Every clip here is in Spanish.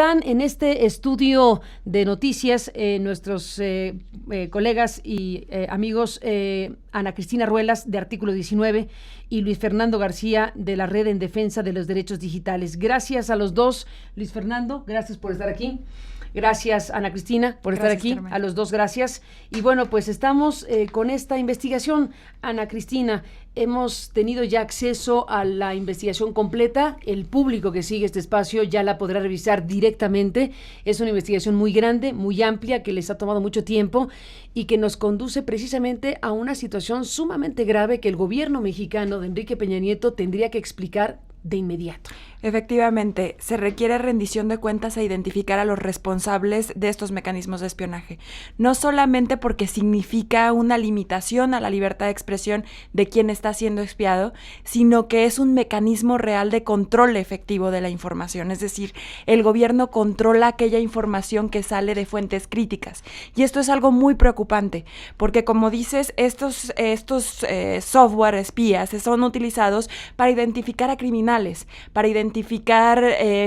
están en este estudio de noticias nuestros colegas y amigos Ana Cristina Ruelas de Artículo 19 y Luis Fernando García de la Red en Defensa de los Derechos Digitales. Gracias a los dos. Luis Fernando, gracias por estar aquí. Gracias, Ana Cristina, por estar aquí. Carmen. A los dos, gracias. Y bueno, pues estamos con esta investigación. Ana Cristina, hemos tenido ya acceso a la investigación completa. El público que sigue este espacio ya la podrá revisar directamente. Es una investigación muy grande, muy amplia, que les ha tomado mucho tiempo y que nos conduce precisamente a una situación sumamente grave que el gobierno mexicano de Enrique Peña Nieto tendría que explicar de inmediato. Efectivamente, se requiere rendición de cuentas e identificar a los responsables de estos mecanismos de espionaje. No solamente porque significa una limitación a la libertad de expresión de quien está siendo espiado, sino que es un mecanismo real de control efectivo de la información. Es decir, el gobierno controla aquella información que sale de fuentes críticas. Y esto es algo muy preocupante, porque como dices, estos software espías son utilizados para identificar a criminales, para identificar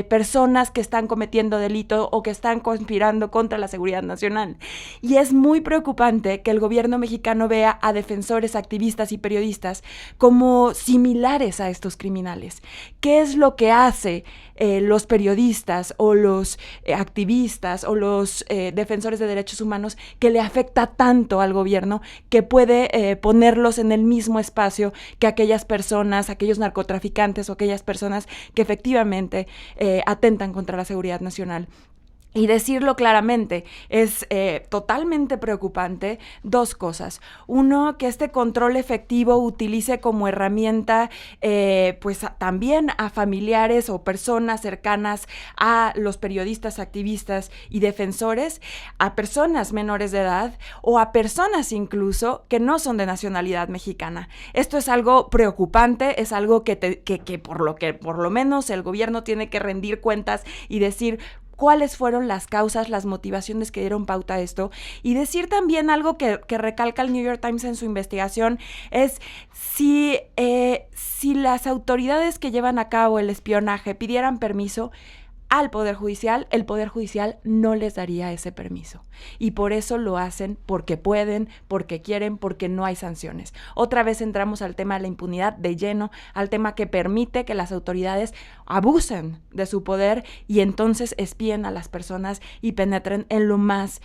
personas que están cometiendo delito o que están conspirando contra la seguridad nacional. Y es muy preocupante que el gobierno mexicano vea a defensores, activistas y periodistas como similares a estos criminales. ¿Qué es lo que hace los periodistas o los activistas o los defensores de derechos humanos que le afecta tanto al gobierno que puede ponerlos en el mismo espacio que aquellas personas, aquellos narcotraficantes o aquellas personas que efectivamente atentan contra la seguridad nacional? Y decirlo claramente, es totalmente preocupante dos cosas. Uno, que este control efectivo utilice como herramienta también a familiares o personas cercanas a los periodistas, activistas y defensores, a personas menores de edad o a personas incluso que no son de nacionalidad mexicana. Esto es algo preocupante, es algo que por lo menos el gobierno tiene que rendir cuentas y decir cuáles fueron las causas, las motivaciones que dieron pauta a esto. Y decir también algo que recalca el New York Times en su investigación es si las autoridades que llevan a cabo el espionaje pidieran permiso al Poder Judicial, el Poder Judicial no les daría ese permiso. Y por eso lo hacen porque pueden, porque quieren, porque no hay sanciones. Otra vez entramos al tema de la impunidad de lleno, al tema que permite que las autoridades abusen de su poder y entonces espíen a las personas y penetren en lo más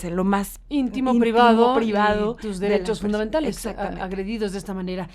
en lo más íntimo privado y tus derechos fundamentales agredidos de esta manera.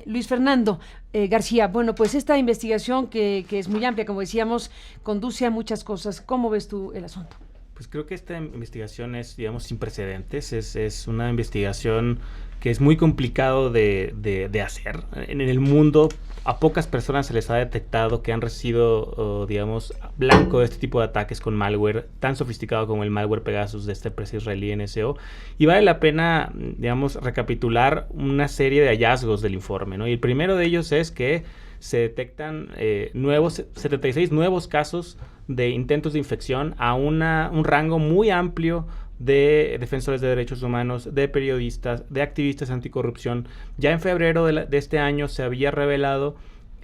Luis Fernando García, bueno, pues esta investigación que es muy amplia, como decíamos, conduce a muchas cosas. ¿Cómo ves tú el asunto? Pues creo que esta investigación es, digamos, sin precedentes. Es una investigación que es muy complicado de hacer. En el mundo, a pocas personas se les ha detectado que han sido, digamos, blanco de este tipo de ataques con malware tan sofisticado como el malware Pegasus de esta empresa israelí NSO. Y vale la pena, digamos, recapitular una serie de hallazgos del informe, ¿no? Y el primero de ellos es que se detectan 76 nuevos casos de intentos de infección a un rango muy amplio de defensores de derechos humanos, de periodistas, de activistas anticorrupción. Ya en febrero de este año se había revelado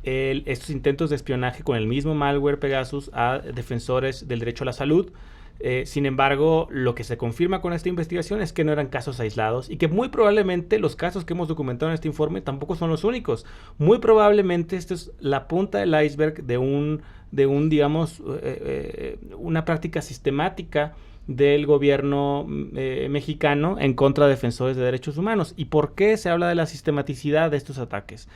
estos intentos de espionaje con el mismo malware Pegasus a defensores del derecho a la salud. Sin embargo, lo que se confirma con esta investigación es que no eran casos aislados y que muy probablemente los casos que hemos documentado en este informe tampoco son los únicos. Muy probablemente esto es la punta del iceberg de digamos, una práctica sistemática del gobierno mexicano en contra de defensores de derechos humanos. ¿Y por qué se habla de la sistematicidad de estos ataques?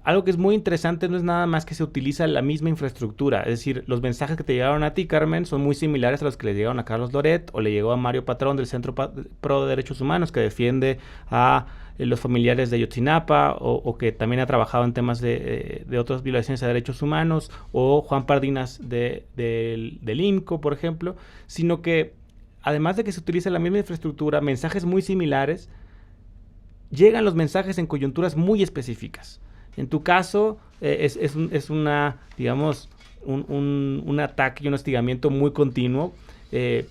Algo que es muy interesante no es nada más que se utiliza la misma infraestructura, es decir, los mensajes que te llegaron a ti, Carmen, son muy similares a los que le llegaron a Carlos Loret o le llegó a Mario Patrón del Centro Pro de Derechos Humanos, que defiende a los familiares de Ayotzinapa o que también ha trabajado en temas de otras violaciones a derechos humanos, o Juan Pardinas del IMCO, por ejemplo, sino que además de que se utiliza la misma infraestructura, mensajes muy similares, llegan los mensajes en coyunturas muy específicas. En tu caso, es una, digamos, un ataque y un hostigamiento muy continuo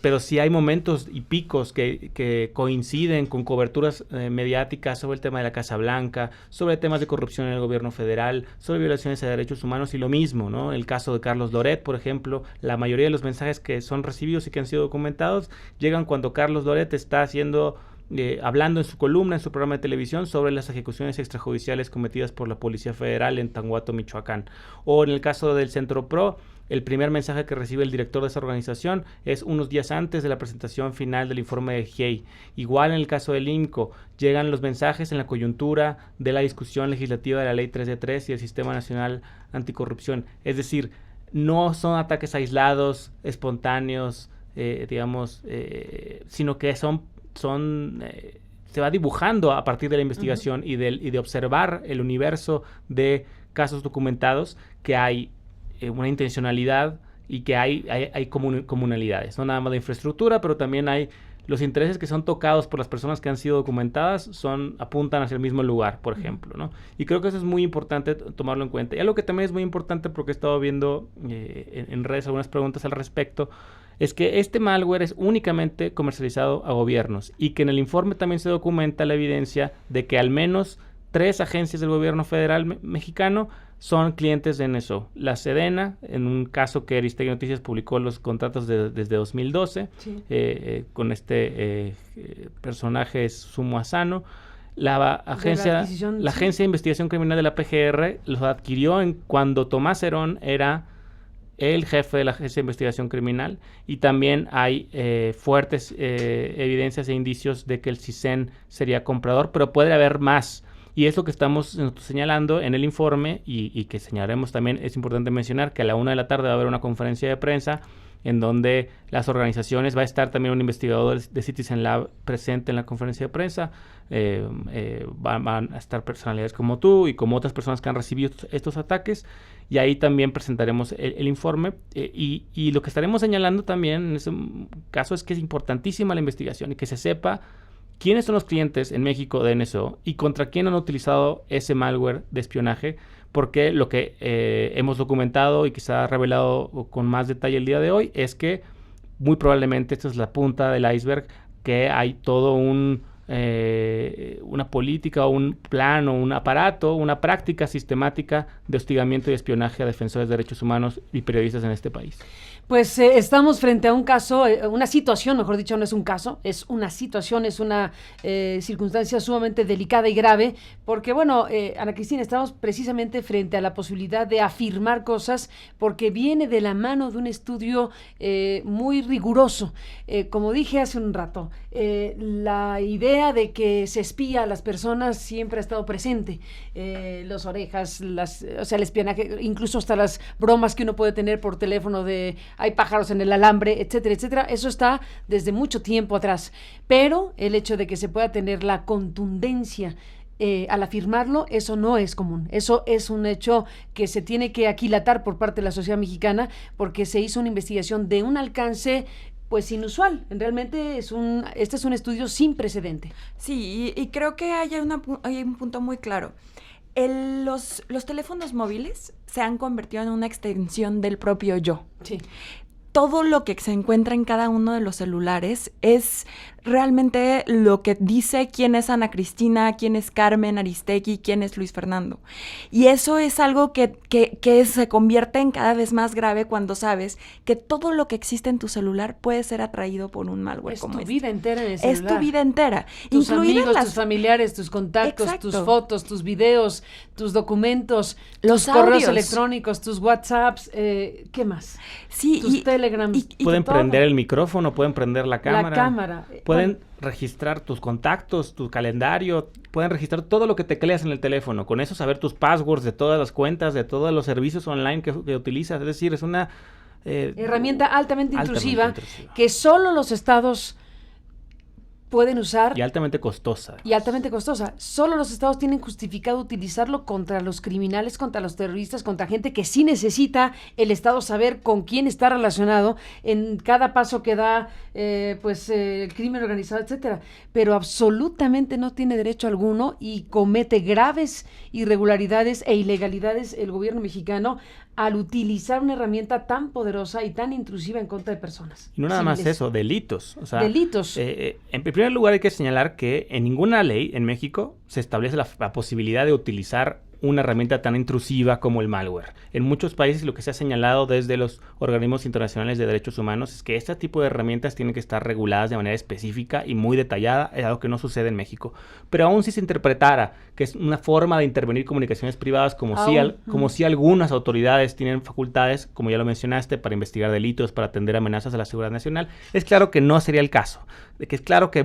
pero sí hay momentos y picos que coinciden con coberturas mediáticas sobre el tema de la Casa Blanca, sobre temas de corrupción en el gobierno federal, sobre violaciones a derechos humanos y lo mismo, ¿no? El caso de Carlos Loret, por ejemplo, la mayoría de los mensajes que son recibidos y que han sido documentados llegan cuando Carlos Loret está hablando en su columna, en su programa de televisión, sobre las ejecuciones extrajudiciales cometidas por la Policía Federal en Tanguato, Michoacán. O en el caso del Centro PRO, el primer mensaje que recibe el director de esa organización es unos días antes de la presentación final del informe de GIEI. Igual en el caso del INCO, llegan los mensajes en la coyuntura de la discusión legislativa de la Ley 3 de 3 y el Sistema Nacional Anticorrupción. Es decir, no son ataques aislados, espontáneos, sino que se va dibujando a partir de la investigación y de observar el universo de casos documentados que hay una intencionalidad y que hay comunalidades, no nada más de infraestructura, pero también hay los intereses que son tocados por las personas que han sido documentadas apuntan hacia el mismo lugar, por ejemplo, ¿no? Y creo que eso es muy importante tomarlo en cuenta. Y algo que también es muy importante, porque he estado viendo en redes algunas preguntas al respecto, es que este malware es únicamente comercializado a gobiernos y que en el informe también se documenta la evidencia de que al menos 3 agencias del gobierno federal mexicano son clientes de NSO. La Sedena, en un caso que Aristegui Noticias publicó los contratos desde 2012, sí. Con este personaje Sumo Asano. La agencia de investigación criminal de la PGR los adquirió cuando Tomás Herón era el jefe de la agencia de investigación criminal, y también hay fuertes evidencias e indicios de que el CISEN sería comprador, pero puede haber más. Y es lo que estamos señalando en el informe y que señalaremos también. Es importante mencionar que a la 1:00 p.m. va a haber una conferencia de prensa en donde las organizaciones, va a estar también un investigador de Citizen Lab presente en la conferencia de prensa, van a estar personalidades como tú y como otras personas que han recibido estos ataques, y ahí también presentaremos el informe, y lo que estaremos señalando también en ese caso es que es importantísima la investigación y que se sepa quiénes son los clientes en México de NSO y contra quién han utilizado ese malware de espionaje, porque lo que hemos documentado y que se ha revelado con más detalle el día de hoy es que muy probablemente esta es la punta del iceberg, que hay todo una política o un plan o un aparato, una práctica sistemática de hostigamiento y espionaje a defensores de derechos humanos y periodistas en este país. Pues estamos frente a un caso, una situación, mejor dicho, no es un caso, es una situación, es una circunstancia sumamente delicada y grave, porque bueno, Ana Cristina, estamos precisamente frente a la posibilidad de afirmar cosas, porque viene de la mano de un estudio muy riguroso. Como dije hace un rato, la idea de que se espía a las personas siempre ha estado presente. Las orejas, o sea, el espionaje, incluso hasta las bromas que uno puede tener por teléfono de hay pájaros en el alambre, etcétera, etcétera. Eso está desde mucho tiempo atrás. Pero el hecho de que se pueda tener la contundencia al afirmarlo, eso no es común. Eso es un hecho que se tiene que aquilatar por parte de la sociedad mexicana, porque se hizo una investigación de un alcance pues inusual. Realmente este es un estudio sin precedente. Sí, y creo que hay un punto muy claro. Los teléfonos móviles se han convertido en una extensión del propio yo. Sí. Todo lo que se encuentra en cada uno de los celulares es realmente lo que dice quién es Ana Cristina, quién es Carmen Aristegui, quién es Luis Fernando. Y eso es algo que se convierte en cada vez más grave cuando sabes que todo lo que existe en tu celular puede ser atraído por un malware como este. Es tu vida entera en el celular. Es tu vida entera. Tus amigos, tus familiares, tus contactos, exacto, tus fotos, tus videos, tus documentos, los correos electrónicos, tus WhatsApps, ¿qué más? Sí, tus Telegrams. Pueden prender el micrófono, pueden prender la cámara. La cámara. Pueden registrar tus contactos, tu calendario, pueden registrar todo lo que tecleas en el teléfono. Con eso saber tus passwords de todas las cuentas, de todos los servicios online que utilizas. Es decir, es una herramienta altamente intrusiva que solo los estados pueden usar. Y altamente costosa. Solo los estados tienen justificado utilizarlo contra los criminales, contra los terroristas, contra gente que sí necesita el estado saber con quién está relacionado en cada paso que da el crimen organizado, etcétera. Pero absolutamente no tiene derecho alguno y comete graves irregularidades e ilegalidades el gobierno mexicano al utilizar una herramienta tan poderosa y tan intrusiva en contra de personas. Y no nada más eso, delitos. O sea, delitos. En primer lugar hay que señalar que en ninguna ley en México se establece la posibilidad de utilizar una herramienta tan intrusiva como el malware. En muchos países lo que se ha señalado desde los organismos internacionales de derechos humanos es que este tipo de herramientas tienen que estar reguladas de manera específica y muy detallada, es algo que no sucede en México. Pero aún si se interpretara que es una forma de intervenir comunicaciones privadas, como si algunas autoridades tienen facultades, como ya lo mencionaste, para investigar delitos, para atender amenazas a la seguridad nacional, es claro que no sería el caso. Que es claro que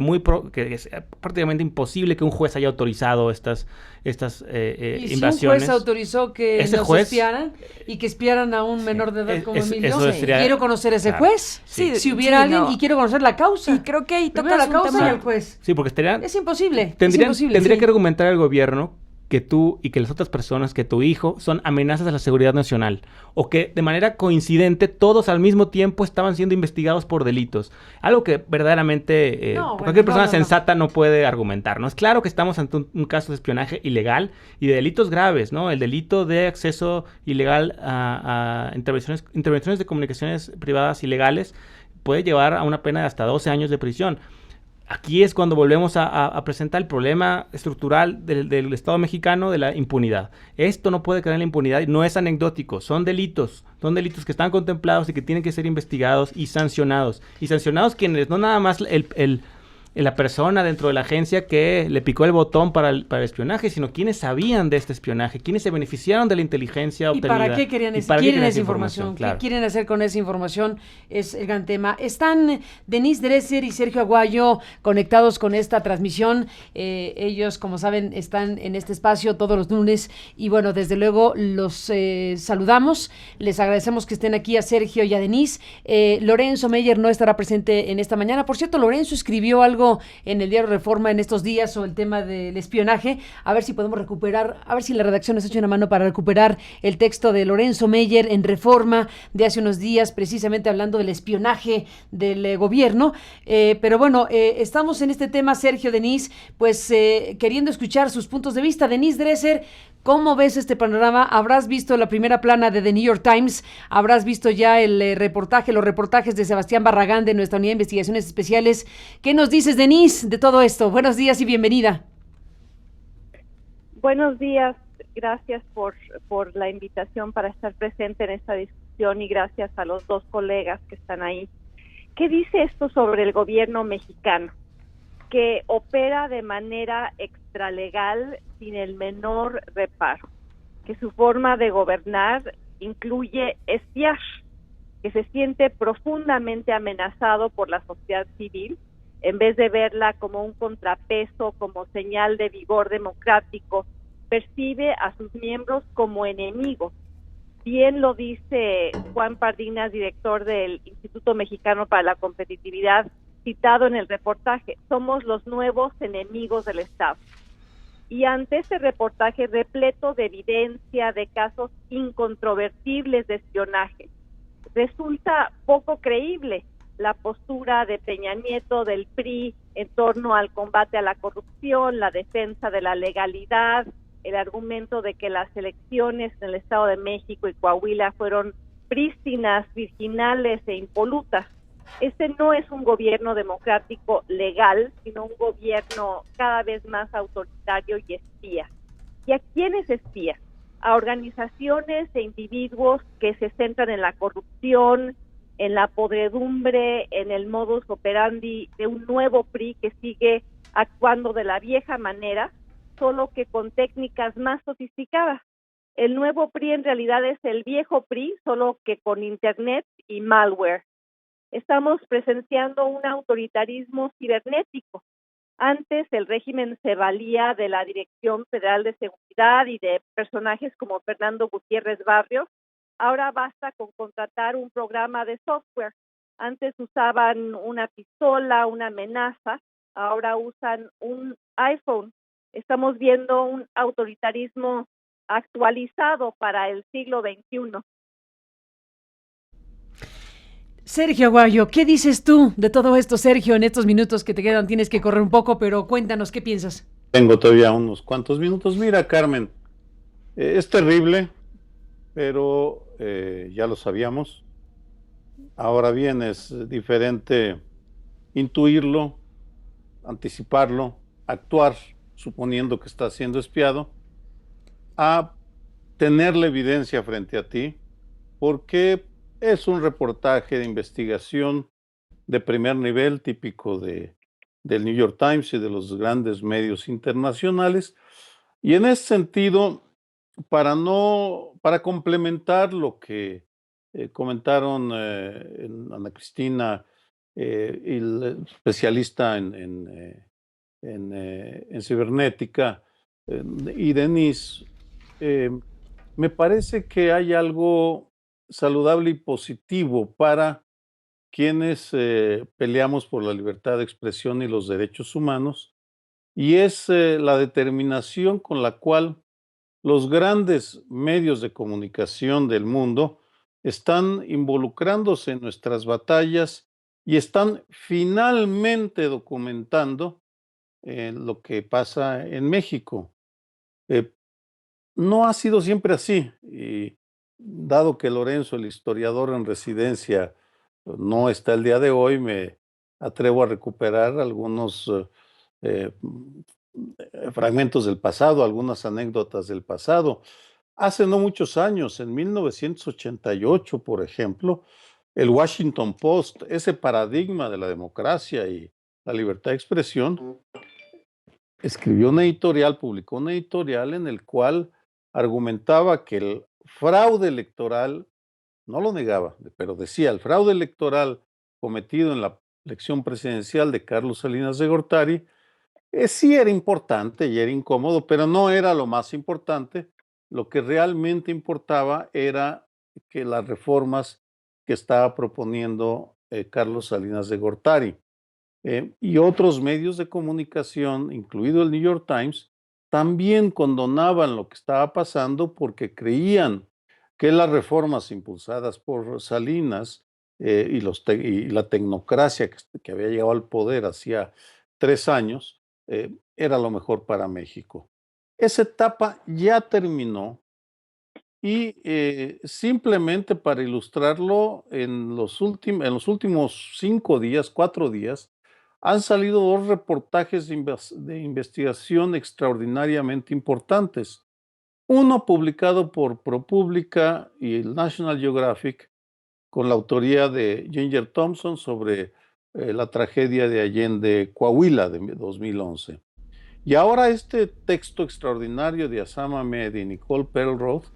es prácticamente imposible que un juez haya autorizado estas invasiones. Si un juez autorizó que nos espiaran y que espiaran a un menor de edad como Emilio, quiero conocer ese juez. Si hubiera alguien y quiero conocer la causa. Y creo que ahí toca la causa y el juez. Sí, porque es imposible. Tendría que argumentar el gobierno que tú y que las otras personas, que tu hijo, son amenazas a la seguridad nacional, o que de manera coincidente todos al mismo tiempo estaban siendo investigados por delitos. Algo que verdaderamente cualquier persona sensata no puede argumentar, ¿no? Es claro que estamos ante un caso de espionaje ilegal y de delitos graves, ¿no? El delito de acceso ilegal a intervenciones de comunicaciones privadas ilegales puede llevar a una pena de hasta 12 años de prisión. Aquí es cuando volvemos a presentar el problema estructural del Estado mexicano de la impunidad. Esto no puede quedar en la impunidad, no es anecdótico, son delitos que están contemplados y que tienen que ser investigados y sancionados. Y sancionados quienes, no nada más la persona dentro de la agencia que le picó el botón para el espionaje, sino quienes sabían de este espionaje, quienes se beneficiaron de la inteligencia obtenida. ¿Y para qué quieren esa información? Claro. ¿Qué quieren hacer con esa información? Es el gran tema. Están Denise Dresser y Sergio Aguayo conectados con esta transmisión. Ellos, como saben, están en este espacio todos los lunes y bueno, desde luego los saludamos. Les agradecemos que estén aquí a Sergio y a Denise. Lorenzo Meyer no estará presente en esta mañana. Por cierto, Lorenzo escribió algo en el diario Reforma en estos días sobre el tema del espionaje, a ver si podemos recuperar, a ver si la redacción nos echa una mano para recuperar el texto de Lorenzo Meyer en Reforma de hace unos días, precisamente hablando del espionaje del gobierno, pero bueno, estamos en este tema, Sergio, Denise, pues queriendo escuchar sus puntos de vista. Denise Dresser, ¿cómo ves este panorama? Habrás visto la primera plana de The New York Times, habrás visto ya los reportajes de Sebastián Barragán de nuestra Unidad de Investigaciones Especiales. ¿Qué nos dices, Denise, de todo esto? Buenos días y bienvenida. Buenos días, gracias por la invitación para estar presente en esta discusión y gracias a los dos colegas que están ahí. ¿Qué dice esto sobre el gobierno mexicano? Que opera de manera extralegal sin el menor reparo, que su forma de gobernar incluye espiar, que se siente profundamente amenazado por la sociedad civil, en vez de verla como un contrapeso, como señal de vigor democrático, percibe a sus miembros como enemigos. Bien lo dice Juan Pardinas, director del Instituto Mexicano para la Competitividad, citado en el reportaje: somos los nuevos enemigos del Estado. Y ante ese reportaje repleto de evidencia de casos incontrovertibles de espionaje, resulta poco creíble la postura de Peña Nieto, del PRI, en torno al combate a la corrupción, la defensa de la legalidad, el argumento de que las elecciones en el Estado de México y Coahuila fueron prístinas, virginales e impolutas. Este no es un gobierno democrático legal, sino un gobierno cada vez más autoritario y espía. ¿Y a quiénes espía? A organizaciones e individuos que se centran en la corrupción, en la podredumbre, en el modus operandi de un nuevo PRI que sigue actuando de la vieja manera, solo que con técnicas más sofisticadas. El nuevo PRI en realidad es el viejo PRI, solo que con internet y malware. Estamos presenciando un autoritarismo cibernético. Antes el régimen se valía de la Dirección Federal de Seguridad y de personajes como Fernando Gutiérrez Barrios. Ahora basta con contratar un programa de software. Antes usaban una pistola, una amenaza, ahora usan un iPhone. Estamos viendo un autoritarismo actualizado para el siglo XXI. Sergio Aguayo, ¿qué dices tú de todo esto, Sergio? En estos minutos que te quedan tienes que correr un poco, pero cuéntanos, ¿qué piensas? Tengo todavía unos cuantos minutos. Mira, Carmen, es terrible, pero ya lo sabíamos. Ahora bien, es diferente intuirlo, anticiparlo, actuar suponiendo que está siendo espiado, a tener la evidencia frente a ti, porque es un reportaje de investigación de primer nivel, típico del New York Times y de los grandes medios internacionales. Y en ese sentido, para complementar lo que comentaron Ana Cristina y el especialista en cibernética y Denise, me parece que hay algo saludable y positivo para quienes peleamos por la libertad de expresión y los derechos humanos, y es la determinación con la cual los grandes medios de comunicación del mundo están involucrándose en nuestras batallas y están finalmente documentando lo que pasa en México. No ha sido siempre así, y dado que Lorenzo, el historiador en residencia, no está el día de hoy, me atrevo a recuperar algunos fragmentos del pasado, algunas anécdotas del pasado. Hace no muchos años, en 1988, por ejemplo, el Washington Post, ese paradigma de la democracia y la libertad de expresión, escribió una editorial, publicó una editorial en el cual argumentaba que el fraude electoral, no lo negaba, pero decía, el fraude electoral cometido en la elección presidencial de Carlos Salinas de Gortari, sí era importante y era incómodo, pero no era lo más importante. Lo que realmente importaba era que las reformas que estaba proponiendo Carlos Salinas de Gortari y otros medios de comunicación, incluido el New York Times, también condonaban lo que estaba pasando porque creían que las reformas impulsadas por Salinas y la tecnocracia que había llegado al poder hacía 3 años era lo mejor para México. Esa etapa ya terminó y simplemente para ilustrarlo, en los últimos 5 días, 4 días, han salido 2 reportajes de investigación extraordinariamente importantes. Uno publicado por ProPublica y el National Geographic, con la autoría de Ginger Thompson sobre la tragedia de Allende, Coahuila, de 2011. Y ahora este texto extraordinario de Azzam Ahmed y Nicole Perlroth,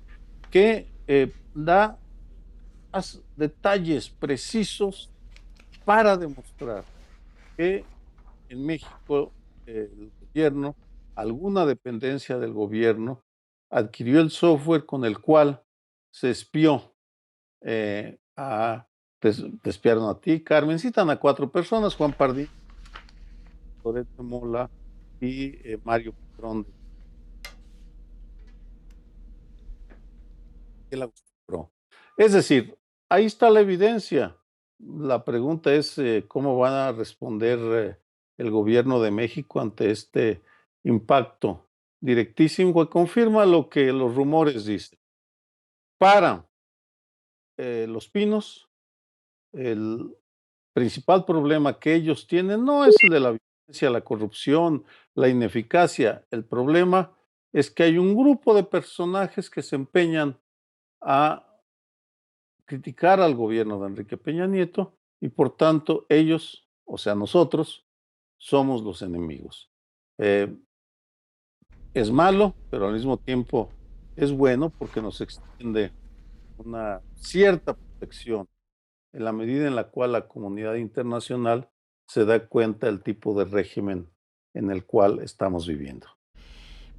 que da detalles precisos para demostrar que en México el gobierno, alguna dependencia del gobierno, adquirió el software con el cual se espió te espiaron a ti, Carmen. Citan a 4 personas: Juan Pardín, Loreto Mola y Mario Patrón. Es decir, ahí está la evidencia. La pregunta es cómo van a responder el gobierno de México ante este impacto directísimo que confirma lo que los rumores dicen. Para Los Pinos, el principal problema que ellos tienen no es el de la violencia, la corrupción, la ineficacia. El problema es que hay un grupo de personajes que se empeñan a criticar al gobierno de Enrique Peña Nieto y por tanto ellos, o sea nosotros, somos los enemigos. Es malo, pero al mismo tiempo es bueno porque nos extiende una cierta protección en la medida en la cual la comunidad internacional se da cuenta del tipo de régimen en el cual estamos viviendo.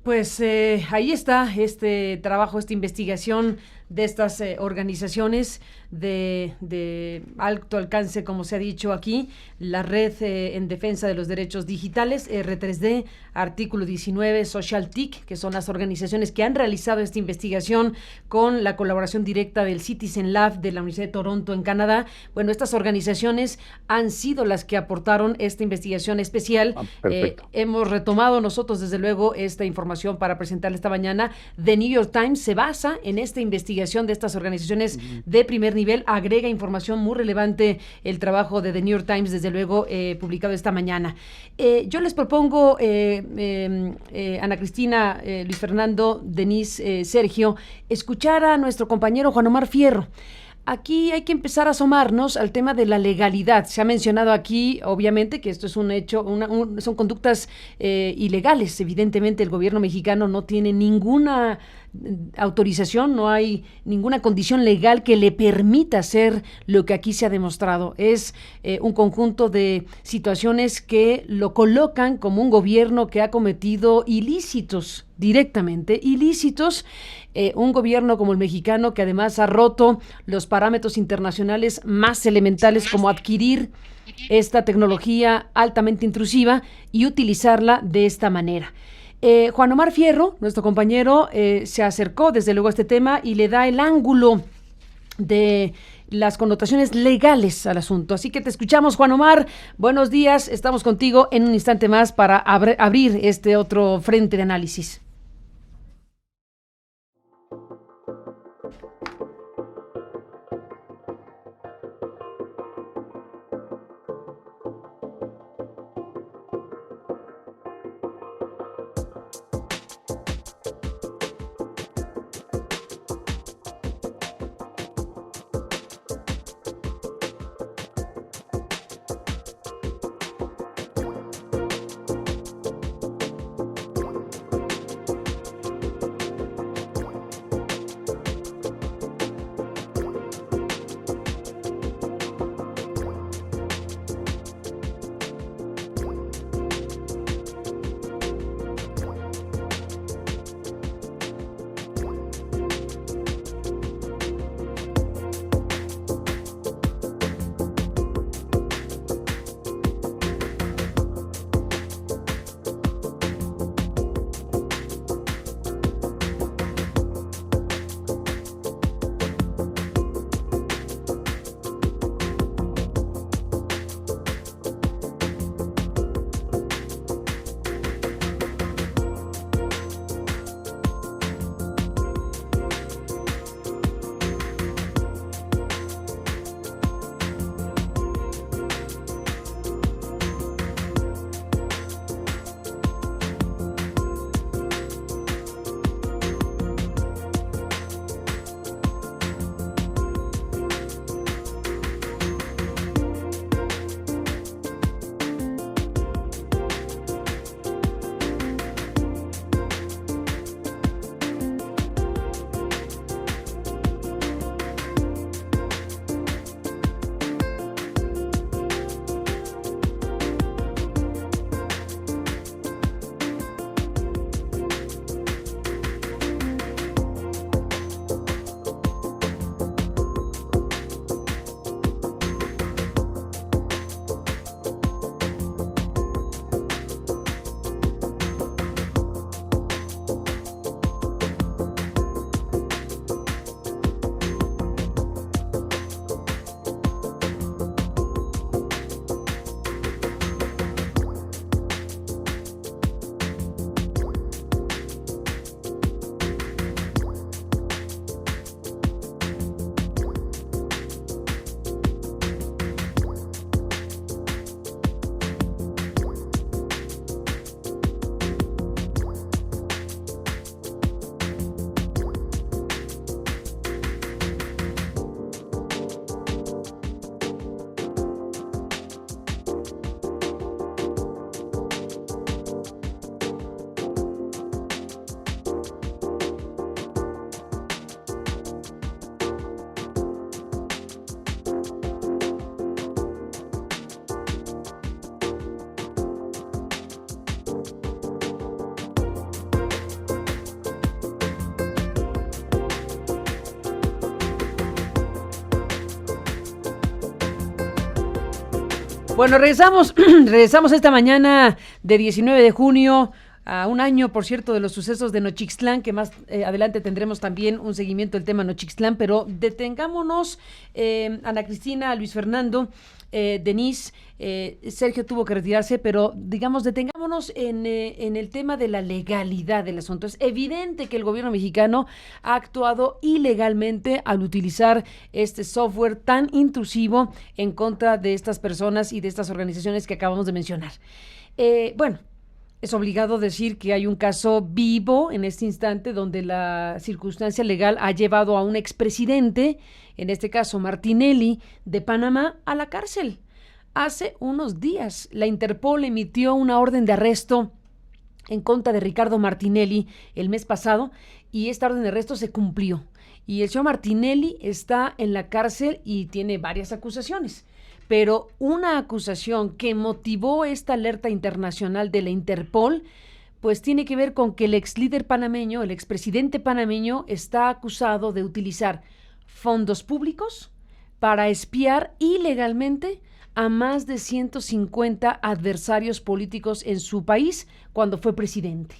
Pues ahí está este trabajo, esta investigación de estas organizaciones de alto alcance, como se ha dicho aquí, la Red en Defensa de los Derechos Digitales, R3D, Artículo 19, SocialTIC, que son las organizaciones que han realizado esta investigación con la colaboración directa del Citizen Lab de la Universidad de Toronto en Canadá. Bueno, estas organizaciones han sido las que aportaron esta investigación especial. Hemos retomado nosotros, desde luego, esta información para presentarle esta mañana. The New York Times se basa en esta investigación investigación de estas organizaciones de primer nivel. Agrega información muy relevante el trabajo de The New York Times, desde luego, publicado esta mañana. Yo les propongo, Ana Cristina, Luis Fernando, Denise, Sergio, escuchar a nuestro compañero Juan Omar Fierro. Aquí hay que empezar a asomarnos al tema de la legalidad. Se ha mencionado aquí, obviamente, que esto es un hecho, son conductas ilegales. Evidentemente, el gobierno mexicano no tiene ninguna autorización, no hay ninguna condición legal que le permita hacer lo que aquí se ha demostrado. Es un conjunto de situaciones que lo colocan como un gobierno que ha cometido ilícitos, directamente ilícitos, un gobierno como el mexicano que además ha roto los parámetros internacionales más elementales, como adquirir esta tecnología altamente intrusiva y utilizarla de esta manera. Juan Omar Fierro, nuestro compañero, se acercó desde luego a este tema y le da el ángulo de las connotaciones legales al asunto. Así que te escuchamos, Juan Omar. Buenos días, estamos contigo en un instante más para abrir este otro frente de análisis. Bueno, regresamos esta mañana de 19 de junio a un año, por cierto, de los sucesos de Nochixtlán, que más adelante tendremos también un seguimiento del tema Nochixtlán, pero detengámonos, Ana Cristina, Luis Fernando, Denise, Sergio tuvo que retirarse, pero digamos, detengámonos en el tema de la legalidad del asunto. Es evidente que el gobierno mexicano ha actuado ilegalmente al utilizar este software tan intrusivo en contra de estas personas y de estas organizaciones que acabamos de mencionar. Bueno, es obligado decir que hay un caso vivo en este instante donde la circunstancia legal ha llevado a un expresidente, en este caso Martinelli, de Panamá, a la cárcel. Hace unos días la Interpol emitió una orden de arresto en contra de Ricardo Martinelli el mes pasado y esta orden de arresto se cumplió. Y el señor Martinelli está en la cárcel y tiene varias acusaciones. Pero una acusación que motivó esta alerta internacional de la Interpol, pues tiene que ver con que el ex líder panameño, el expresidente panameño, está acusado de utilizar fondos públicos para espiar ilegalmente a más de 150 adversarios políticos en su país cuando fue presidente.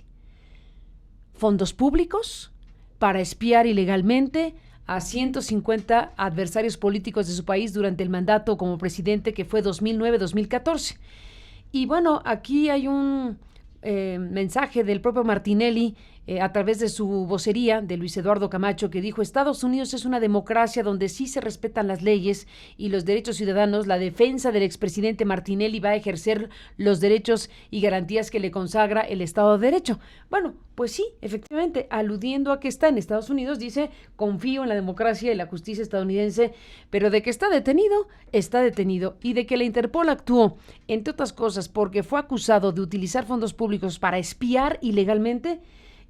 Fondos públicos para espiar ilegalmente a 150 adversarios políticos de su país durante el mandato como presidente que fue 2009-2014. Y bueno, aquí hay un mensaje del propio Martinelli a través de su vocería, de Luis Eduardo Camacho, que dijo: Estados Unidos es una democracia donde sí se respetan las leyes y los derechos ciudadanos. La defensa del expresidente Martinelli va a ejercer los derechos y garantías que le consagra el Estado de Derecho. Bueno, pues sí, efectivamente, aludiendo a que está en Estados Unidos, dice: confío en la democracia y la justicia estadounidense, pero de que está detenido, y de que la Interpol actuó, entre otras cosas, porque fue acusado de utilizar fondos públicos para espiar ilegalmente,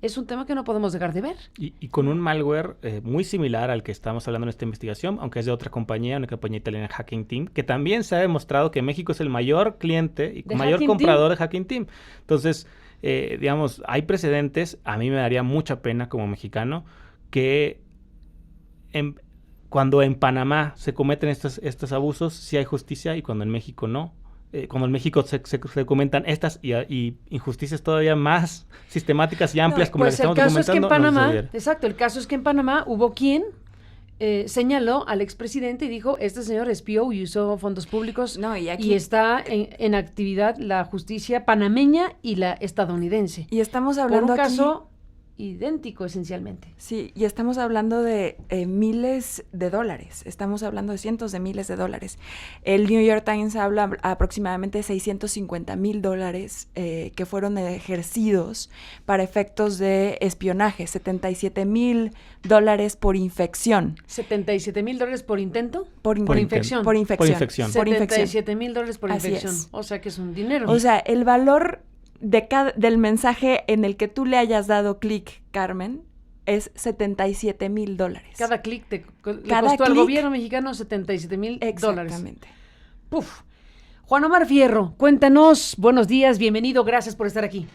es un tema que no podemos dejar de ver. Y con un malware muy similar al que estamos hablando en esta investigación, aunque es de otra compañía, una compañía italiana, Hacking Team, que también se ha demostrado que México es el mayor cliente y mayor comprador de Hacking Team. Entonces, digamos, hay precedentes. A mí me daría mucha pena como mexicano que cuando en Panamá se cometen estos abusos, sí hay justicia, y cuando en México no. Cuando en México se comentan estas y injusticias todavía más sistemáticas y amplias como las que estamos documentando. El caso es que en Panamá hubo quien señaló al expresidente y dijo: este señor espió y usó fondos públicos, y está en actividad la justicia panameña y la estadounidense. Y estamos hablando por un caso idéntico esencialmente. Sí, y estamos hablando de miles de dólares, estamos hablando de cientos de miles de dólares. El New York Times habla aproximadamente de $650,000 que fueron ejercidos para efectos de espionaje, $77,000 por infección. $77,000 por intento, por infección. Por infección. $77,000 por infección. O sea que es un dinero. O sea, el valor del mensaje en el que tú le hayas dado clic, Carmen, es $77,000. Cada clic le costó al gobierno mexicano $77,000. Exactamente. Puf. Juan Omar Fierro, cuéntanos. Buenos días, bienvenido, gracias por estar aquí.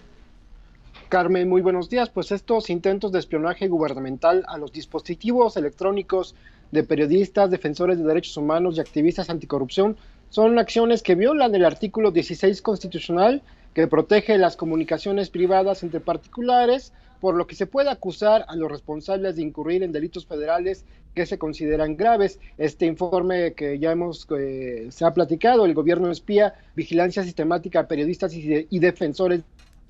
Carmen, muy buenos días. Pues estos intentos de espionaje gubernamental a los dispositivos electrónicos de periodistas, defensores de derechos humanos y activistas anticorrupción son acciones que violan el artículo 16 constitucional, que protege las comunicaciones privadas entre particulares, por lo que se puede acusar a los responsables de incurrir en delitos federales que se consideran graves. Este informe que ya se ha platicado, el gobierno espía, vigilancia sistemática a periodistas y defensores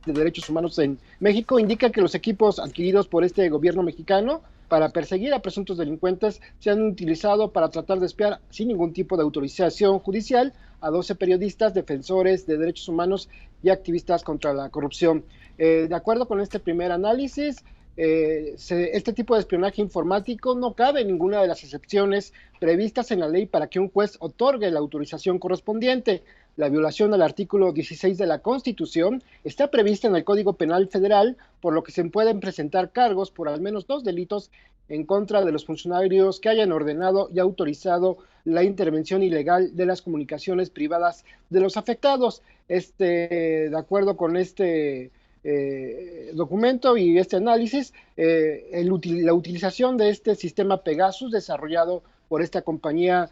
de derechos humanos en México, indica que los equipos adquiridos por este gobierno mexicano para perseguir a presuntos delincuentes se han utilizado para tratar de espiar sin ningún tipo de autorización judicial a 12 periodistas, defensores de derechos humanos y activistas contra la corrupción. De acuerdo con este primer análisis, este tipo de espionaje informático no cabe en ninguna de las excepciones previstas en la ley para que un juez otorgue la autorización correspondiente. La violación al artículo 16 de la Constitución está prevista en el Código Penal Federal, por lo que se pueden presentar cargos por al menos 2 delitos en contra de los funcionarios que hayan ordenado y autorizado la intervención ilegal de las comunicaciones privadas de los afectados. De acuerdo con este documento y este análisis, la utilización de este sistema Pegasus desarrollado por esta compañía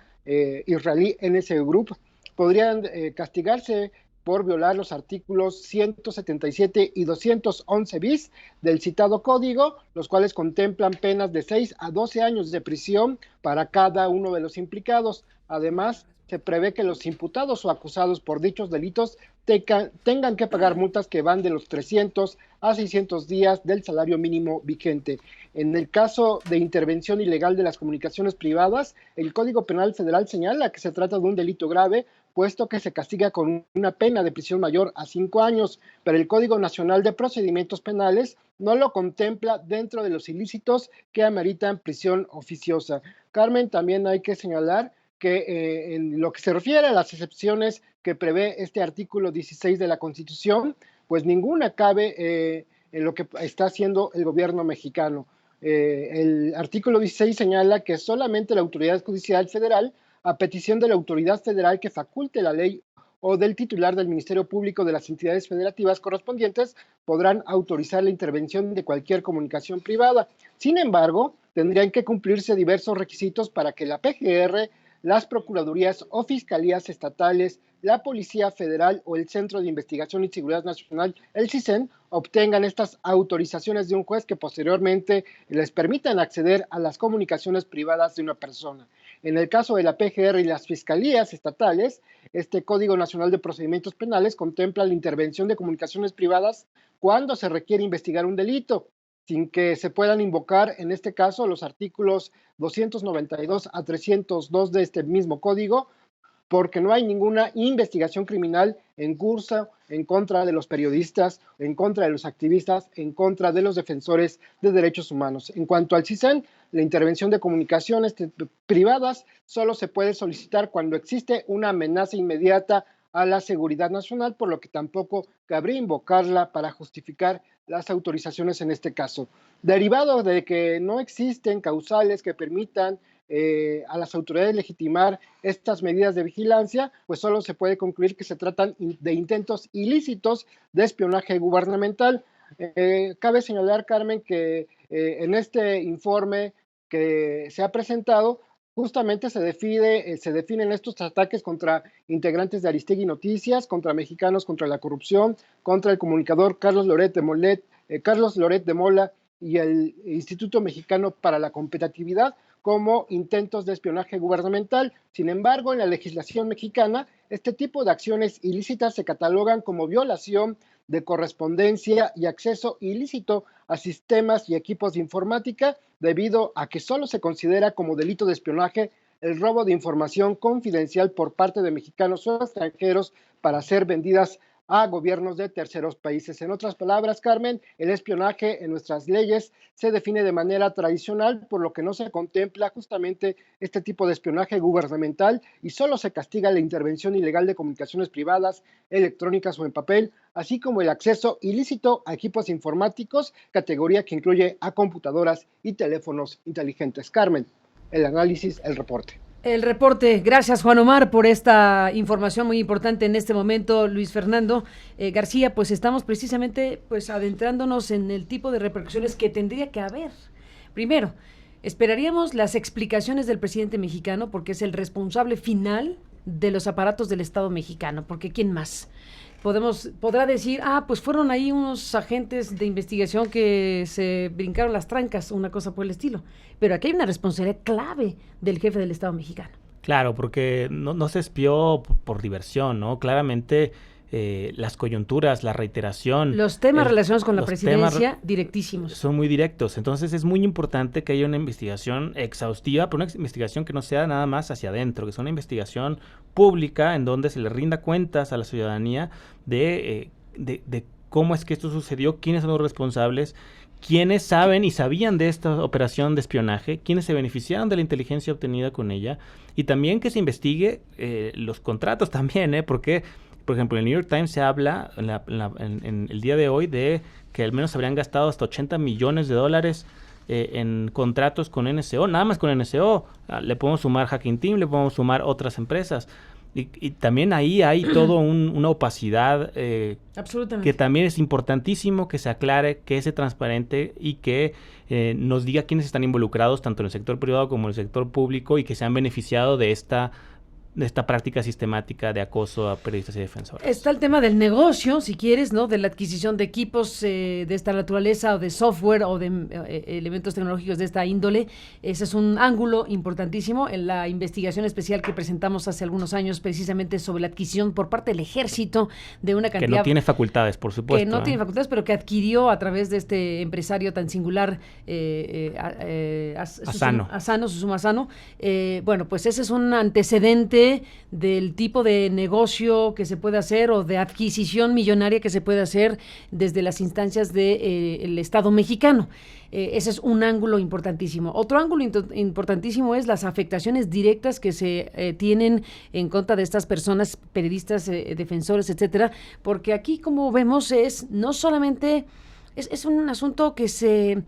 israelí NS Group podrían castigarse por violar los artículos 177 y 211 bis del citado código, los cuales contemplan penas de 6 a 12 años de prisión para cada uno de los implicados. Además, se prevé que los imputados o acusados por dichos delitos tengan que pagar multas que van de los 300 a 600 días del salario mínimo vigente. En el caso de intervención ilegal de las comunicaciones privadas, el Código Penal Federal señala que se trata de un delito grave, puesto que se castiga con una pena de prisión mayor a 5 años, pero el Código Nacional de Procedimientos Penales no lo contempla dentro de los ilícitos que ameritan prisión oficiosa. Carmen, también hay que señalar que en lo que se refiere a las excepciones que prevé este artículo 16 de la Constitución, pues ninguna cabe en lo que está haciendo el gobierno mexicano. El artículo 16 señala que solamente la autoridad judicial federal, a petición de la autoridad federal que faculte la ley o del titular del Ministerio Público de las entidades federativas correspondientes, podrán autorizar la intervención de cualquier comunicación privada. Sin embargo, tendrían que cumplirse diversos requisitos para que la PGR, las procuradurías o fiscalías estatales, la Policía Federal o el Centro de Investigación y Seguridad Nacional, el CISEN, obtengan estas autorizaciones de un juez que posteriormente les permitan acceder a las comunicaciones privadas de una persona. En el caso de la PGR y las fiscalías estatales, este Código Nacional de Procedimientos Penales contempla la intervención de comunicaciones privadas cuando se requiere investigar un delito, sin que se puedan invocar, en este caso, los artículos 292 a 302 de este mismo código, porque no hay ninguna investigación criminal en curso en contra de los periodistas, en contra de los activistas, en contra de los defensores de derechos humanos. En cuanto al CISEN, la intervención de comunicaciones privadas solo se puede solicitar cuando existe una amenaza inmediata a la seguridad nacional, por lo que tampoco cabría invocarla para justificar las autorizaciones en este caso. Derivado de que no existen causales que permitan a las autoridades legitimar estas medidas de vigilancia, pues solo se puede concluir que se tratan de intentos ilícitos de espionaje gubernamental. Cabe señalar, Carmen, que en este informe que se ha presentado, justamente se definen estos ataques contra integrantes de Aristegui Noticias, contra Mexicanos contra la Corrupción, contra el comunicador Carlos Loret de Mola y el Instituto Mexicano para la Competitividad, como intentos de espionaje gubernamental. Sin embargo, en la legislación mexicana, este tipo de acciones ilícitas se catalogan como violación de correspondencia y acceso ilícito a sistemas y equipos de informática, debido a que solo se considera como delito de espionaje el robo de información confidencial por parte de mexicanos o extranjeros para ser vendidas a gobiernos de terceros países. En otras palabras, Carmen, el espionaje en nuestras leyes se define de manera tradicional, por lo que no se contempla justamente este tipo de espionaje gubernamental y solo se castiga la intervención ilegal de comunicaciones privadas, electrónicas o en papel, así como el acceso ilícito a equipos informáticos, categoría que incluye a computadoras y teléfonos inteligentes. Carmen, el análisis, el reporte. El reporte. Gracias, Juan Omar, por esta información muy importante en este momento. Luis Fernando García, pues estamos precisamente adentrándonos en el tipo de repercusiones que tendría que haber. Primero, esperaríamos las explicaciones del presidente mexicano, porque es el responsable final de los aparatos del Estado mexicano, porque ¿quién más? Podrá decir, pues fueron ahí unos agentes de investigación que se brincaron las trancas, una cosa por el estilo. Pero aquí hay una responsabilidad clave del jefe del Estado mexicano. Claro, porque no se espió por diversión, ¿no? Claramente las coyunturas, la reiteración. Los temas relacionados con la presidencia, directísimos. Son muy directos. Entonces es muy importante que haya una investigación exhaustiva, pero una investigación que no sea nada más hacia adentro, que sea una investigación pública en donde se le rinda cuentas a la ciudadanía de cómo es que esto sucedió, quiénes son los responsables, quiénes saben y sabían de esta operación de espionaje, quiénes se beneficiaron de la inteligencia obtenida con ella, y también que se investigue los contratos también, porque, por ejemplo, en el New York Times se habla en el día de hoy de que al menos habrían gastado hasta $80 millones en contratos con NSO, nada más con NSO. Le podemos sumar Hacking Team, le podemos sumar otras empresas. Y también ahí hay todo una opacidad Absolutamente. Que también es importantísimo que se aclare, que se transparente y que nos diga quiénes están involucrados tanto en el sector privado como en el sector público y que se han beneficiado de esta esta práctica sistemática de acoso a periodistas y defensores. Está el tema del negocio, si quieres, ¿no? De la adquisición de equipos de esta naturaleza o de software o de elementos tecnológicos de esta índole. Ese es un ángulo importantísimo en la investigación especial que presentamos hace algunos años precisamente sobre la adquisición por parte del ejército de una cantidad... Que no tiene facultades, por supuesto. Que no tiene facultades, pero que adquirió a través de este empresario tan singular, Susumu Asano. Bueno, pues ese es un antecedente del tipo de negocio que se puede hacer o de adquisición millonaria que se puede hacer desde las instancias del Estado mexicano. Ese es un ángulo importantísimo. Otro ángulo importantísimo es las afectaciones directas que se tienen en contra de estas personas, periodistas, defensores, etcétera, porque aquí, como vemos, es no solamente... Es un asunto que se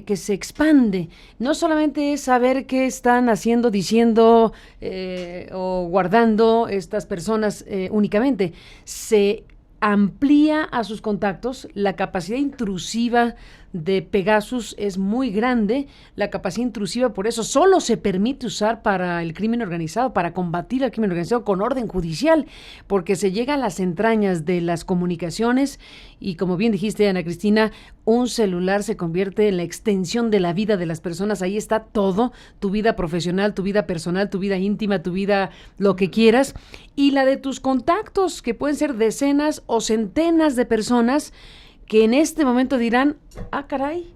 expande. No solamente es saber qué están haciendo, diciendo o guardando estas personas únicamente. Se amplía a sus contactos, la capacidad intrusiva de Pegasus es muy grande, la capacidad intrusiva por eso solo se permite usar para el crimen organizado, para combatir al crimen organizado con orden judicial, porque se llega a las entrañas de las comunicaciones y, como bien dijiste, Ana Cristina, un celular se convierte en la extensión de la vida de las personas. Ahí está todo, tu vida profesional, tu vida personal, tu vida íntima, tu vida lo que quieras, y la de tus contactos, que pueden ser decenas o centenas de personas que en este momento dirán, ah, caray,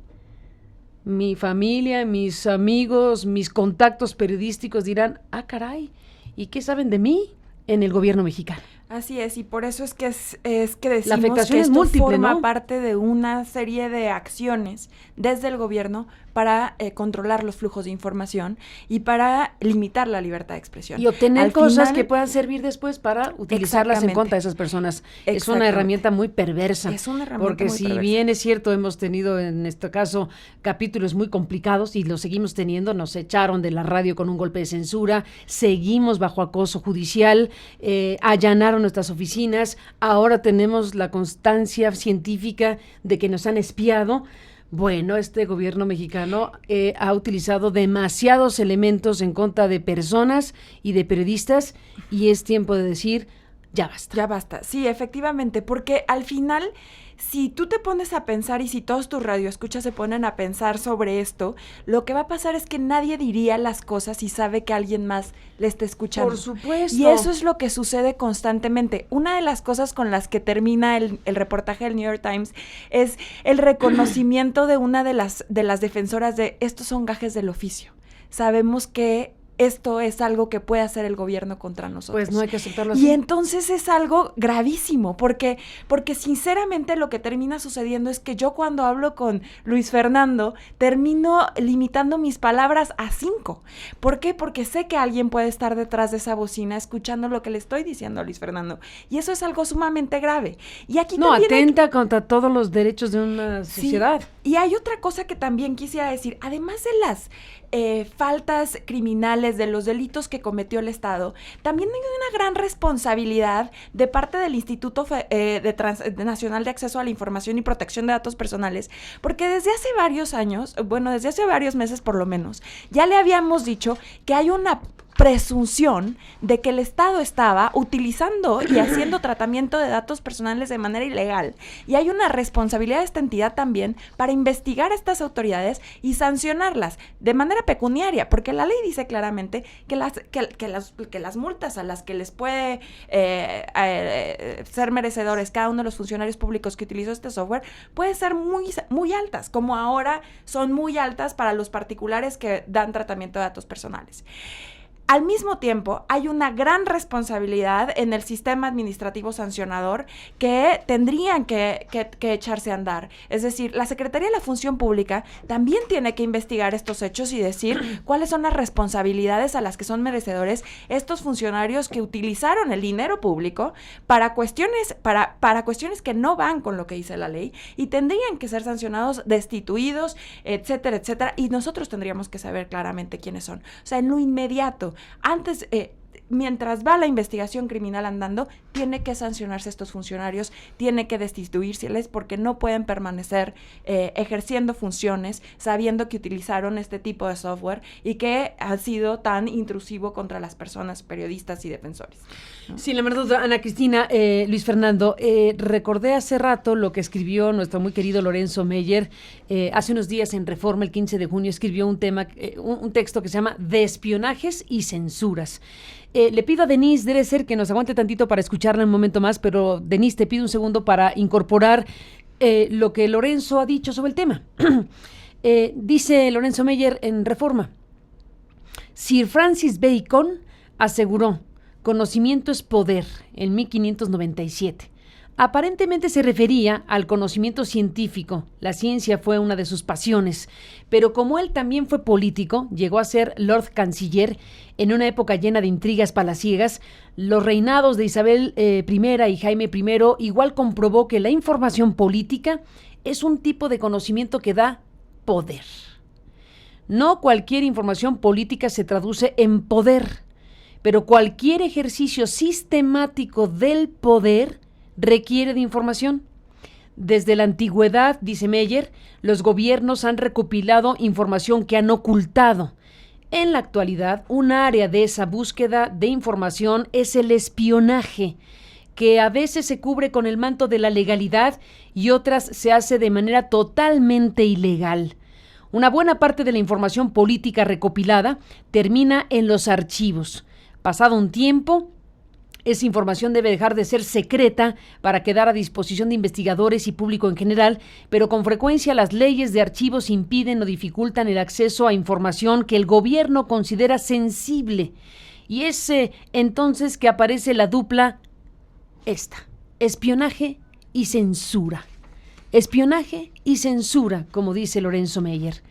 mi familia, mis amigos, mis contactos periodísticos dirán, ah, caray, ¿y qué saben de mí en el gobierno mexicano? Así es, y por eso es que decimos la afectación que es esto múltiple, forma ¿no? parte de una serie de acciones desde el gobierno para controlar los flujos de información y para limitar la libertad de expresión. Y obtener Al cosas final, que puedan servir después para utilizarlas en contra de esas personas. Es una herramienta muy perversa. Es una herramienta porque muy si perversa. bien es cierto, hemos tenido en este caso capítulos muy complicados y los seguimos teniendo, nos echaron de la radio con un golpe de censura, seguimos bajo acoso judicial, allanaron nuestras oficinas, ahora tenemos la constancia científica de que nos han espiado. Bueno, este gobierno mexicano ha utilizado demasiados elementos en contra de personas y de periodistas y es tiempo de decir, ya basta. Ya basta, sí, efectivamente, porque al final, si tú te pones a pensar y si todos tus radioescuchas se ponen a pensar sobre esto, lo que va a pasar es que nadie diría las cosas si sabe que alguien más le está escuchando. Por supuesto. Y eso es lo que sucede constantemente. Una de las cosas con las que termina el reportaje del New York Times es el reconocimiento de una de las defensoras de estos son gajes del oficio. Sabemos que esto es algo que puede hacer el gobierno contra nosotros. Pues no hay que aceptarlo así. Y entonces es algo gravísimo, porque sinceramente lo que termina sucediendo es que yo cuando hablo con Luis Fernando termino limitando mis palabras a 5. ¿Por qué? Porque sé que alguien puede estar detrás de esa bocina escuchando lo que le estoy diciendo a Luis Fernando. Y eso es algo sumamente grave. Y aquí también atenta contra todos los derechos de una sociedad. Sí. Y hay otra cosa que también quisiera decir, además de las faltas criminales, de los delitos que cometió el Estado, también hay una gran responsabilidad de parte del Instituto Nacional de Acceso a la Información y Protección de Datos Personales, porque desde hace varios años, desde hace varios meses por lo menos, ya le habíamos dicho que hay una presunción de que el Estado estaba utilizando y haciendo tratamiento de datos personales de manera ilegal. Y hay una responsabilidad de esta entidad también para investigar a estas autoridades y sancionarlas de manera pecuniaria, porque la ley dice claramente que las multas a las que les puede ser merecedores cada uno de los funcionarios públicos que utilizó este software pueden ser muy, muy altas, como ahora son muy altas para los particulares que dan tratamiento de datos personales. Al mismo tiempo, hay una gran responsabilidad en el sistema administrativo sancionador que tendrían que echarse a andar. Es decir, la Secretaría de la Función Pública también tiene que investigar estos hechos y decir cuáles son las responsabilidades a las que son merecedores estos funcionarios que utilizaron el dinero público para cuestiones que no van con lo que dice la ley y tendrían que ser sancionados, destituidos, etcétera, etcétera. Y nosotros tendríamos que saber claramente quiénes son. O sea, en lo inmediato. Antes, mientras va la investigación criminal andando, tiene que sancionarse a estos funcionarios, tiene que destituírseles porque no pueden permanecer ejerciendo funciones sabiendo que utilizaron este tipo de software y que ha sido tan intrusivo contra las personas, periodistas y defensores, ¿no? Sí, la verdad, Ana Cristina, Luis Fernando, recordé hace rato lo que escribió nuestro muy querido Lorenzo Meyer. Hace unos días en Reforma, el 15 de junio, escribió un texto que se llama De espionajes y censuras. Le pido a Denise, debe ser que nos aguante tantito para escucharla un momento más, pero Denise, te pido un segundo para incorporar lo que Lorenzo ha dicho sobre el tema. Dice Lorenzo Meyer en Reforma: Sir Francis Bacon aseguró: conocimiento es poder, en 1597. Aparentemente se refería al conocimiento científico. La ciencia fue una de sus pasiones, pero como él también fue político, llegó a ser Lord Canciller en una época llena de intrigas palaciegas. Los reinados de Isabel I y Jaime I igual comprobó que la información política es un tipo de conocimiento que da poder. No cualquier información política se traduce en poder, pero cualquier ejercicio sistemático del poder requiere de información. Desde la antigüedad, dice Meyer, los gobiernos han recopilado información que han ocultado. En la actualidad, un área de esa búsqueda de información es el espionaje, que a veces se cubre con el manto de la legalidad y otras se hace de manera totalmente ilegal. Una buena parte de la información política recopilada termina en los archivos. Pasado un tiempo, esa información debe dejar de ser secreta para quedar a disposición de investigadores y público en general, pero con frecuencia las leyes de archivos impiden o dificultan el acceso a información que el gobierno considera sensible. Y es entonces que aparece la dupla espionaje y censura. Espionaje y censura, como dice Lorenzo Meyer.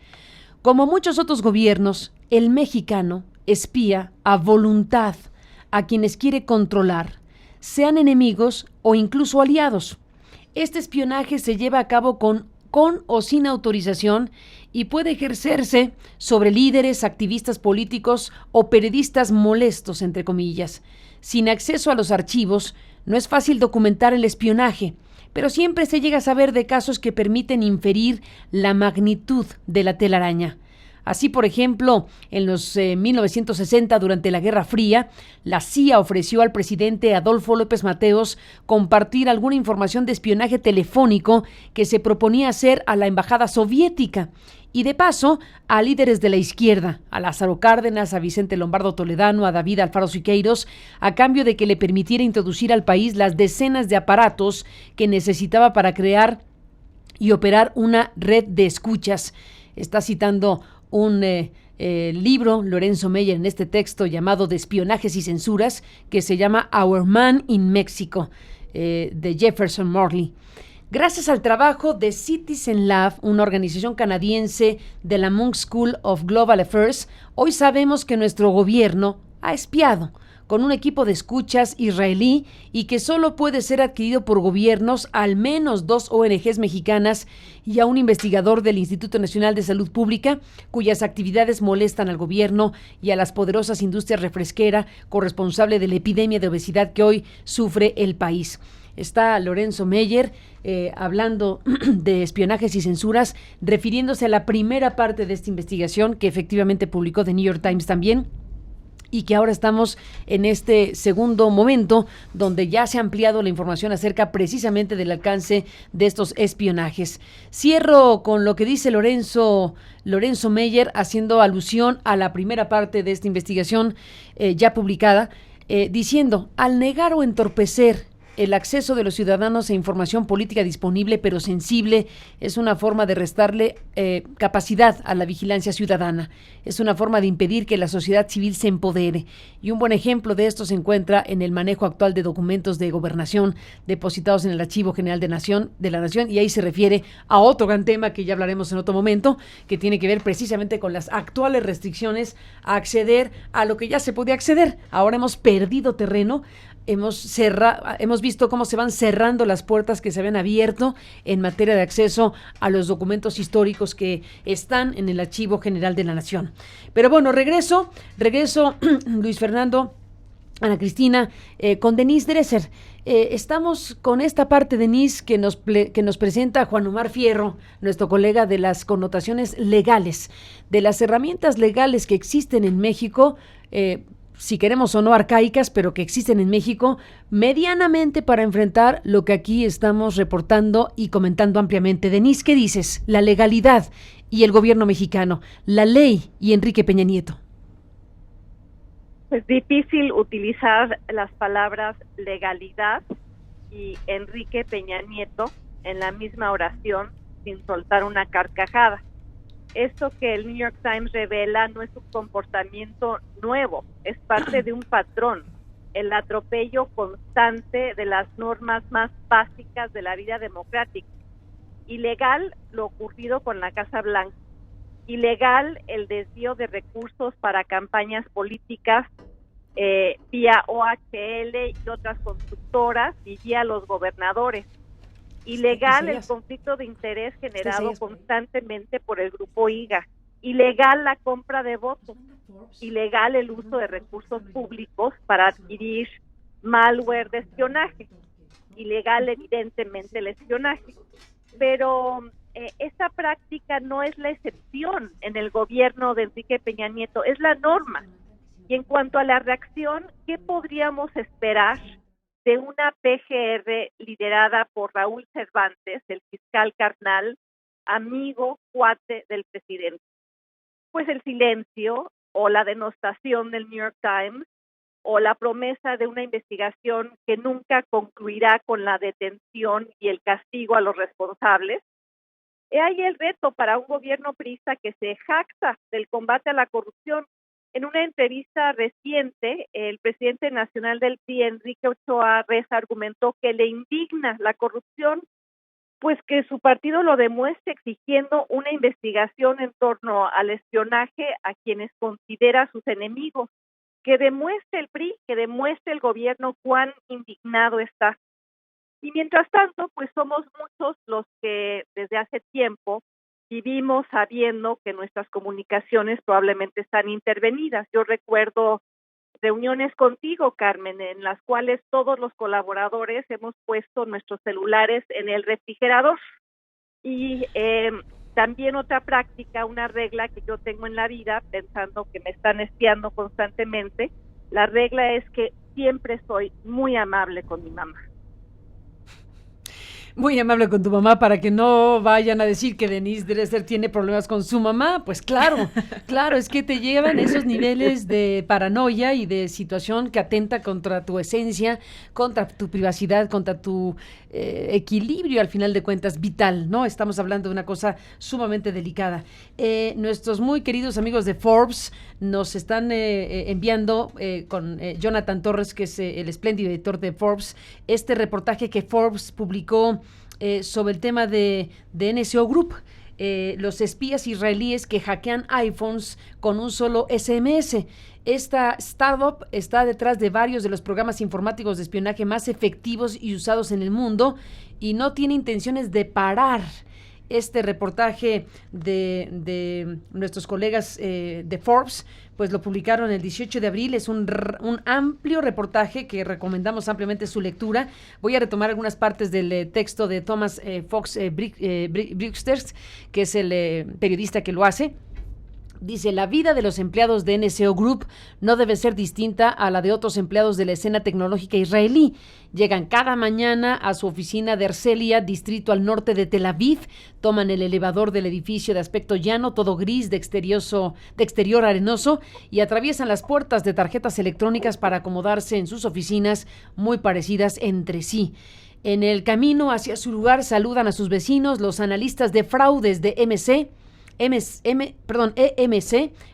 Como muchos otros gobiernos, el mexicano espía a voluntad a quienes quiere controlar, sean enemigos o incluso aliados. Este espionaje se lleva a cabo con o sin autorización y puede ejercerse sobre líderes, activistas políticos o periodistas molestos, entre comillas. Sin acceso a los archivos, no es fácil documentar el espionaje, pero siempre se llega a saber de casos que permiten inferir la magnitud de la telaraña. Así, por ejemplo, en los 1960, durante la Guerra Fría, la CIA ofreció al presidente Adolfo López Mateos compartir alguna información de espionaje telefónico que se proponía hacer a la embajada soviética y, de paso, a líderes de la izquierda, a Lázaro Cárdenas, a Vicente Lombardo Toledano, a David Alfaro Siqueiros, a cambio de que le permitiera introducir al país las decenas de aparatos que necesitaba para crear y operar una red de escuchas. Está citando un libro, Lorenzo Meyer, en este texto llamado De espionajes y censuras, que se llama Our Man in Mexico, de Jefferson Morley. Gracias al trabajo de Citizen Lab, una organización canadiense de la Munk School of Global Affairs, hoy sabemos que nuestro gobierno ha espiado con un equipo de escuchas israelí y que solo puede ser adquirido por gobiernos, al menos 2 ONGs mexicanas y a un investigador del Instituto Nacional de Salud Pública, cuyas actividades molestan al gobierno y a las poderosas industrias refresquera, corresponsable de la epidemia de obesidad que hoy sufre el país. Está Lorenzo Meyer hablando de espionajes y censuras, refiriéndose a la primera parte de esta investigación que efectivamente publicó The New York Times también, y que ahora estamos en este segundo momento donde ya se ha ampliado la información acerca precisamente del alcance de estos espionajes. Cierro con lo que dice Lorenzo Meyer, haciendo alusión a la primera parte de esta investigación ya publicada, diciendo: al negar o entorpecer el acceso de los ciudadanos a información política disponible pero sensible, es una forma de restarle capacidad a la vigilancia ciudadana. Es una forma de impedir que la sociedad civil se empodere. Y un buen ejemplo de esto se encuentra en el manejo actual de documentos de gobernación depositados en el Archivo General de la Nación, y ahí se refiere a otro gran tema que ya hablaremos en otro momento, que tiene que ver precisamente con las actuales restricciones a acceder a lo que ya se podía acceder. Ahora hemos perdido terreno. Hemos visto cómo se van cerrando las puertas que se habían abierto en materia de acceso a los documentos históricos que están en el Archivo General de la Nación. Pero bueno, regreso, Luis Fernando, Ana Cristina, con Denise Dresser. Estamos con esta parte, Denise, que nos presenta Juan Omar Fierro, nuestro colega, de las connotaciones legales, de las herramientas legales que existen en México, si queremos o no arcaicas, pero que existen en México, medianamente para enfrentar lo que aquí estamos reportando y comentando ampliamente. Denise, ¿qué dices? La legalidad y el gobierno mexicano, la ley y Enrique Peña Nieto. Es difícil utilizar las palabras legalidad y Enrique Peña Nieto en la misma oración sin soltar una carcajada. Esto que el New York Times revela no es un comportamiento nuevo, es parte de un patrón, el atropello constante de las normas más básicas de la vida democrática. Ilegal lo ocurrido con la Casa Blanca. Ilegal el desvío de recursos para campañas políticas vía OHL y otras constructoras y vía los gobernadores. Ilegal el conflicto de interés generado constantemente por el grupo IGA. Ilegal la compra de votos. Ilegal el uso de recursos públicos para adquirir malware de espionaje. Ilegal, evidentemente, el espionaje. Pero esta práctica no es la excepción en el gobierno de Enrique Peña Nieto, es la norma. Y en cuanto a la reacción, ¿qué podríamos esperar de una PGR liderada por Raúl Cervantes, el fiscal carnal, amigo, cuate del presidente? Pues el silencio o la denostación del New York Times o la promesa de una investigación que nunca concluirá con la detención y el castigo a los responsables. He ahí el reto para un gobierno priista que se jacta del combate a la corrupción. En una entrevista reciente, el presidente nacional del PRI, Enrique Ochoa Reza, argumentó que le indigna la corrupción, pues que su partido lo demuestre exigiendo una investigación en torno al espionaje a quienes considera sus enemigos, que demuestre el PRI, que demuestre el gobierno cuán indignado está. Y mientras tanto, pues somos muchos los que desde hace tiempo vivimos sabiendo que nuestras comunicaciones probablemente están intervenidas. Yo recuerdo reuniones contigo, Carmen, en las cuales todos los colaboradores hemos puesto nuestros celulares en el refrigerador. Y también otra práctica, una regla que yo tengo en la vida, pensando que me están espiando constantemente, la regla es que siempre soy muy amable con mi mamá. Muy amable con tu mamá para que no vayan a decir que Denise Dresser tiene problemas con su mamá. Pues claro, claro, es que te llevan esos niveles de paranoia y de situación que atenta contra tu esencia, contra tu privacidad, contra tu equilibrio, al final de cuentas, vital, ¿no? Estamos hablando de una cosa sumamente delicada. Nuestros muy queridos amigos de Forbes nos están enviando con Jonathan Torres, que es el espléndido editor de Forbes, este reportaje que Forbes publicó sobre el tema de NSO Group, los espías israelíes que hackean iPhones con un solo SMS. Esta startup está detrás de varios de los programas informáticos de espionaje más efectivos y usados en el mundo y no tiene intenciones de parar. Este reportaje de nuestros colegas de Forbes, pues lo publicaron el 18 de abril. Es un amplio reportaje que recomendamos ampliamente su lectura. Voy a retomar algunas partes del texto de Thomas Fox Brewster, que es el periodista que lo hace. Dice, la vida de los empleados de NSO Group no debe ser distinta a la de otros empleados de la escena tecnológica israelí. Llegan cada mañana a su oficina de Herzliya, distrito al norte de Tel Aviv, toman el elevador del edificio de aspecto llano, todo gris, de exterior arenoso, y atraviesan las puertas de tarjetas electrónicas para acomodarse en sus oficinas muy parecidas entre sí. En el camino hacia su lugar saludan a sus vecinos, los analistas de fraudes de EMC,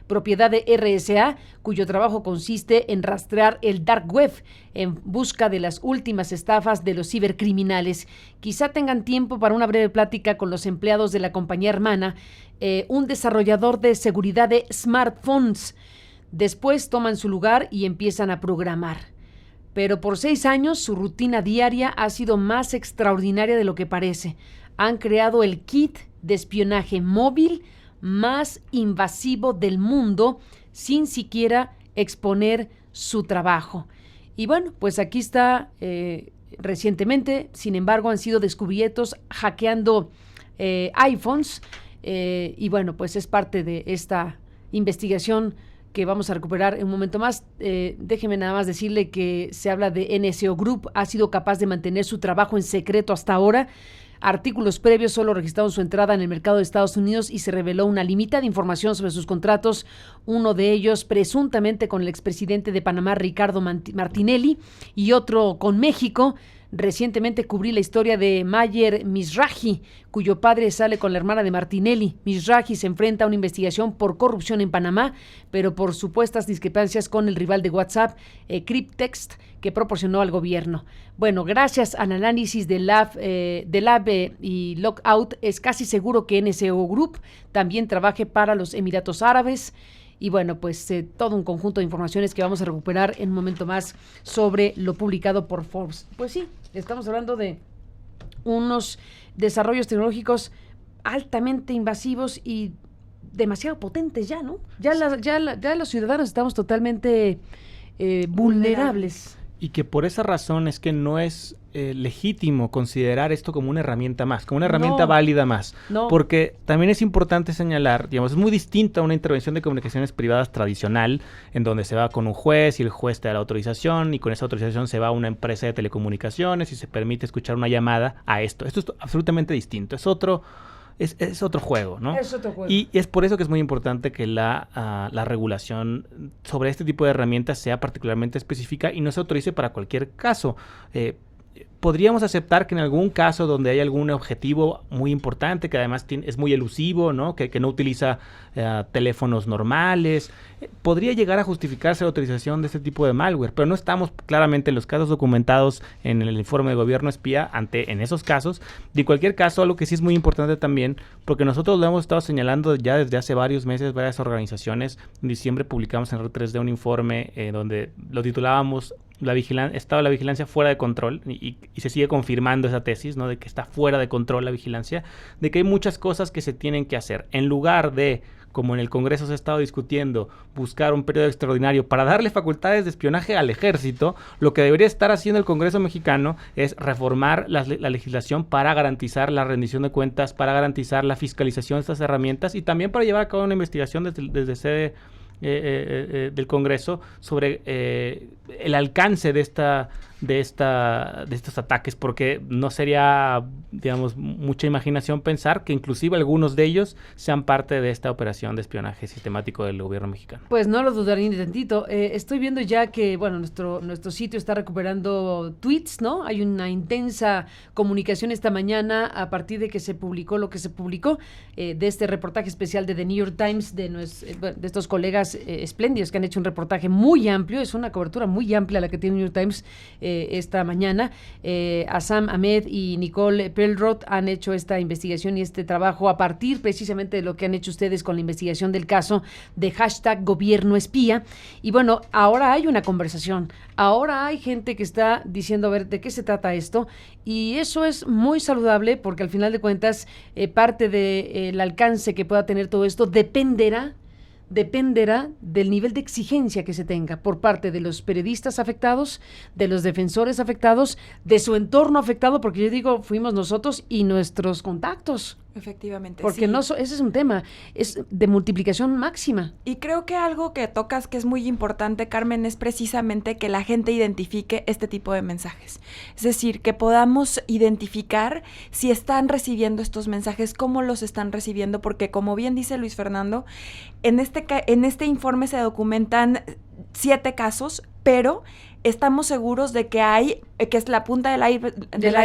propiedad de RSA, cuyo trabajo consiste en rastrear el dark web en busca de las últimas estafas de los cibercriminales. Quizá tengan tiempo para una breve plática con los empleados de la compañía hermana, un desarrollador de seguridad de smartphones. Después toman su lugar y empiezan a programar. Pero por 6 años su rutina diaria ha sido más extraordinaria de lo que parece. Han creado el kit de espionaje móvil más invasivo del mundo sin siquiera exponer su trabajo. Y bueno, pues aquí está recientemente, sin embargo, han sido descubiertos hackeando iPhones y bueno, pues es parte de esta investigación que vamos a recuperar en un momento más. Déjeme nada más decirle que se habla de NSO Group, ha sido capaz de mantener su trabajo en secreto hasta ahora. Artículos previos solo registraron su entrada en el mercado de Estados Unidos y se reveló una limitada información sobre sus contratos, uno de ellos presuntamente con el expresidente de Panamá, Ricardo Martinelli, y otro con México. Recientemente cubrí la historia de Mayer Mizrahi, cuyo padre sale con la hermana de Martinelli. Mizrahi se enfrenta a una investigación por corrupción en Panamá, pero por supuestas discrepancias con el rival de WhatsApp, Cryptext, que proporcionó al gobierno. Bueno, gracias al análisis de Lab y Lockout, es casi seguro que NSO Group también trabaje para los Emiratos Árabes. Y bueno, pues todo un conjunto de informaciones que vamos a recuperar en un momento más sobre lo publicado por Forbes. Pues sí, estamos hablando de unos desarrollos tecnológicos altamente invasivos y demasiado potentes ya, ¿no? Ya los ciudadanos estamos totalmente vulnerables. Y que por esa razón es que no es legítimo considerar esto como una herramienta más, como una herramienta válida más. No. Porque también es importante señalar, digamos, es muy distinta a una intervención de comunicaciones privadas tradicional, en donde se va con un juez y el juez te da la autorización, y con esa autorización se va a una empresa de telecomunicaciones y se permite escuchar una llamada a esto. Esto es absolutamente distinto, es otro juego, ¿no? Es otro juego. Y es por eso que es muy importante que la regulación sobre este tipo de herramientas sea particularmente específica y no se autorice para cualquier caso. Podríamos aceptar que en algún caso donde hay algún objetivo muy importante, que además es muy elusivo, ¿no? Que no utiliza teléfonos normales, podría llegar a justificarse la utilización de este tipo de malware, pero no estamos claramente en los casos documentados en el informe de gobierno espía en esos casos. De cualquier caso, algo que sí es muy importante también, porque nosotros lo hemos estado señalando ya desde hace varios meses, varias organizaciones. En diciembre publicamos en Red 3D un informe donde lo titulábamos Estado de la vigilancia fuera de control, y se sigue confirmando esa tesis, ¿no? De que está fuera de control la vigilancia, de que hay muchas cosas que se tienen que hacer. En lugar de, como en el Congreso se ha estado discutiendo, buscar un periodo extraordinario para darle facultades de espionaje al ejército, lo que debería estar haciendo el Congreso mexicano es reformar la legislación para garantizar la rendición de cuentas, para garantizar la fiscalización de estas herramientas y también para llevar a cabo una investigación desde sede del Congreso sobre el alcance de estos ataques, porque no sería, digamos, mucha imaginación pensar que inclusive algunos de ellos sean parte de esta operación de espionaje sistemático del gobierno mexicano. Pues no lo dudaría ni tantito. Estoy viendo ya que, bueno, nuestro sitio está recuperando tweets, ¿no? Hay una intensa comunicación esta mañana a partir de que se publicó lo que se publicó, de este reportaje especial de The New York Times, de estos colegas espléndidos que han hecho un reportaje muy amplio. Es una cobertura muy amplia la que tiene New York Times esta mañana. Assam Ahmed y Nicole Perlroth han hecho esta investigación y este trabajo a partir precisamente de lo que han hecho ustedes con la investigación del caso de #gobierno espía. Y bueno, ahora hay una conversación, ahora hay gente que está diciendo, a ver, ¿de qué se trata esto? Y eso es muy saludable porque al final de cuentas parte del alcance que pueda tener todo esto dependerá del nivel de exigencia que se tenga por parte de los periodistas afectados, de los defensores afectados, de su entorno afectado, porque yo digo, fuimos nosotros y nuestros contactos. Efectivamente, porque sí. no, ese es un tema, es de multiplicación máxima. Y creo que algo que tocas que es muy importante, Carmen, es precisamente que la gente identifique este tipo de mensajes. Es decir, que podamos identificar si están recibiendo estos mensajes, cómo los están recibiendo, porque como bien dice Luis Fernando, en este informe se documentan 7 casos, pero estamos seguros de que es la punta del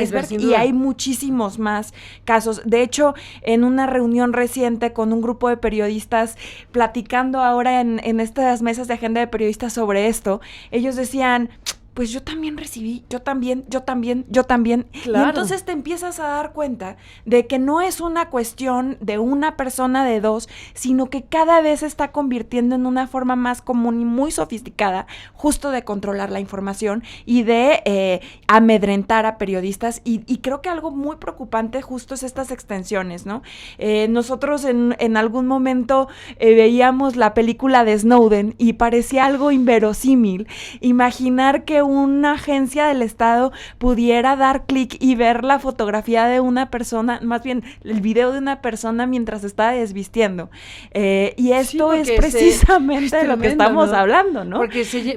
iceberg y hay muchísimos más casos. De hecho, en una reunión reciente con un grupo de periodistas, platicando ahora en estas mesas de agenda de periodistas sobre esto, ellos decían, pues yo también recibí, yo también. Claro. Y entonces te empiezas a dar cuenta de que no es una cuestión de una persona, de dos, sino que cada vez se está convirtiendo en una forma más común y muy sofisticada justo de controlar la información y de amedrentar a periodistas. Y creo que algo muy preocupante justo es estas extensiones, ¿no? Nosotros en algún momento veíamos la película de Snowden y parecía algo inverosímil imaginar que una agencia del Estado pudiera dar clic y ver la fotografía de una persona, más bien el video de una persona mientras está desvistiendo. Y esto es precisamente de lo que estamos hablando, ¿no?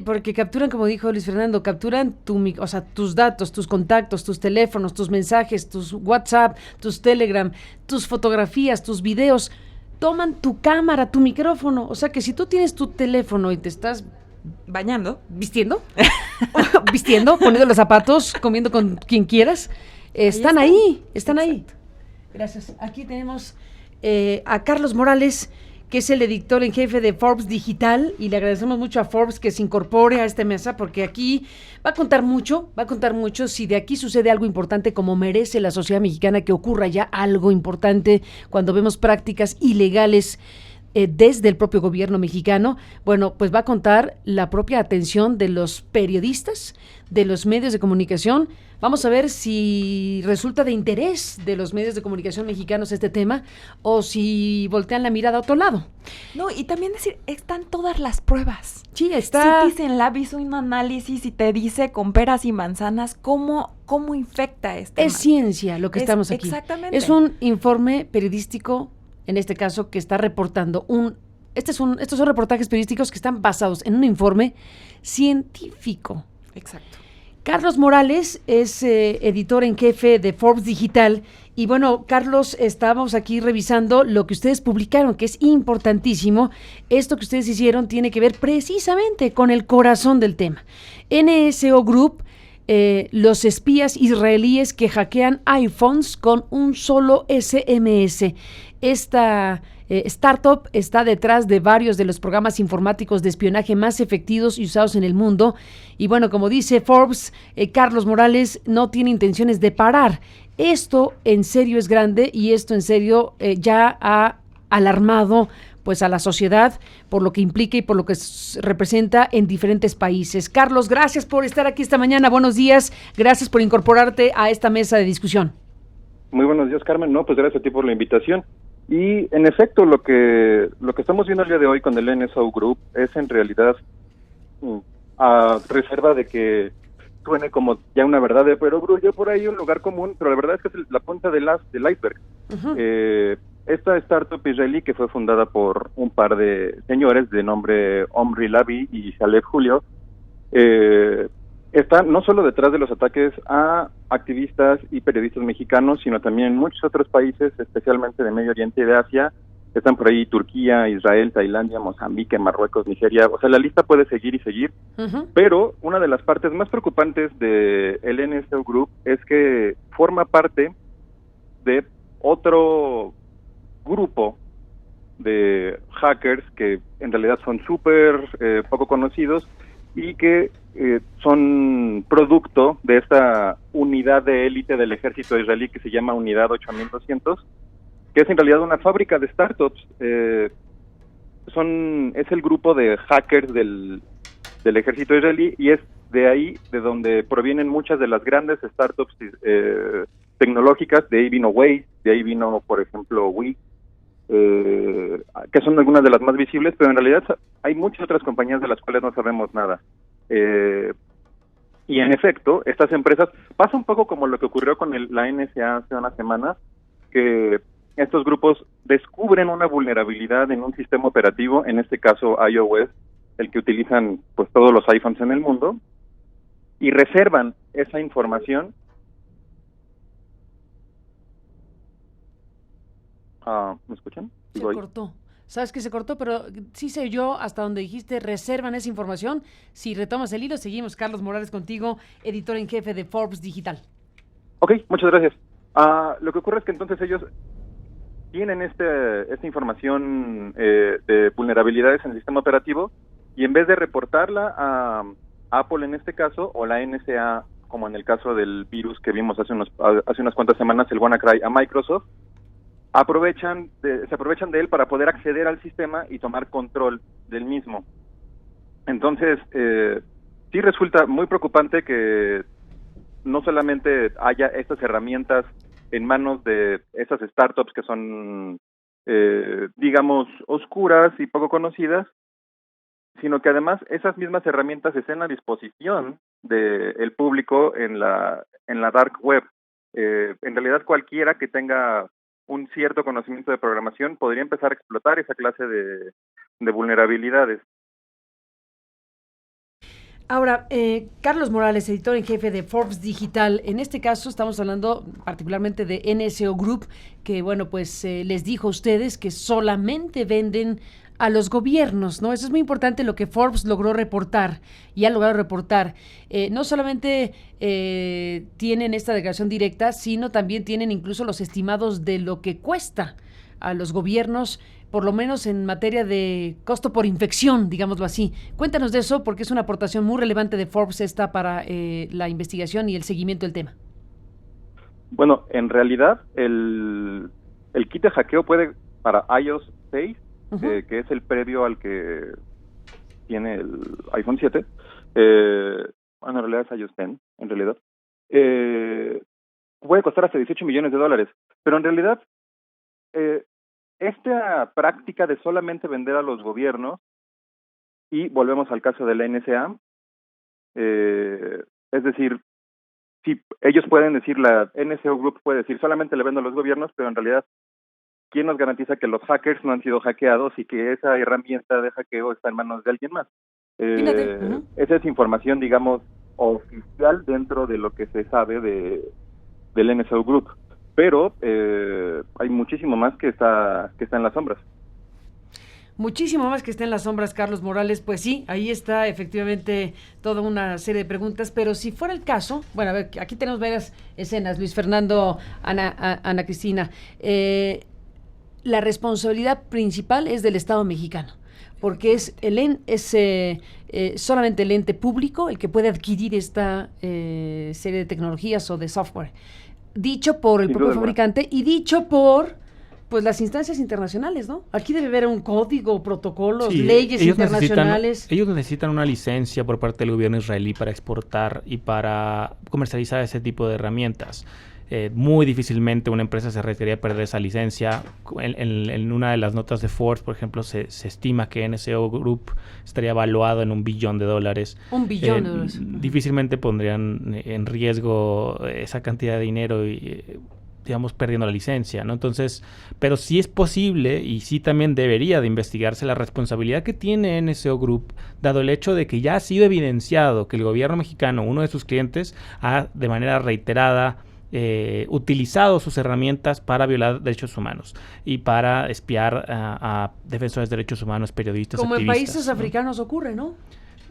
Porque capturan, como dijo Luis Fernando, capturan tus datos, tus contactos, tus teléfonos, tus mensajes, tus WhatsApp, tus Telegram, tus fotografías, tus videos. Toman tu cámara, tu micrófono. O sea que si tú tienes tu teléfono y te estás bañando, vistiendo, poniendo los zapatos, comiendo con quien quieras, están ahí. Gracias. Aquí tenemos a Carlos Morales, que es el editor en jefe de Forbes Digital, y le agradecemos mucho a Forbes que se incorpore a esta mesa, porque aquí va a contar mucho si de aquí sucede algo importante, como merece la sociedad mexicana que ocurra ya algo importante cuando vemos prácticas ilegales desde el propio gobierno mexicano. Bueno, pues va a contar la propia atención de los periodistas, de los medios de comunicación. Vamos a ver si resulta de interés de los medios de comunicación mexicanos este tema, o si voltean la mirada a otro lado. No, y también decir, están todas las pruebas. Sí, está. Citizenlab hizo un análisis y te dice con peras y manzanas cómo infecta este Es ciencia lo que estamos aquí. Exactamente. Es un informe periodístico, en este caso, que está reportando estos son reportajes periodísticos que están basados en un informe científico. Exacto. Carlos Morales es editor en jefe de Forbes Digital. Y bueno, Carlos, estamos aquí revisando lo que ustedes publicaron, que es importantísimo. Esto que ustedes hicieron tiene que ver precisamente con el corazón del tema. NSO Group, los espías israelíes que hackean iPhones con un solo SMS. Esta startup está detrás de varios de los programas informáticos de espionaje más efectivos y usados en el mundo. Y bueno, como dice Forbes, Carlos Morales no tiene intenciones de parar. Esto en serio es grande, y esto en serio ya ha alarmado pues a la sociedad por lo que implica y por lo que representa en diferentes países. Carlos, gracias por estar aquí esta mañana. Buenos días. Gracias por incorporarte a esta mesa de discusión. Muy buenos días, Carmen. No, pues gracias a ti por la invitación. Y en efecto, lo que estamos viendo el día de hoy con el NSO Group es en realidad, a reserva de que suene como ya una verdad, pero brulla por ahí un lugar común, pero la verdad es que es la punta del iceberg. Uh-huh. Esta startup israelí, que fue fundada por un par de señores de nombre Omri Lavi y Shalef Julio, está no solo detrás de los ataques a activistas y periodistas mexicanos, sino también en muchos otros países, especialmente de Medio Oriente y de Asia. Están por ahí Turquía, Israel, Tailandia, Mozambique, Marruecos, Nigeria. O sea, la lista puede seguir y seguir. Uh-huh. Pero una de las partes más preocupantes del NSO Group es que forma parte de otro grupo de hackers que en realidad son súper poco conocidos, y que son producto de esta unidad de élite del ejército israelí que se llama Unidad 8200, que es en realidad una fábrica de startups. Es el grupo de hackers del ejército israelí, y es de ahí de donde provienen muchas de las grandes startups tecnológicas. De ahí vino Waze, de ahí vino, por ejemplo, Wix, que son algunas de las más visibles, pero en realidad hay muchas otras compañías de las cuales no sabemos nada. Y en efecto, estas empresas, pasa un poco como lo que ocurrió con la NSA hace unas semanas, que estos grupos descubren una vulnerabilidad en un sistema operativo, en este caso iOS, el que utilizan pues todos los iPhones en el mundo, y reservan esa información. ¿Me escuchan? Se cortó. Sabes que se cortó, pero sí sé yo hasta donde dijiste reservan esa información. Si retomas el hilo, seguimos. Carlos Morales contigo, editor en jefe de Forbes Digital. Ok, muchas gracias. Lo que ocurre es que entonces ellos tienen esta información de vulnerabilidades en el sistema operativo, y en vez de reportarla a Apple en este caso, o la NSA, como en el caso del virus que vimos hace unas cuantas semanas, el WannaCry, a Microsoft, se aprovechan de él para poder acceder al sistema y tomar control del mismo. Entonces, sí resulta muy preocupante que no solamente haya estas herramientas en manos de esas startups que son, digamos, oscuras y poco conocidas, sino que además esas mismas herramientas estén a disposición del público en la dark web. En realidad cualquiera que tenga un cierto conocimiento de programación podría empezar a explotar esa clase de vulnerabilidades. Ahora, Carlos Morales, editor en jefe de Forbes Digital, en este caso estamos hablando particularmente de NSO Group, que bueno, pues les dijo a ustedes que solamente venden a los gobiernos, ¿no? Eso es muy importante lo que Forbes logró reportar y ha logrado reportar. No solamente tienen esta declaración directa, sino también tienen incluso los estimados de lo que cuesta a los gobiernos, por lo menos en materia de costo por infección, digámoslo así. Cuéntanos de eso, porque es una aportación muy relevante de Forbes esta para la investigación y el seguimiento del tema. Bueno, en realidad el kit de hackeo puede, para iOS 6, que es el previo al que tiene el iPhone 7, bueno, en realidad es iOS 10, en realidad, puede costar hasta $18 millones, pero en realidad esta práctica de solamente vender a los gobiernos, y volvemos al caso de la NSA, es decir, si ellos pueden decir, la NSO Group puede decir, solamente le vendo a los gobiernos, pero en realidad, ¿quién nos garantiza que los hackers no han sido hackeados y que esa herramienta de hackeo está en manos de alguien más? Esa es información, digamos, oficial dentro de lo que se sabe del NSO Group. Pero hay muchísimo más que está en las sombras. Muchísimo más que está en las sombras, Carlos Morales. Pues sí, ahí está efectivamente toda una serie de preguntas, pero si fuera el caso, bueno, a ver, aquí tenemos varias escenas, Luis Fernando, Ana Cristina. La responsabilidad principal es del Estado mexicano, porque es solamente el ente público el que puede adquirir esta serie de tecnologías o de software. Dicho por el propio fabricante y dicho por pues las instancias internacionales, ¿no? Aquí debe haber un código, protocolos, leyes internacionales. Ellos necesitan una licencia por parte del gobierno israelí para exportar y para comercializar ese tipo de herramientas. Muy difícilmente una empresa se arriesgaría a perder esa licencia. En una de las notas de Forbes, por ejemplo, se estima que NSO Group estaría evaluado en $1 billón. $1 billón. Difícilmente pondrían en riesgo esa cantidad de dinero y digamos, perdiendo la licencia, ¿no? Entonces, pero sí es posible y sí también debería de investigarse la responsabilidad que tiene NSO Group, dado el hecho de que ya ha sido evidenciado que el gobierno mexicano, uno de sus clientes, ha de manera reiterada utilizado sus herramientas para violar derechos humanos y para espiar a defensores de derechos humanos, periodistas, como activistas. En países africanos ocurre, ¿no?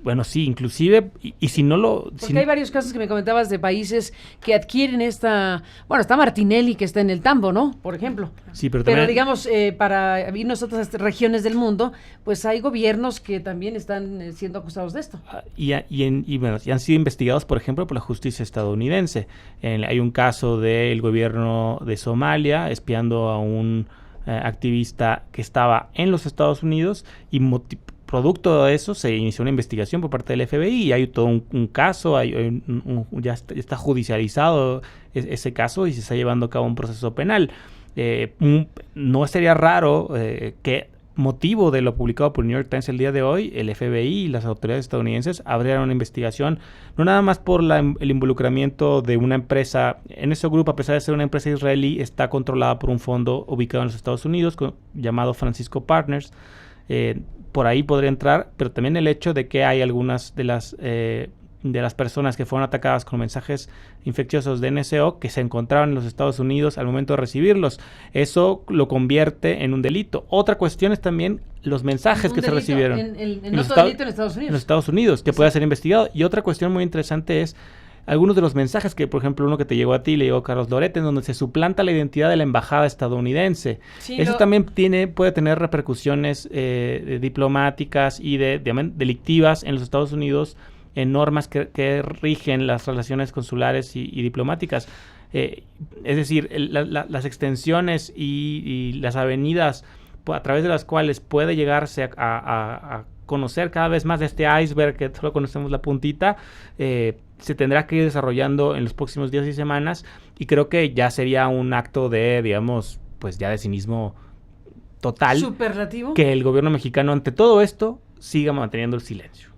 Bueno, sí, inclusive, y si no lo... Porque hay varios casos que me comentabas de países que adquieren esta... Bueno, está Martinelli, que está en el Tambo, ¿no? Por ejemplo. Sí, pero también... digamos, para irnos a otras regiones del mundo, pues hay gobiernos que también están siendo acusados de esto. Y han sido investigados, por ejemplo, por la justicia estadounidense. Hay un caso del gobierno de Somalia espiando a un activista que estaba en los Estados Unidos y producto de eso se inició una investigación por parte del FBI y hay todo un caso, ya está judicializado ese caso y se está llevando a cabo un proceso penal. No sería raro que motivo de lo publicado por New York Times el día de hoy, el FBI y las autoridades estadounidenses abrieran una investigación, no nada más por el involucramiento de una empresa. NSO Group, a pesar de ser una empresa israelí, está controlada por un fondo ubicado en los Estados Unidos llamado Francisco Partners. Por ahí podría entrar, pero también el hecho de que hay algunas de las personas que fueron atacadas con mensajes infecciosos de NSO que se encontraban en los Estados Unidos al momento de recibirlos. Eso lo convierte en un delito. Otra cuestión es también los mensajes que se recibieron en los Estados Unidos. En los Estados Unidos, que puede ser investigado. Y otra cuestión muy interesante es algunos de los mensajes que, por ejemplo, uno que te llegó a ti, le llegó a Carlos Loret, en donde se suplanta la identidad de la embajada estadounidense. Sí, eso también puede tener repercusiones diplomáticas y delictivas en los Estados Unidos, en normas que rigen las relaciones consulares y diplomáticas. Es decir, las extensiones y las avenidas a través de las cuales puede llegarse a conocer cada vez más de este iceberg que solo conocemos la puntita, se tendrá que ir desarrollando en los próximos días y semanas, y creo que ya sería un acto de, digamos, pues ya de cinismo total, superlativo, que el gobierno mexicano ante todo esto siga manteniendo el silencio.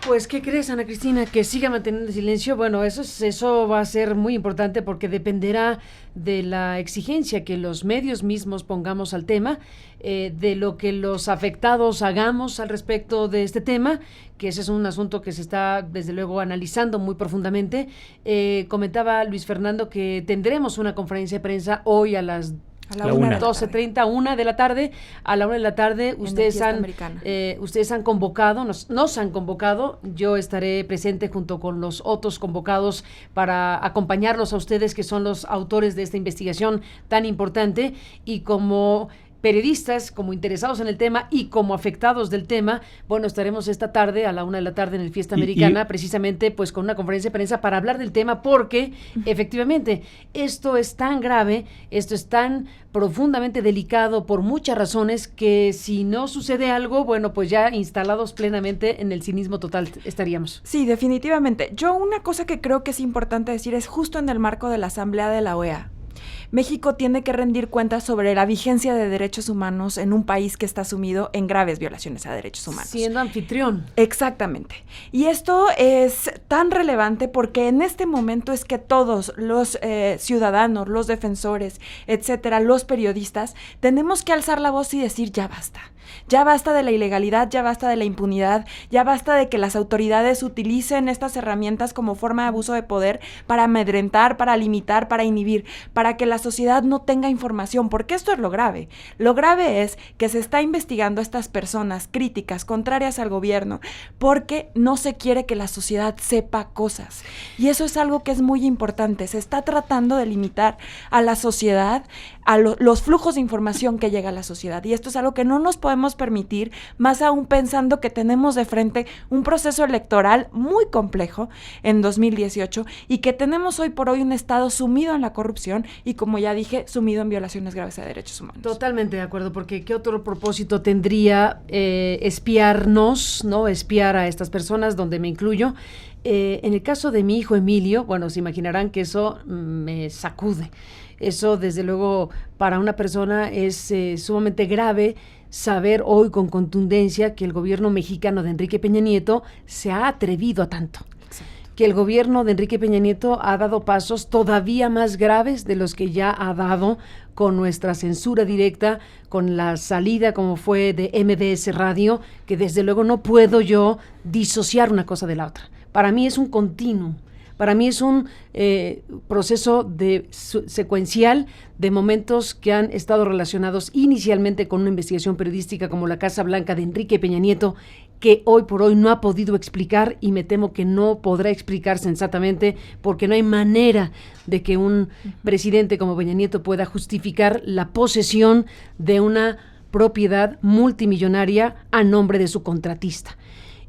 Pues, ¿qué crees, Ana Cristina? Que siga manteniendo silencio. Bueno, eso va a ser muy importante porque dependerá de la exigencia que los medios mismos pongamos al tema, de lo que los afectados hagamos al respecto de este tema, que ese es un asunto que se está, desde luego, analizando muy profundamente. Comentaba Luis Fernando que tendremos una conferencia de prensa hoy a las 12:30, 1 de la tarde. A la 1 de la tarde ustedes han convocado, nos han convocado. Yo estaré presente junto con los otros convocados para acompañarlos a ustedes, que son los autores de esta investigación tan importante, y como periodistas, como interesados en el tema y como afectados del tema, bueno, estaremos esta tarde a la 1 de la tarde en el Fiesta Americana, precisamente pues con una conferencia de prensa para hablar del tema, porque efectivamente esto es tan grave, esto es tan profundamente delicado por muchas razones, que si no sucede algo, bueno, pues ya instalados plenamente en el cinismo total estaríamos. Sí, definitivamente. Yo una cosa que creo que es importante decir es justo en el marco de la Asamblea de la OEA. México tiene que rendir cuentas sobre la vigencia de derechos humanos en un país que está sumido en graves violaciones a derechos humanos. Siendo anfitrión. Exactamente. Y esto es tan relevante porque en este momento es que todos los ciudadanos, los defensores, etcétera, los periodistas, tenemos que alzar la voz y decir ya basta. Ya basta de la ilegalidad, ya basta de la impunidad, ya basta de que las autoridades utilicen estas herramientas como forma de abuso de poder para amedrentar, para limitar, para inhibir, para que la sociedad no tenga información, porque esto es lo grave. Lo grave es que se está investigando a estas personas críticas, contrarias al gobierno, porque no se quiere que la sociedad sepa cosas. Y eso es algo que es muy importante. Se está tratando de limitar a la sociedad, a los flujos de información que llega a la sociedad. Y esto es algo que no nos podemos permitir, más aún pensando que tenemos de frente un proceso electoral muy complejo en 2018 y que tenemos hoy por hoy un Estado sumido en la corrupción y, como ya dije, sumido en violaciones graves a derechos humanos. Totalmente de acuerdo, porque ¿qué otro propósito tendría espiarnos, ¿no? Espiar a estas personas, donde me incluyo? En el caso de mi hijo Emilio, bueno, se imaginarán que eso me sacude. Eso, desde luego, para una persona es sumamente grave saber hoy con contundencia que el gobierno mexicano de Enrique Peña Nieto se ha atrevido a tanto. Que el gobierno de Enrique Peña Nieto ha dado pasos todavía más graves de los que ya ha dado con nuestra censura directa, con la salida como fue de MBS Radio, que desde luego no puedo yo disociar una cosa de la otra. Para mí es un continuum. Para mí es un proceso secuencial de momentos que han estado relacionados inicialmente con una investigación periodística como la Casa Blanca de Enrique Peña Nieto, que hoy por hoy no ha podido explicar, y me temo que no podrá explicar sensatamente, porque no hay manera de que un presidente como Peña Nieto pueda justificar la posesión de una propiedad multimillonaria a nombre de su contratista.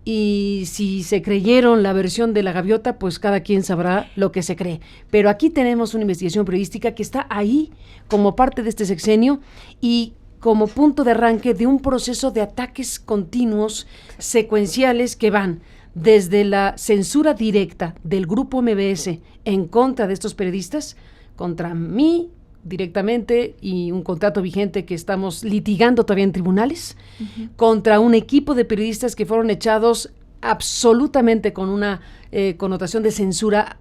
Y si se creyeron la versión de la gaviota, pues cada quien sabrá lo que se cree. Pero aquí tenemos una investigación periodística que está ahí como parte de este sexenio y como punto de arranque de un proceso de ataques continuos, secuenciales, que van desde la censura directa del grupo MBS en contra de estos periodistas, contra mí directamente, y un contrato vigente que estamos litigando todavía en tribunales, contra un equipo de periodistas que fueron echados absolutamente con una connotación de censura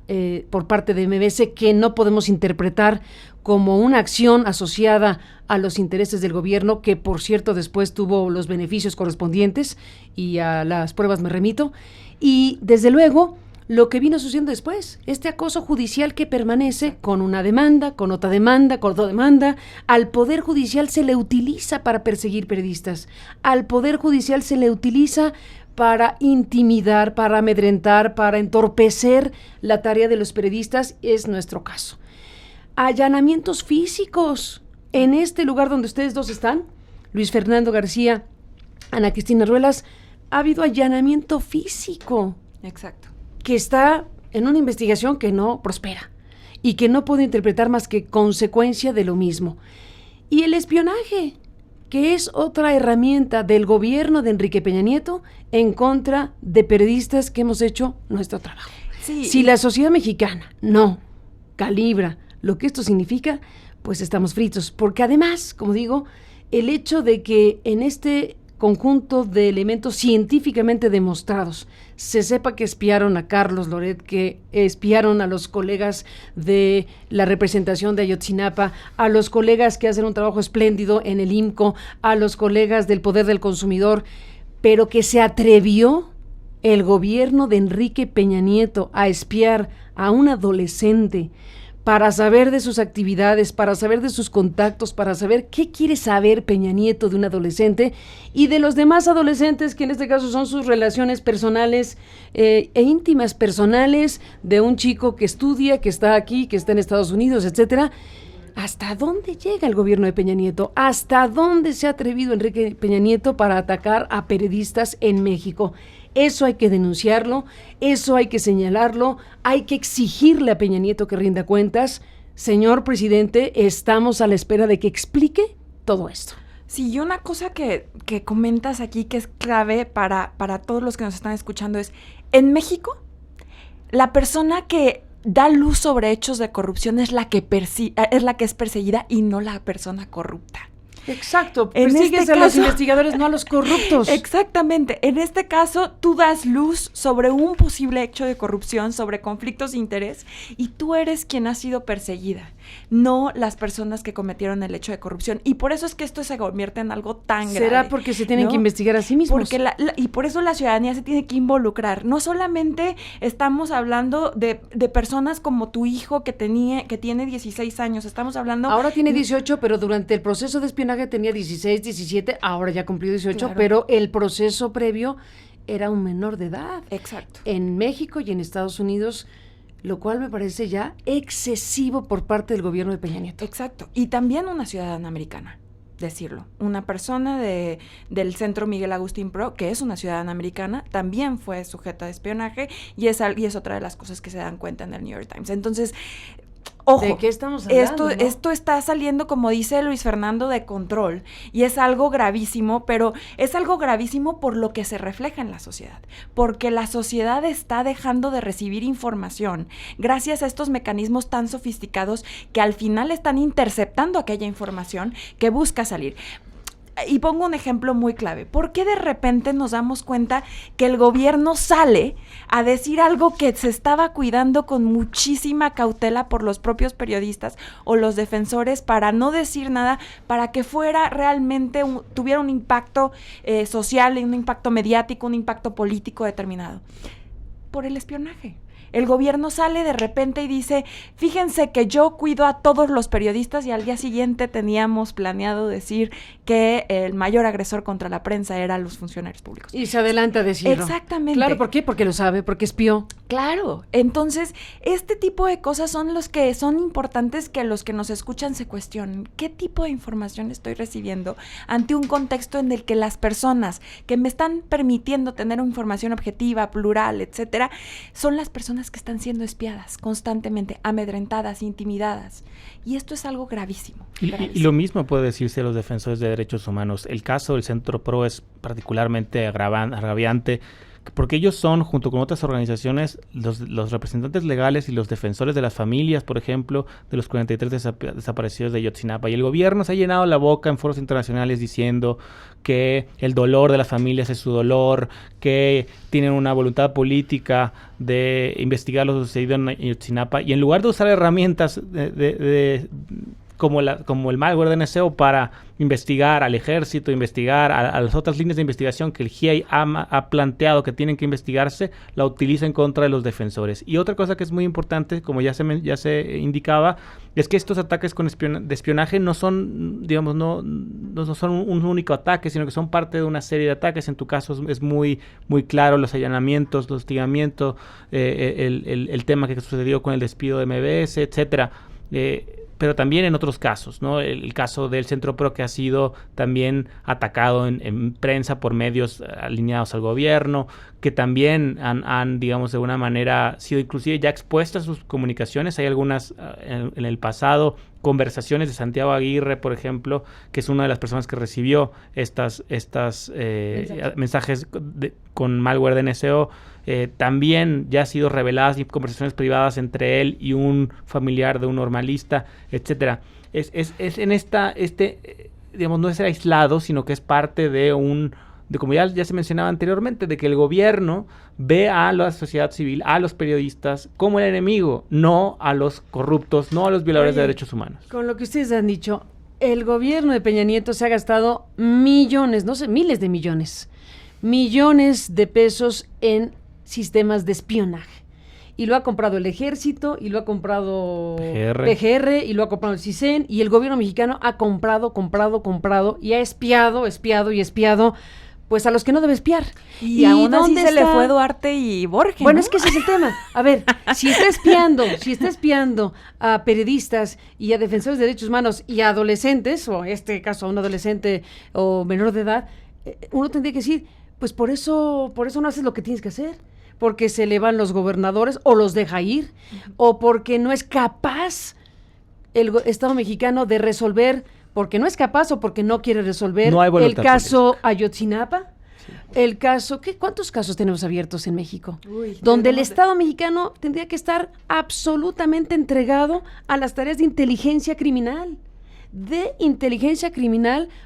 por parte de MBS, que no podemos interpretar como una acción asociada a los intereses del gobierno, que por cierto después tuvo los beneficios correspondientes, y a las pruebas me remito. Y desde luego lo que vino sucediendo después, este acoso judicial que permanece, con una demanda, con otra demanda, con otra demanda. Al Poder Judicial se le utiliza para perseguir periodistas, al Poder Judicial se le utiliza para intimidar, para amedrentar, para entorpecer la tarea de los periodistas. Es nuestro caso. Allanamientos físicos en este lugar donde ustedes dos están, Luis Fernando García, Ana Cristina Ruelas. Ha habido allanamiento físico. Exacto. Que está en una investigación que no prospera y que no puedo interpretar más que consecuencia de lo mismo. Y el espionaje, que es otra herramienta del gobierno de Enrique Peña Nieto en contra de periodistas que hemos hecho nuestro trabajo. Sí. Si la sociedad mexicana no calibra lo que esto significa, pues estamos fritos. Porque además, como digo, el hecho de que en este conjunto de elementos científicamente demostrados, se sepa que espiaron a Carlos Loret, que espiaron a los colegas de la representación de Ayotzinapa, a los colegas que hacen un trabajo espléndido en el IMCO, a los colegas del Poder del Consumidor, pero que se atrevió el gobierno de Enrique Peña Nieto a espiar a un adolescente para saber de sus actividades, para saber de sus contactos, para saber qué quiere saber Peña Nieto de un adolescente y de los demás adolescentes, que en este caso son sus relaciones personales e íntimas personales de un chico que estudia, que está aquí, que está en Estados Unidos, etcétera. ¿Hasta dónde llega el gobierno de Peña Nieto? ¿Hasta dónde se ha atrevido Enrique Peña Nieto para atacar a periodistas en México? Eso hay que denunciarlo, eso hay que señalarlo, hay que exigirle a Peña Nieto que rinda cuentas. Señor presidente, estamos a la espera de que explique todo esto. Sí, y una cosa que comentas aquí que es clave para todos los que nos están escuchando es, en México, la persona que da luz sobre hechos de corrupción es la que es perseguida y no la persona corrupta. Exacto, persigues a los investigadores, no a los corruptos. Exactamente, en este caso tú das luz sobre un posible hecho de corrupción, sobre conflictos de interés, y tú eres quien ha sido perseguida, no las personas que cometieron el hecho de corrupción, y por eso es que esto se convierte en algo tan grave. ¿Será porque se tienen que investigar a sí mismos? Porque y por eso la ciudadanía se tiene que involucrar. No solamente estamos hablando de personas como tu hijo que tiene 16 años, estamos hablando... Ahora tiene 18, pero durante el proceso de espionaje tenía 16, 17, ahora ya cumplió 18, claro. Pero el proceso previo era un menor de edad. Exacto. En México y en Estados Unidos, lo cual me parece ya excesivo por parte del gobierno de Peña Nieto. Exacto. Y también una ciudadana americana, decirlo. Una persona del Centro Miguel Agustín Pro, que es una ciudadana americana, también fue sujeta de espionaje y es otra de las cosas que se dan cuenta en el New York Times. Entonces... Ojo, ¿de qué estamos hablando? Esto está saliendo, como dice Luis Fernando, de control, y es algo gravísimo, pero es algo gravísimo por lo que se refleja en la sociedad, porque la sociedad está dejando de recibir información gracias a estos mecanismos tan sofisticados que al final están interceptando aquella información que busca salir. Y pongo un ejemplo muy clave. ¿Por qué de repente nos damos cuenta que el gobierno sale a decir algo que se estaba cuidando con muchísima cautela por los propios periodistas o los defensores para no decir nada, para que fuera realmente, tuviera un impacto social, un impacto mediático, un impacto político determinado? Por el espionaje. El gobierno sale de repente y dice, fíjense que yo cuido a todos los periodistas, y al día siguiente teníamos planeado decir que el mayor agresor contra la prensa eran los funcionarios públicos. Y se adelanta a decirlo. Exactamente. Claro, ¿por qué? Porque lo sabe, porque espió. Claro. Entonces, este tipo de cosas son los que son importantes que los que nos escuchan se cuestionen. ¿Qué tipo de información estoy recibiendo ante un contexto en el que las personas que me están permitiendo tener una información objetiva, plural, etcétera, son las personas que están siendo espiadas constantemente, amedrentadas, intimidadas? Y esto es algo gravísimo. Y lo mismo puede decirse de los defensores de derechos humanos. El caso del Centro Pro es particularmente agraviante, porque ellos son, junto con otras organizaciones, los representantes legales y los defensores de las familias, por ejemplo, de los 43 desaparecidos de Ayotzinapa. Y el gobierno se ha llenado la boca en foros internacionales diciendo que el dolor de las familias es su dolor, que tienen una voluntad política de investigar lo sucedido en Ayotzinapa. Y en lugar de usar herramientas como el malware de NSO para investigar al ejército, investigar a las otras líneas de investigación que el GIEI ha planteado que tienen que investigarse, la utiliza en contra de los defensores. Y otra cosa que es muy importante, como ya se indicaba, es que estos ataques de espionaje no son, digamos, no son un único ataque, sino que son parte de una serie de ataques. En tu caso es muy, muy claro los allanamientos, los hostigamientos, el tema que sucedió con el despido de MBS, etcétera. Pero también en otros casos, ¿no? El caso del Centro Pro, que ha sido también atacado en prensa por medios alineados al gobierno, que también han, digamos, de alguna manera sido inclusive ya expuestas sus comunicaciones. Hay algunas en el pasado conversaciones de Santiago Aguirre, por ejemplo, que es una de las personas que recibió estas mensajes con malware de NSO. También ya han sido reveladas conversaciones privadas entre él y un familiar de un normalista, etcétera. Es en digamos, no es aislado, sino que es parte de como ya se mencionaba anteriormente, de que el gobierno ve a la sociedad civil, a los periodistas, como el enemigo, no a los corruptos, no a los violadores de derechos humanos. Con lo que ustedes han dicho, el gobierno de Peña Nieto se ha gastado millones, no sé, miles de millones de pesos en sistemas de espionaje. Y lo ha comprado el Ejército, y lo ha comprado PGR, y lo ha comprado el CISEN, y el gobierno mexicano ha comprado, y ha espiado, pues a los que no debe espiar. Y aún así se le fue Duarte y Borges. Bueno, ¿no? es que ese es el tema. A ver, si está espiando a periodistas y a defensores de derechos humanos y a adolescentes, o en este caso a un adolescente o menor de edad, uno tendría que decir, pues por eso no haces lo que tienes que hacer, porque se le van los gobernadores o los deja ir, o porque no es capaz el Estado mexicano de resolver, porque no es capaz o porque no quiere resolver el caso Ayotzinapa, el caso, ¿cuántos casos tenemos abiertos en México? Donde el Estado mexicano tendría que estar absolutamente entregado a las tareas de inteligencia criminal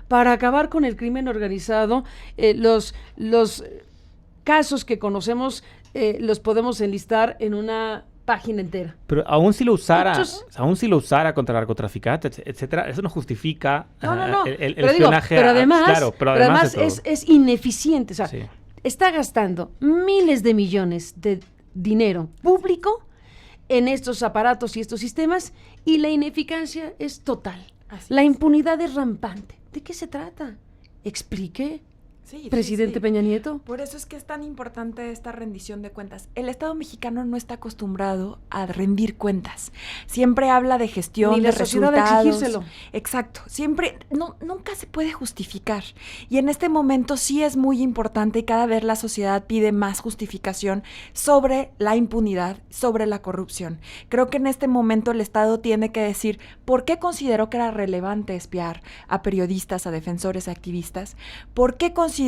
para acabar con el crimen organizado. Los casos que conocemos los podemos enlistar en una página entera. Pero aún si lo usara contra narcotraficantes, etcétera, eso no justifica el espionaje. Pero además de es ineficiente. O sea, sí, está gastando miles de millones de dinero público en estos aparatos y estos sistemas, y la ineficacia es total. La impunidad es rampante. ¿De qué se trata? Explique. Sí, Presidente Peña Nieto. Por eso es que es tan importante esta rendición de cuentas. El Estado mexicano no está acostumbrado a rendir cuentas. Siempre habla de gestión, ni de la sociedad resultados. A exigírselo. Exacto. Siempre, nunca se puede justificar. Y en este momento sí es muy importante, y cada vez la sociedad pide más justificación sobre la impunidad, sobre la corrupción. Creo que en este momento el Estado tiene que decir por qué consideró que era relevante espiar a periodistas, a defensores, a activistas, por qué consideró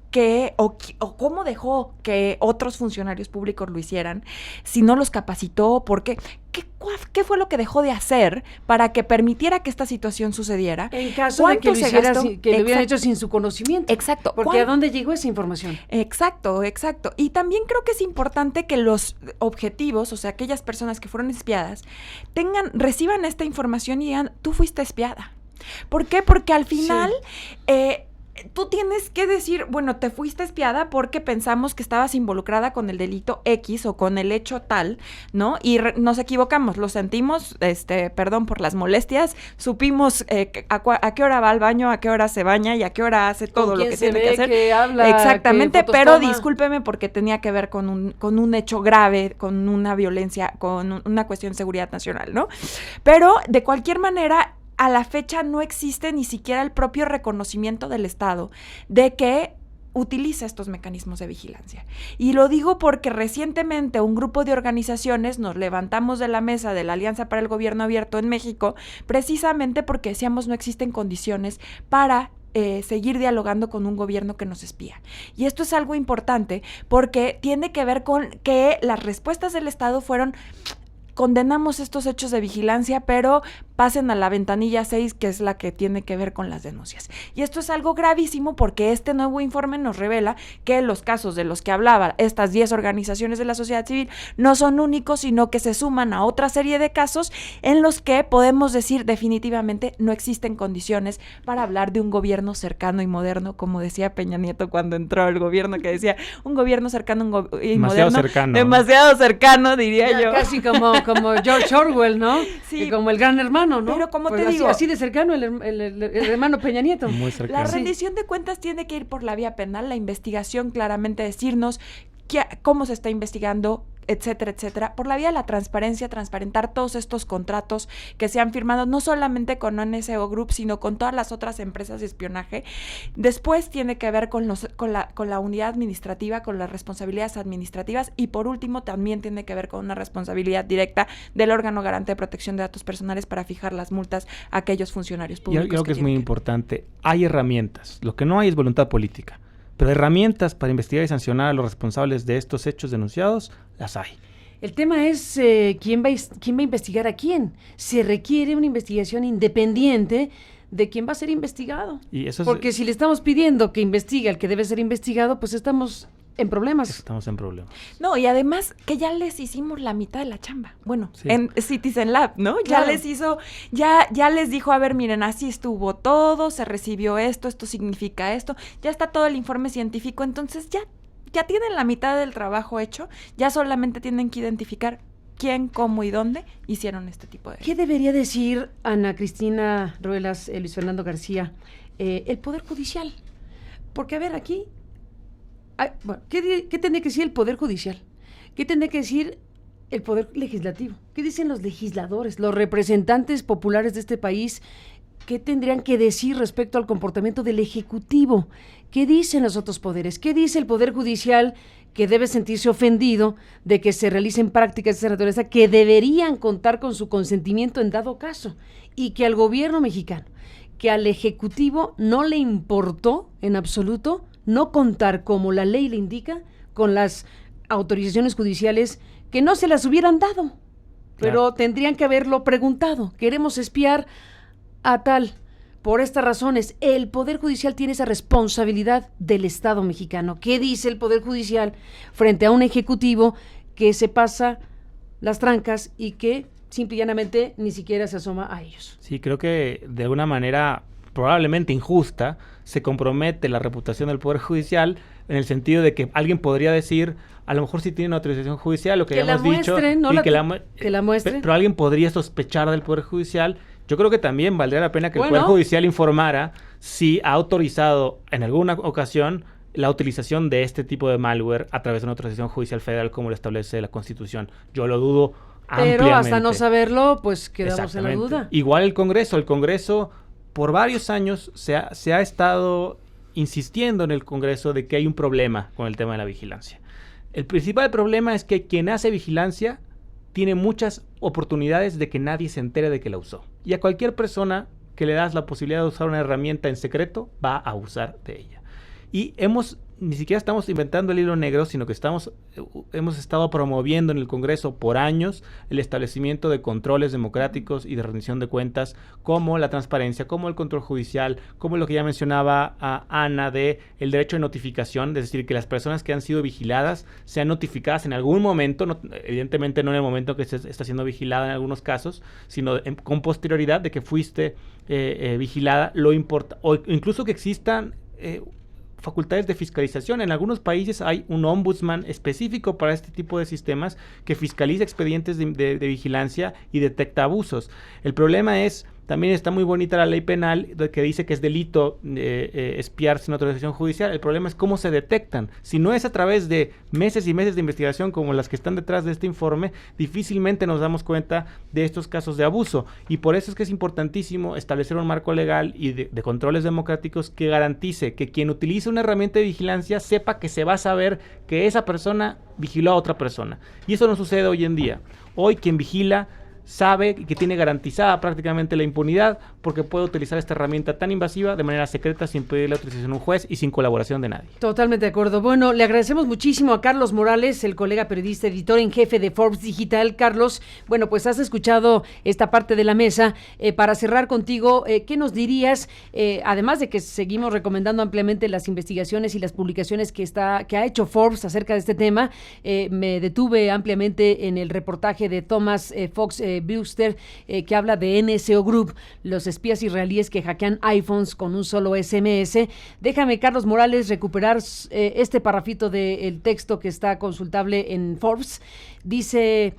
que, o cómo dejó que otros funcionarios públicos lo hicieran, si no los capacitó, ¿por qué? ¿Qué fue lo que dejó de hacer para que permitiera que esta situación sucediera? En caso de que lo hubieran hecho sin su conocimiento. Exacto. Porque ¿a dónde llegó esa información? Exacto. Y también creo que es importante que los objetivos, o sea, aquellas personas que fueron espiadas, reciban esta información y digan, tú fuiste espiada. ¿Por qué? Porque al final... Sí. Tú tienes que decir, bueno, te fuiste espiada porque pensamos que estabas involucrada con el delito X o con el hecho tal, ¿no? Y nos equivocamos, lo sentimos, perdón por las molestias, supimos a qué hora va al baño, a qué hora se baña y a qué hora hace todo lo que tiene que hacer. Que habla, exactamente, pero discúlpeme porque tenía que ver con un hecho grave, con una violencia, con una cuestión de seguridad nacional, ¿no? Pero de cualquier manera, a la fecha no existe ni siquiera el propio reconocimiento del Estado de que utiliza estos mecanismos de vigilancia. Y lo digo porque recientemente un grupo de organizaciones nos levantamos de la mesa de la Alianza para el Gobierno Abierto en México, precisamente porque decíamos no existen condiciones para seguir dialogando con un gobierno que nos espía. Y esto es algo importante porque tiene que ver con que las respuestas del Estado fueron: condenamos estos hechos de vigilancia, pero pasen a la ventanilla 6, que es la que tiene que ver con las denuncias. Y esto es algo gravísimo porque este nuevo informe nos revela que los casos de los que hablaba estas 10 organizaciones de la sociedad civil no son únicos, sino que se suman a otra serie de casos en los que podemos decir definitivamente no existen condiciones para hablar de un gobierno cercano y moderno, como decía Peña Nieto cuando entró al gobierno, que decía un gobierno cercano y demasiado moderno. Demasiado cercano, diría yo. Casi como George Orwell, ¿no? Sí. Como el gran hermano, ¿no? Pero como pues te digo, así de cercano el hermano Peña Nieto. Muy cercano. La rendición de cuentas tiene que ir por la vía penal, la investigación claramente decirnos cómo se está investigando, etcétera, etcétera, por la vía de la transparencia, transparentar todos estos contratos que se han firmado, no solamente con NSO Group, sino con todas las otras empresas de espionaje. Después tiene que ver con la unidad administrativa, con las responsabilidades administrativas, y por último también tiene que ver con una responsabilidad directa del órgano garante de protección de datos personales para fijar las multas a aquellos funcionarios públicos. Yo creo que es muy importante. Hay herramientas. Lo que no hay es voluntad política. Pero herramientas para investigar y sancionar a los responsables de estos hechos denunciados, las hay. El tema es quién va a investigar a quién. Se requiere una investigación independiente de quién va a ser investigado. Y eso Porque si le estamos pidiendo que investigue al que debe ser investigado, pues estamos en problemas. Estamos en problemas. No, y además que ya les hicimos la mitad de la chamba. Bueno, Sí. en Citizen Lab, ¿no? Claro. Ya les dijo, a ver, miren, así estuvo todo, se recibió esto significa esto, ya está todo el informe científico, entonces ya tienen la mitad del trabajo hecho, ya solamente tienen que identificar quién, cómo y dónde hicieron este tipo de... ¿Qué debería decir Ana Cristina Ruelas, Luis Fernando García, el Poder Judicial? Porque, a ver, aquí... bueno, ¿qué tendría que decir el Poder Judicial? ¿Qué tendría que decir el Poder Legislativo? ¿Qué dicen los legisladores, los representantes populares de este país? ¿Qué tendrían que decir respecto al comportamiento del Ejecutivo? ¿Qué dicen los otros poderes? ¿Qué dice el Poder Judicial, que debe sentirse ofendido de que se realicen prácticas de esa naturaleza que deberían contar con su consentimiento en dado caso? Y que al gobierno mexicano, que al Ejecutivo no le importó en absoluto no contar, como la ley le indica, con las autorizaciones judiciales, que no se las hubieran dado, pero tendrían que haberlo preguntado. Queremos espiar a tal. Por estas razones, el Poder Judicial tiene esa responsabilidad del Estado mexicano. ¿Qué dice el Poder Judicial frente a un Ejecutivo que se pasa las trancas y que simple y llanamente ni siquiera se asoma a ellos? Sí, creo que de alguna manera probablemente injusta se compromete la reputación del Poder Judicial en el sentido de que alguien podría decir, a lo mejor sí tiene una autorización judicial, lo que ya hemos dicho, que la muestre. Pero alguien podría sospechar del Poder Judicial. Yo creo que también valdría la pena que el Poder Judicial informara si ha autorizado en alguna ocasión la utilización de este tipo de malware a través de una autorización judicial federal como lo establece la Constitución. Yo lo dudo ampliamente. Pero hasta no saberlo, pues quedamos en la duda. Igual el Congreso por varios años se ha estado insistiendo en el Congreso de que hay un problema con el tema de la vigilancia. El principal problema es que quien hace vigilancia tiene muchas oportunidades de que nadie se entere de que la usó. Y a cualquier persona que le das la posibilidad de usar una herramienta en secreto, va a abusar de ella. Y ni siquiera estamos inventando el hilo negro, sino que hemos estado promoviendo en el Congreso por años el establecimiento de controles democráticos y de rendición de cuentas, como la transparencia, como el control judicial, como lo que ya mencionaba Ana de el derecho de notificación, es decir, que las personas que han sido vigiladas sean notificadas en algún momento, evidentemente no en el momento que se está siendo vigilada en algunos casos, sino con posterioridad de que fuiste vigilada, o incluso que existan facultades de fiscalización. En algunos países hay un ombudsman específico para este tipo de sistemas que fiscaliza expedientes de vigilancia y detecta abusos. El problema es, también está muy bonita la ley penal que dice que es delito espiar sin autorización judicial. El problema es cómo se detectan. Si no es a través de meses y meses de investigación como las que están detrás de este informe, difícilmente nos damos cuenta de estos casos de abuso. Y por eso es que es importantísimo establecer un marco legal y de controles democráticos que garantice que quien utilice una herramienta de vigilancia sepa que se va a saber que esa persona vigiló a otra persona. Y eso no sucede hoy en día. Hoy quien vigila sabe que tiene garantizada prácticamente la impunidad porque puede utilizar esta herramienta tan invasiva de manera secreta sin pedir la autorización a un juez y sin colaboración de nadie. Totalmente de acuerdo. Bueno, le agradecemos muchísimo a Carlos Morales, el colega periodista, editor en jefe de Forbes Digital. Carlos, bueno, pues has escuchado esta parte de la mesa. Para cerrar contigo, ¿qué nos dirías? Además de que seguimos recomendando ampliamente las investigaciones y las publicaciones que ha hecho Forbes acerca de este tema, me detuve ampliamente en el reportaje de Thomas Fox Brewster, que habla de NSO Group, los espías israelíes que hackean iPhones con un solo SMS. Déjame, Carlos Morales, recuperar este parrafito del texto que está consultable en Forbes. Dice,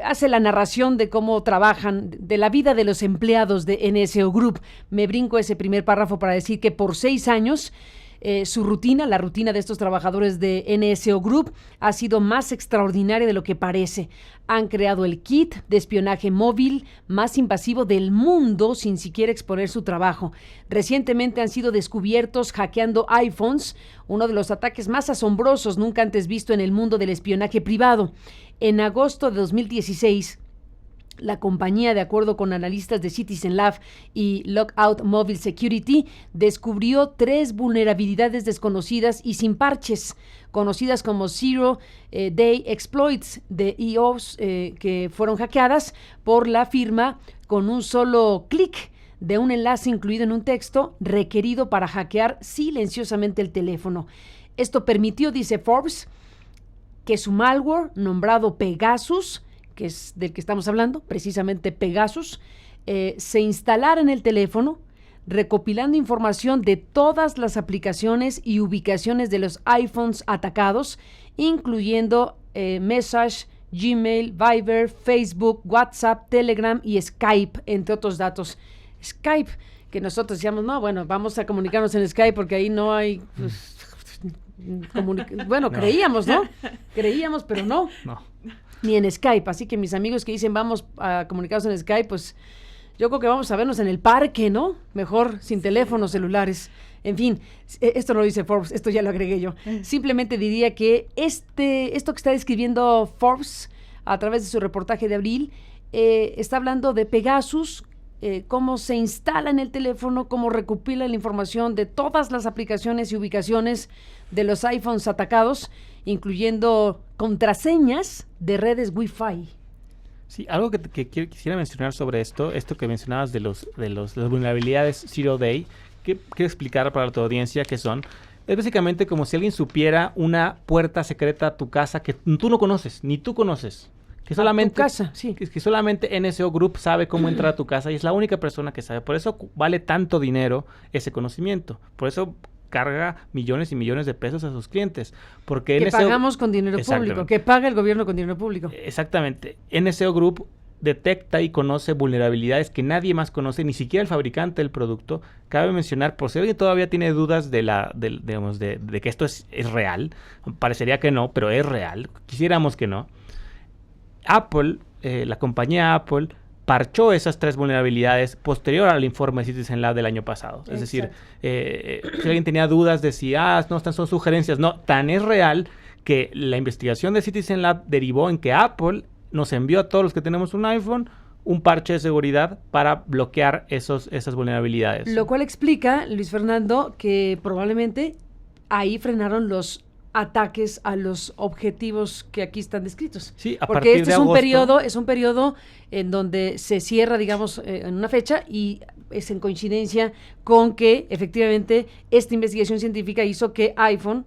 hace la narración de cómo trabajan, de la vida de los empleados de NSO Group. Me brinco ese primer párrafo para decir que por 6 años su rutina, la rutina de estos trabajadores de NSO Group, ha sido más extraordinaria de lo que parece. Han creado el kit de espionaje móvil más invasivo del mundo sin siquiera exponer su trabajo. Recientemente han sido descubiertos hackeando iPhones, uno de los ataques más asombrosos nunca antes visto en el mundo del espionaje privado. En agosto de 2016, la compañía, de acuerdo con analistas de Citizen Lab y Lookout Mobile Security, descubrió 3 vulnerabilidades desconocidas y sin parches, conocidas como Zero Day Exploits de iOS, que fueron hackeadas por la firma con un solo clic de un enlace incluido en un texto requerido para hackear silenciosamente el teléfono. Esto permitió, dice Forbes, que su malware, nombrado Pegasus, que es del que estamos hablando, precisamente Pegasus, se instalara en el teléfono, recopilando información de todas las aplicaciones y ubicaciones de los iPhones atacados, incluyendo Message, Gmail, Viber, Facebook, WhatsApp, Telegram y Skype, entre otros datos. Skype, que nosotros decíamos, no, bueno, vamos a comunicarnos en Skype porque ahí no hay... Pues, bueno, no. Creíamos, ¿no? Creíamos, pero no. Ni en Skype. Así que mis amigos que dicen vamos a comunicarnos en Skype, pues yo creo que vamos a vernos en el parque, ¿no? Mejor sin teléfonos celulares. En fin, esto no lo dice Forbes, esto ya lo agregué yo. Simplemente diría que esto que está describiendo Forbes a través de su reportaje de abril, está hablando de Pegasus, cómo se instala en el teléfono, cómo recopila la información de todas las aplicaciones y ubicaciones de los iPhones atacados, incluyendo contraseñas de redes Wi-Fi. Sí, algo que quisiera mencionar sobre esto que mencionabas de las vulnerabilidades Zero Day, que quiero explicar para tu audiencia qué son. Es básicamente como si alguien supiera una puerta secreta a tu casa que tú no conoces, ni tú conoces. Que solamente, a tu casa, sí. que solamente NSO Group sabe cómo entrar a tu casa y es la única persona que sabe. Por eso vale tanto dinero ese conocimiento. Por eso carga millones y millones de pesos a sus clientes. Porque que pagamos con dinero público, que paga el gobierno con dinero público. Exactamente. NSO Group detecta y conoce vulnerabilidades que nadie más conoce, ni siquiera el fabricante del producto. Cabe mencionar, por si alguien todavía tiene dudas de que esto es real, parecería que no, pero es real, quisiéramos que no. Apple, la compañía Apple, parchó esas 3 vulnerabilidades posterior al informe de Citizen Lab del año pasado. Es decir, si alguien tenía dudas de si, no, estas son sugerencias, no, tan es real que la investigación de Citizen Lab derivó en que Apple nos envió a todos los que tenemos un iPhone un parche de seguridad para bloquear esas vulnerabilidades. Lo cual explica, Luis Fernando, que probablemente ahí frenaron los ataques a los objetivos que aquí están descritos. Sí, a porque partir de agosto, es un periodo en donde se cierra, digamos, en una fecha y es en coincidencia con que efectivamente esta investigación científica hizo que iPhone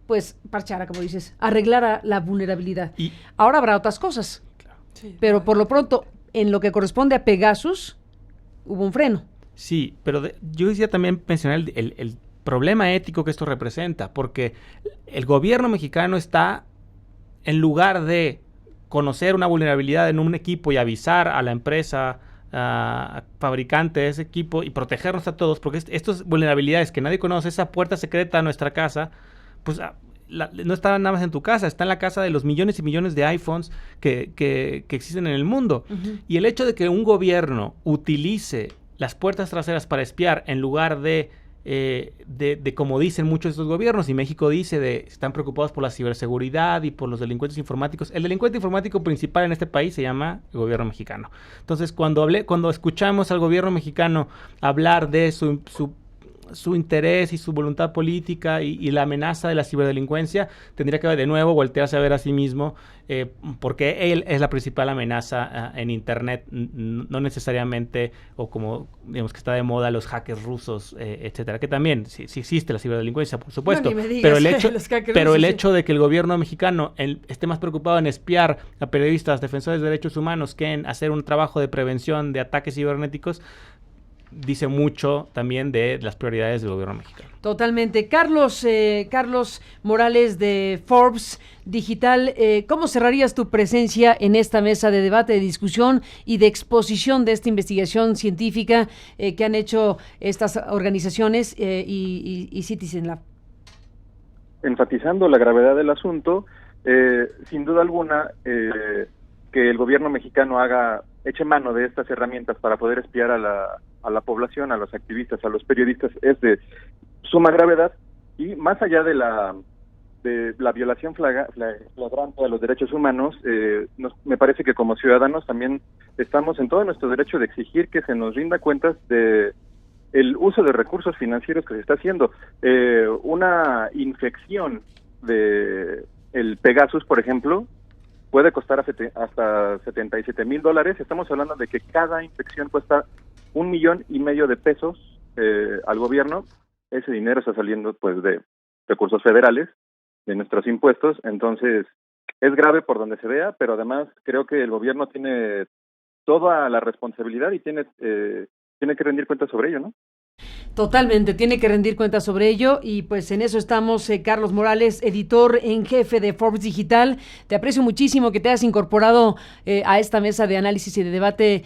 pues parchara, como dices, arreglara la vulnerabilidad. Y ahora habrá otras cosas, claro. Sí, pero por lo pronto, en lo que corresponde a Pegasus, hubo un freno. Sí, pero yo quisiera también mencionar el problema ético que esto representa, porque el gobierno mexicano está, en lugar de conocer una vulnerabilidad en un equipo y avisar a la empresa fabricante de ese equipo y protegernos a todos, porque estas vulnerabilidades que nadie conoce, esa puerta secreta a nuestra casa, pues no está nada más en tu casa, está en la casa de los millones y millones de iPhones que existen en el mundo. Uh-huh. Y el hecho de que un gobierno utilice las puertas traseras para espiar en lugar de como dicen muchos de estos gobiernos, y México dice están preocupados por la ciberseguridad y por los delincuentes informáticos. El delincuente informático principal en este país se llama el gobierno mexicano. Entonces, cuando escuchamos al gobierno mexicano hablar de su interés y su voluntad política y la amenaza de la ciberdelincuencia, tendría que de nuevo voltearse a ver a sí mismo, porque él es la principal amenaza en Internet, no necesariamente, o como digamos que está de moda, los hackers rusos, etcétera, que también sí existe la ciberdelincuencia, por supuesto, no, pero el hecho de que el gobierno mexicano esté más preocupado en espiar a periodistas, defensores de derechos humanos, que en hacer un trabajo de prevención de ataques cibernéticos, dice mucho también de las prioridades del gobierno mexicano. Totalmente. Carlos Morales de Forbes Digital, ¿cómo cerrarías tu presencia en esta mesa de debate, de discusión y de exposición de esta investigación científica que han hecho estas organizaciones y Citizen Lab? Enfatizando la gravedad del asunto, sin duda alguna, que el gobierno mexicano eche mano de estas herramientas para poder espiar a la población, a los activistas, a los periodistas, es de suma gravedad, y más allá de la violación flagrante a los derechos humanos, me parece que como ciudadanos también estamos en todo nuestro derecho de exigir que se nos rinda cuentas de el uso de recursos financieros que se está haciendo. Una infección de el Pegasus, por ejemplo, puede costar hasta $77,000. Estamos hablando de que cada infección cuesta 1,5 millones de pesos al gobierno. Ese dinero está saliendo pues de recursos federales, de nuestros impuestos. Entonces es grave por donde se vea, pero además creo que el gobierno tiene toda la responsabilidad y tiene que rendir cuentas sobre ello, ¿no? Totalmente, tiene que rendir cuentas sobre ello y pues en eso estamos. Carlos Morales, editor en jefe de Forbes Digital, te aprecio muchísimo que te hayas incorporado a esta mesa de análisis y de debate.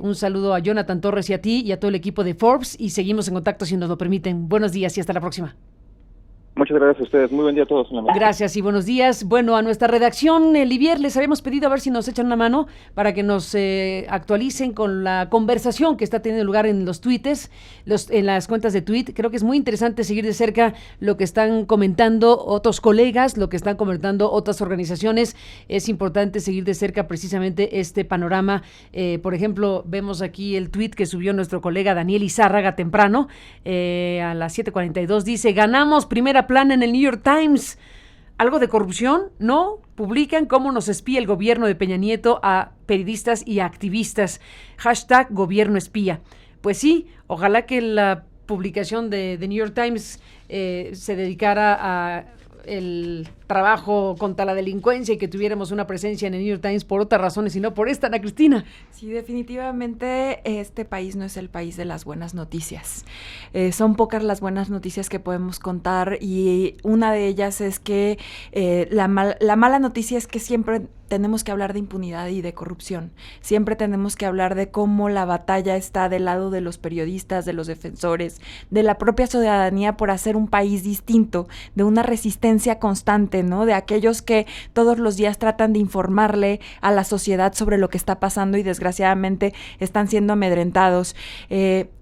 Un saludo a Jonathan Torres y a ti y a todo el equipo de Forbes, y seguimos en contacto si nos lo permiten. Buenos días y hasta la próxima. Muchas gracias a ustedes. Muy buen día a todos. Gracias y buenos días. Bueno, a nuestra redacción, Livier, les habíamos pedido a ver si nos echan una mano para que nos actualicen con la conversación que está teniendo lugar en los tweets, en las cuentas de tweet. Creo que es muy interesante seguir de cerca lo que están comentando otros colegas, lo que están comentando otras organizaciones. Es importante seguir de cerca precisamente este panorama. Por ejemplo, vemos aquí el tweet que subió nuestro colega Daniel Izárraga temprano, a las 7:42. Dice: ganamos primera plana en el New York Times. ¿Algo de corrupción? No. Publican cómo nos espía el gobierno de Peña Nieto a periodistas y a activistas. #gobierno espía. Pues sí, ojalá que la publicación de New York Times se dedicara a el trabajo contra la delincuencia y que tuviéramos una presencia en el New York Times por otras razones y no por esta, Ana Cristina. Sí, definitivamente este país no es el país de las buenas noticias. Son pocas las buenas noticias que podemos contar, y una de ellas es que la mala noticia es que siempre tenemos que hablar de impunidad y de corrupción. Siempre tenemos que hablar de cómo la batalla está del lado de los periodistas, de los defensores, de la propia ciudadanía por hacer un país distinto, de una resistencia constante, ¿no? De aquellos que todos los días tratan de informarle a la sociedad sobre lo que está pasando y desgraciadamente están siendo amedrentados.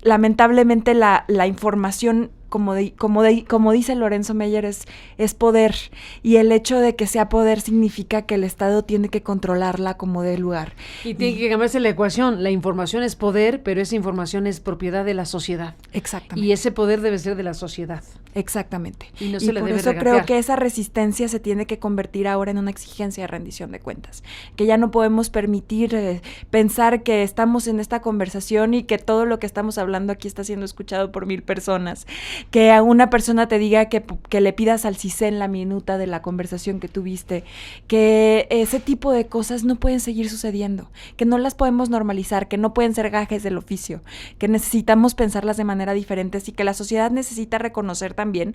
Lamentablemente la información, como dice Lorenzo Meyer, es poder, y el hecho de que sea poder significa que el Estado tiene que controlarla como dé lugar. Y tiene que cambiarse la ecuación. La información es poder, pero esa información es propiedad de la sociedad. Exactamente. Y ese poder debe ser de la sociedad. Exactamente. Y no se le por debe eso regatear. creo que esa resistencia se tiene que convertir ahora en una exigencia de rendición de cuentas. Que ya no podemos permitir pensar que estamos en esta conversación y que todo lo que estamos hablando aquí está siendo escuchado por 1,000 personas. Que a una persona te diga que le pidas al CISEN la minuta de la conversación que tuviste, que ese tipo de cosas no pueden seguir sucediendo, que no las podemos normalizar, que no pueden ser gajes del oficio, que necesitamos pensarlas de manera diferente, y que la sociedad necesita reconocer también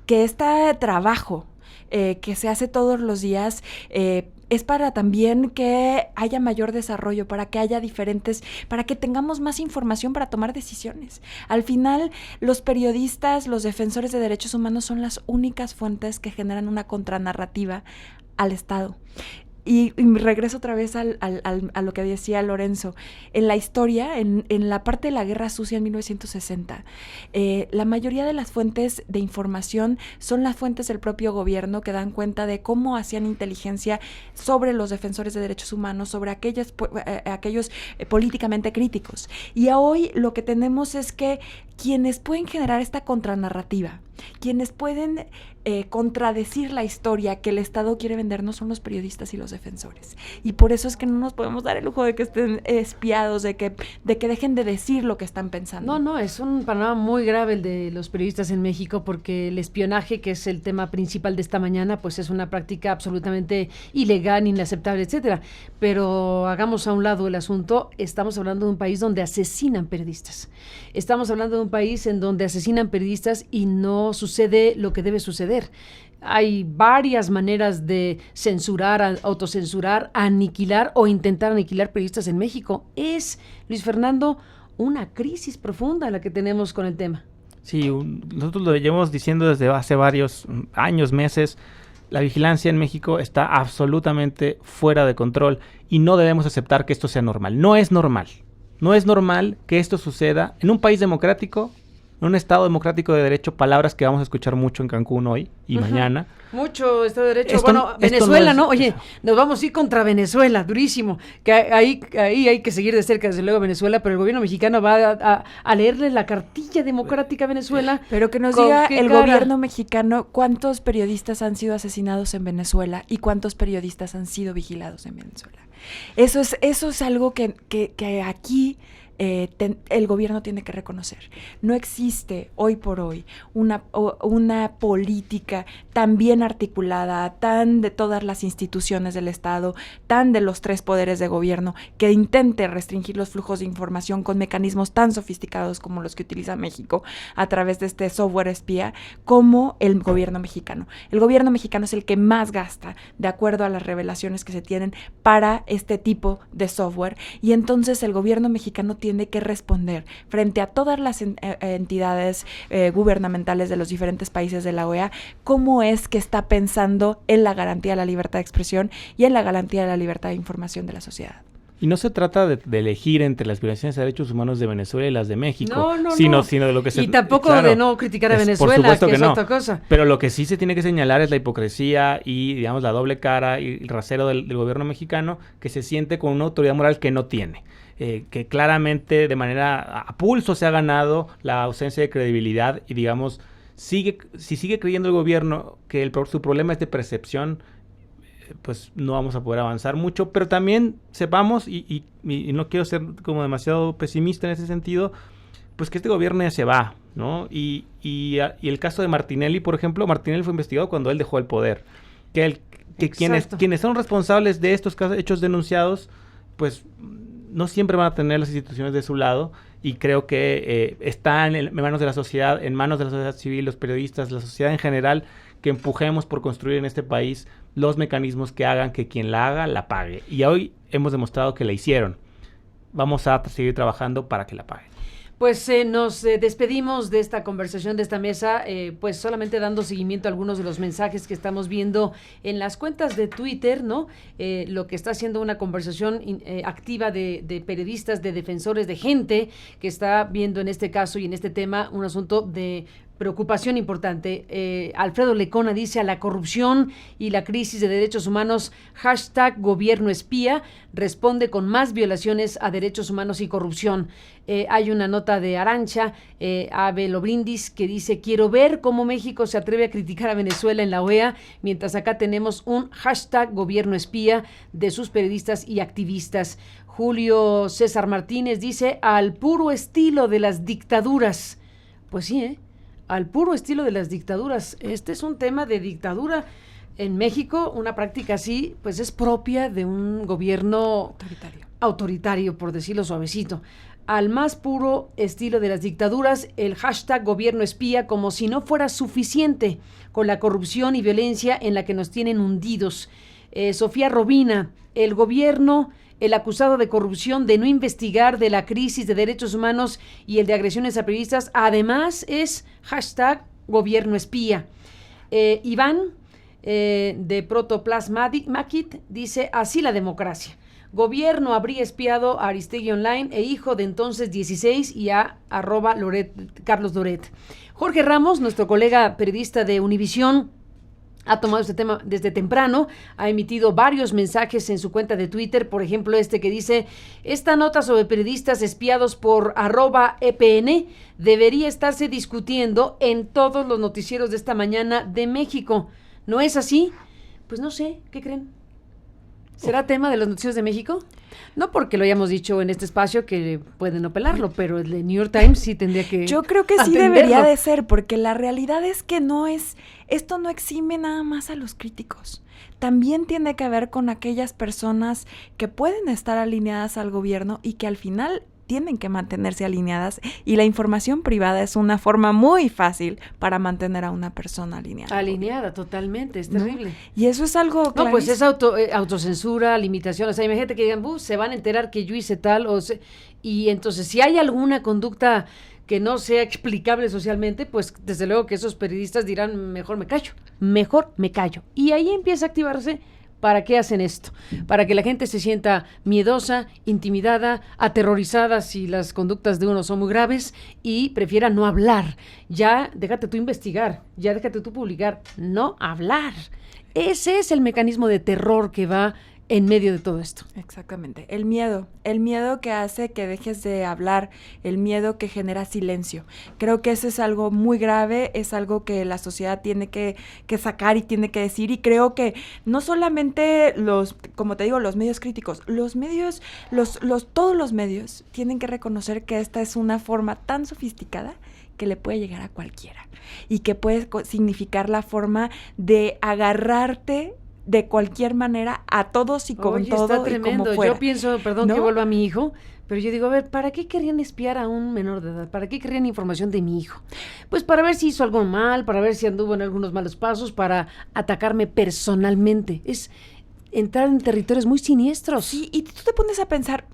que este trabajo que se hace todos los días es para también que haya mayor desarrollo, para que haya para que tengamos más información para tomar decisiones. Al final, los periodistas, los defensores de derechos humanos son las únicas fuentes que generan una contranarrativa al Estado. Y regreso otra vez a lo que decía Lorenzo. En la historia, en la parte de la Guerra Sucia en 1960, la mayoría de las fuentes de información son las fuentes del propio gobierno, que dan cuenta de cómo hacían inteligencia sobre los defensores de derechos humanos, sobre aquellos políticamente críticos. Y hoy lo que tenemos es que quienes pueden generar esta contranarrativa, quienes pueden contradecir la historia que el Estado quiere vendernos, son los periodistas y los defensores. Y por eso es que no nos podemos dar el lujo de que estén espiados, de que dejen de decir lo que están pensando. No, es un panorama muy grave el de los periodistas en México, porque el espionaje, que es el tema principal de esta mañana, pues es una práctica absolutamente ilegal, inaceptable, etcétera. Pero hagamos a un lado el asunto. Estamos hablando de un país donde asesinan periodistas. Estamos hablando de un país en donde asesinan periodistas y no sucede lo que debe suceder. Hay varias maneras de censurar, autocensurar, aniquilar o intentar aniquilar periodistas en México. Es, Luis Fernando, una crisis profunda la que tenemos con el tema. Sí, nosotros lo llevamos diciendo desde hace varios años, meses. La vigilancia en México está absolutamente fuera de control y no debemos aceptar que esto sea normal. No es normal. No es normal que esto suceda en un país democrático, en un Estado democrático de derecho, palabras que vamos a escuchar mucho en Cancún hoy y mañana. Mucho Estado de Derecho. Venezuela, ¿no? Oye, nos vamos a ir contra Venezuela, durísimo. Que ahí hay que seguir de cerca, desde luego, Venezuela, pero el gobierno mexicano va a leerle la cartilla democrática a Venezuela. Pero que nos diga el gobierno mexicano cuántos periodistas han sido asesinados en Venezuela y cuántos periodistas han sido vigilados en Venezuela. Eso es algo que aquí el gobierno tiene que reconocer. No existe hoy por hoy una política tan bien articulada, tan de todas las instituciones del Estado, tan de los 3 poderes de gobierno, que intente restringir los flujos de información con mecanismos tan sofisticados como los que utiliza México a través de este software espía, como el gobierno mexicano. El gobierno mexicano es el que más gasta, de acuerdo a las revelaciones que se tienen, para este tipo de software, y entonces el gobierno mexicano tiene que responder frente a todas las entidades gubernamentales de los diferentes países de la OEA, cómo es que está pensando en la garantía de la libertad de expresión y en la garantía de la libertad de información de la sociedad. Y no se trata de elegir entre las violaciones de derechos humanos de Venezuela y las de México, No. sino de lo que se... Y tampoco claro, de no criticar a Venezuela, por supuesto que es no. otra cosa. Pero lo que sí se tiene que señalar es la hipocresía y, digamos, la doble cara y el rasero del gobierno mexicano, que se siente con una autoridad moral que no tiene. Que claramente de manera a pulso se ha ganado la ausencia de credibilidad y, digamos, si sigue creyendo el gobierno que su problema es de percepción, pues no vamos a poder avanzar mucho. Pero también sepamos, y no quiero ser como demasiado pesimista en ese sentido, pues que este gobierno ya se va, ¿no? Y el caso de Martinelli, por ejemplo, Martinelli fue investigado cuando él dejó el poder. Que quienes son responsables de estos casos, hechos denunciados, pues no siempre van a tener las instituciones de su lado, y creo que está en manos de la sociedad civil, los periodistas, la sociedad en general, que empujemos por construir en este país los mecanismos que hagan que quien la haga, la pague. Y hoy hemos demostrado que la hicieron. Vamos a seguir trabajando para que la paguen. Pues nos despedimos de esta conversación, de esta mesa, pues solamente dando seguimiento a algunos de los mensajes que estamos viendo en las cuentas de Twitter, ¿no? Lo que está haciendo una conversación activa de periodistas, de defensores, de gente que está viendo en este caso y en este tema un asunto de preocupación importante. Alfredo Lecona dice: a la corrupción y la crisis de derechos humanos, #gobierno espía, responde con más violaciones a derechos humanos y corrupción. Hay una nota de Arancha Abel Obrindis que dice: quiero ver cómo México se atreve a criticar a Venezuela en la OEA, mientras acá tenemos un #gobierno espía de sus periodistas y activistas. Julio César Martínez dice: al puro estilo de las dictaduras. Pues sí, al puro estilo de las dictaduras. Este es un tema de dictadura. En México, una práctica así, pues es propia de un gobierno autoritario, por decirlo suavecito. Al más puro estilo de las dictaduras, el #gobierno espía, como si no fuera suficiente con la corrupción y violencia en la que nos tienen hundidos. Sofía Robina: el gobierno, el acusado de corrupción, de no investigar, de la crisis de derechos humanos y el de agresiones a periodistas, además es #gobierno espía. Iván, de Protoplasmatic, dice: así la democracia. Gobierno habría espiado a Aristegui Online e hijo de entonces 16 y a Carlos Loret. Jorge Ramos, nuestro colega periodista de Univisión, ha tomado este tema desde temprano, ha emitido varios mensajes en su cuenta de Twitter, por ejemplo este que dice: esta nota sobre periodistas espiados por @EPN debería estarse discutiendo en todos los noticieros de esta mañana de México. ¿No es así? Pues no sé, ¿qué creen? ¿Será tema de los noticieros de México? No porque lo hayamos dicho en este espacio que pueden no pelarlo, pero el de New York Times sí tendría que Yo creo que sí atenderlo. debería de ser, porque la realidad es que esto no exime nada más a los críticos. También tiene que ver con aquellas personas que pueden estar alineadas al gobierno y que al final tienen que mantenerse alineadas, y la información privada es una forma muy fácil para mantener a una persona alineada. Alineada, totalmente, es terrible. ¿No? Y eso es algo No, pues es autocensura, limitación. O sea, imagínate que digan: se van a enterar que yo hice tal, y entonces si hay alguna conducta que no sea explicable socialmente, pues desde luego que esos periodistas dirán: mejor me callo. Y ahí empieza a activarse. ¿Para qué hacen esto? Para que la gente se sienta miedosa, intimidada, aterrorizada si las conductas de uno son muy graves y prefiera no hablar. Ya déjate tú investigar, ya déjate tú publicar, no hablar. Ese es el mecanismo de terror que va en medio de todo esto. Exactamente. El miedo que hace que dejes de hablar, el miedo que genera silencio. Creo que eso es algo muy grave, es algo que la sociedad tiene que sacar y tiene que decir, y creo que no solamente como te digo, los medios críticos, todos los medios tienen que reconocer que esta es una forma tan sofisticada que le puede llegar a cualquiera y que puede significar la forma de agarrarte de cualquier manera a todos y con todo está tremendo. Y como fuera. Yo pienso, perdón, ¿no? que vuelva a mi hijo, pero yo digo, a ver, ¿para qué querrían espiar a un menor de edad? ¿Para qué querrían información de mi hijo? Pues para ver si hizo algo mal, para ver si anduvo en algunos malos pasos, para atacarme personalmente. Es entrar en territorios muy siniestros. Sí, y tú te pones a pensar,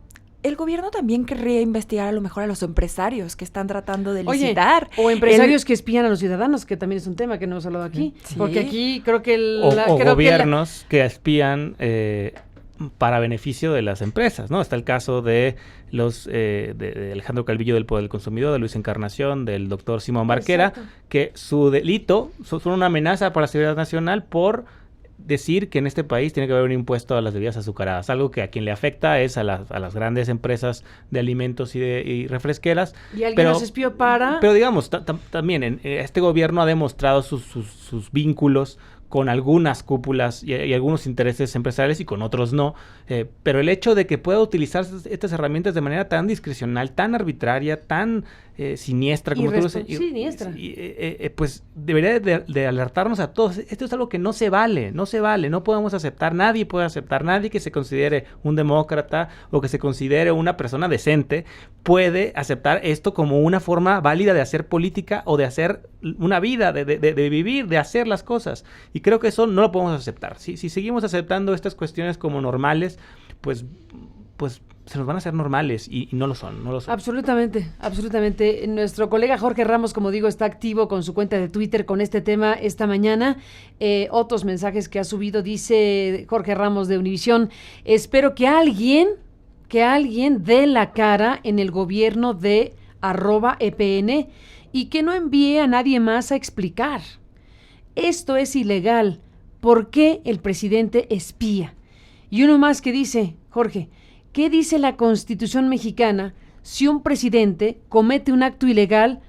el gobierno también querría investigar a lo mejor a los empresarios que están tratando de licitar. Oye, o empresarios que espían a los ciudadanos, que también es un tema que no hemos hablado aquí. Sí. Porque aquí creo que gobiernos que espían para beneficio de las empresas, ¿no? Está el caso de de Alejandro Calvillo del Poder del Consumidor, de Luis Encarnación, del doctor Simón Barquera, Exacto. que su delito son una amenaza para la seguridad nacional por decir que en este país tiene que haber un impuesto a las bebidas azucaradas, algo que a quien le afecta es a las grandes empresas de alimentos y refresqueras. Y alguien los espió para... Pero digamos, también este gobierno ha demostrado sus vínculos con algunas cúpulas y algunos intereses empresariales y con otros no, pero el hecho de que pueda utilizar estas herramientas de manera tan discrecional, tan arbitraria, tan siniestra, como tú lo dices, siniestra. pues debería de alertarnos a todos. Esto es algo que no se vale, no podemos aceptar, nadie puede aceptar, nadie que se considere un demócrata o que se considere una persona decente puede aceptar esto como una forma válida de hacer política o de hacer una vida, de vivir, de hacer las cosas. Y creo que eso no lo podemos aceptar. Si seguimos aceptando estas cuestiones como normales, pues se nos van a hacer normales y no lo son. Absolutamente. Nuestro colega Jorge Ramos, como digo, está activo con su cuenta de Twitter con este tema esta mañana. Otros mensajes que ha subido, dice Jorge Ramos de Univisión: espero que alguien dé la cara en el gobierno de @EPN y que no envíe a nadie más a explicar. Esto es ilegal. ¿Por qué el presidente espía? Y uno más que dice, Jorge, ¿qué dice la Constitución mexicana si un presidente comete un acto ilegal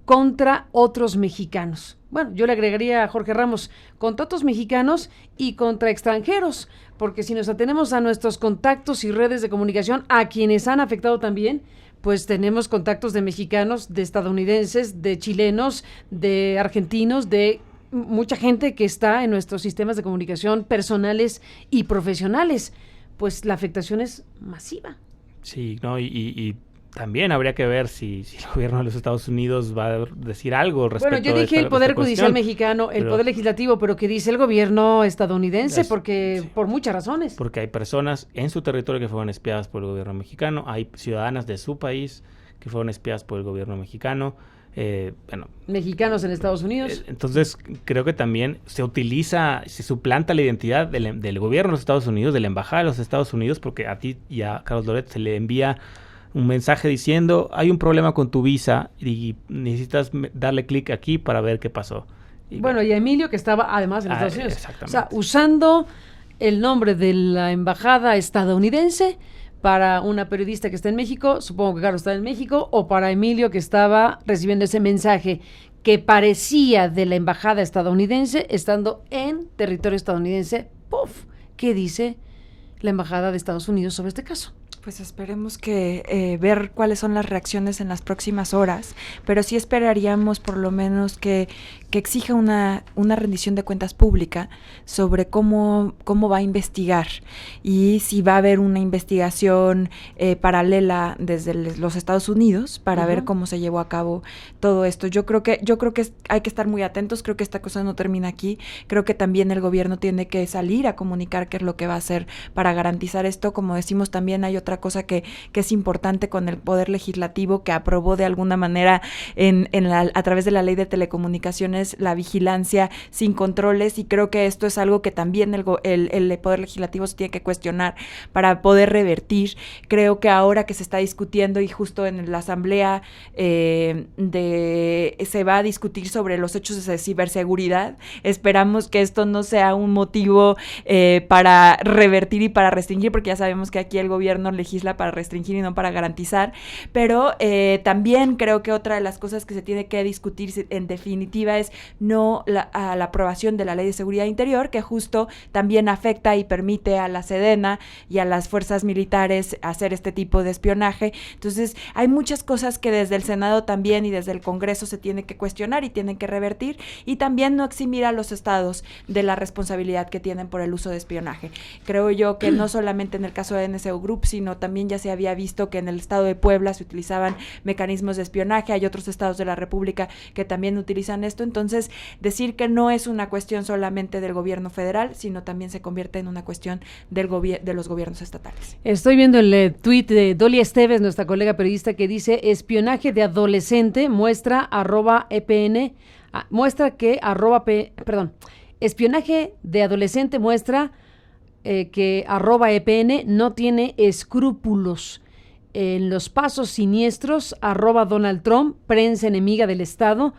contra otros mexicanos? Bueno, yo le agregaría a Jorge Ramos, contra otros mexicanos y contra extranjeros, porque si nos atenemos a nuestros contactos y redes de comunicación, a quienes han afectado también, pues tenemos contactos de mexicanos, de estadounidenses, de chilenos, de argentinos, de mucha gente que está en nuestros sistemas de comunicación personales y profesionales. Pues la afectación es masiva. Sí, ¿no? Y también habría que ver si el gobierno de los Estados Unidos va a decir algo respecto a Bueno, yo dije el Poder Judicial mexicano, el Poder Legislativo, pero ¿qué dice el gobierno estadounidense? Porque sí, por muchas razones. Porque hay personas en su territorio que fueron espiadas por el gobierno mexicano, hay ciudadanas de su país que fueron espiadas por el gobierno mexicano. Mexicanos en Estados Unidos. Entonces creo que también se suplanta la identidad del gobierno de los Estados Unidos, de la embajada de los Estados Unidos, porque a ti y a Carlos Loret se le envía un mensaje diciendo hay un problema con tu visa y necesitas darle clic aquí para ver qué pasó. Y a Emilio, que estaba además en Estados Unidos. Exactamente. O sea, usando el nombre de la embajada estadounidense para una periodista que está en México, supongo que Carlos está en México, o para Emilio, que estaba recibiendo ese mensaje que parecía de la embajada estadounidense, estando en territorio estadounidense. ¡Puf! ¿Qué dice la embajada de Estados Unidos sobre este caso? Pues esperemos que ver cuáles son las reacciones en las próximas horas, pero sí esperaríamos por lo menos que exija una rendición de cuentas pública sobre cómo va a investigar y si va a haber una investigación paralela desde los Estados Unidos para ver cómo se llevó a cabo todo esto. Yo creo que hay que estar muy atentos, creo que esta cosa no termina aquí, creo que también el gobierno tiene que salir a comunicar qué es lo que va a hacer para garantizar esto. Como decimos, también hay otra otra cosa que es importante con el Poder Legislativo, que aprobó de alguna manera a través de la Ley de Telecomunicaciones la vigilancia sin controles, y creo que esto es algo que también el Poder Legislativo se tiene que cuestionar para poder revertir. Creo que ahora que se está discutiendo, y justo en la asamblea se va a discutir sobre los hechos de ciberseguridad, esperamos que esto no sea un motivo para revertir y para restringir, porque ya sabemos que aquí el gobierno legisla para restringir y no para garantizar, pero también creo que otra de las cosas que se tiene que discutir en definitiva es a la aprobación de la Ley de Seguridad Interior, que justo también afecta y permite a la Sedena y a las fuerzas militares hacer este tipo de espionaje. Entonces hay muchas cosas que desde el Senado también y desde el Congreso se tiene que cuestionar y tienen que revertir, y también no eximir a los estados de la responsabilidad que tienen por el uso de espionaje. Creo yo que no solamente en el caso de NSO Group, sino también ya se había visto que en el estado de Puebla se utilizaban mecanismos de espionaje, hay otros estados de la República que también utilizan esto. Entonces, decir que no es una cuestión solamente del gobierno federal, sino también se convierte en una cuestión de los gobiernos estatales. Estoy viendo el tuit de Dolia Esteves, nuestra colega periodista, que dice: espionaje de adolescente muestra @EPN, espionaje de adolescente muestra que @EPN no tiene escrúpulos. En los pasos siniestros, @Donald Trump, prensa enemiga del Estado,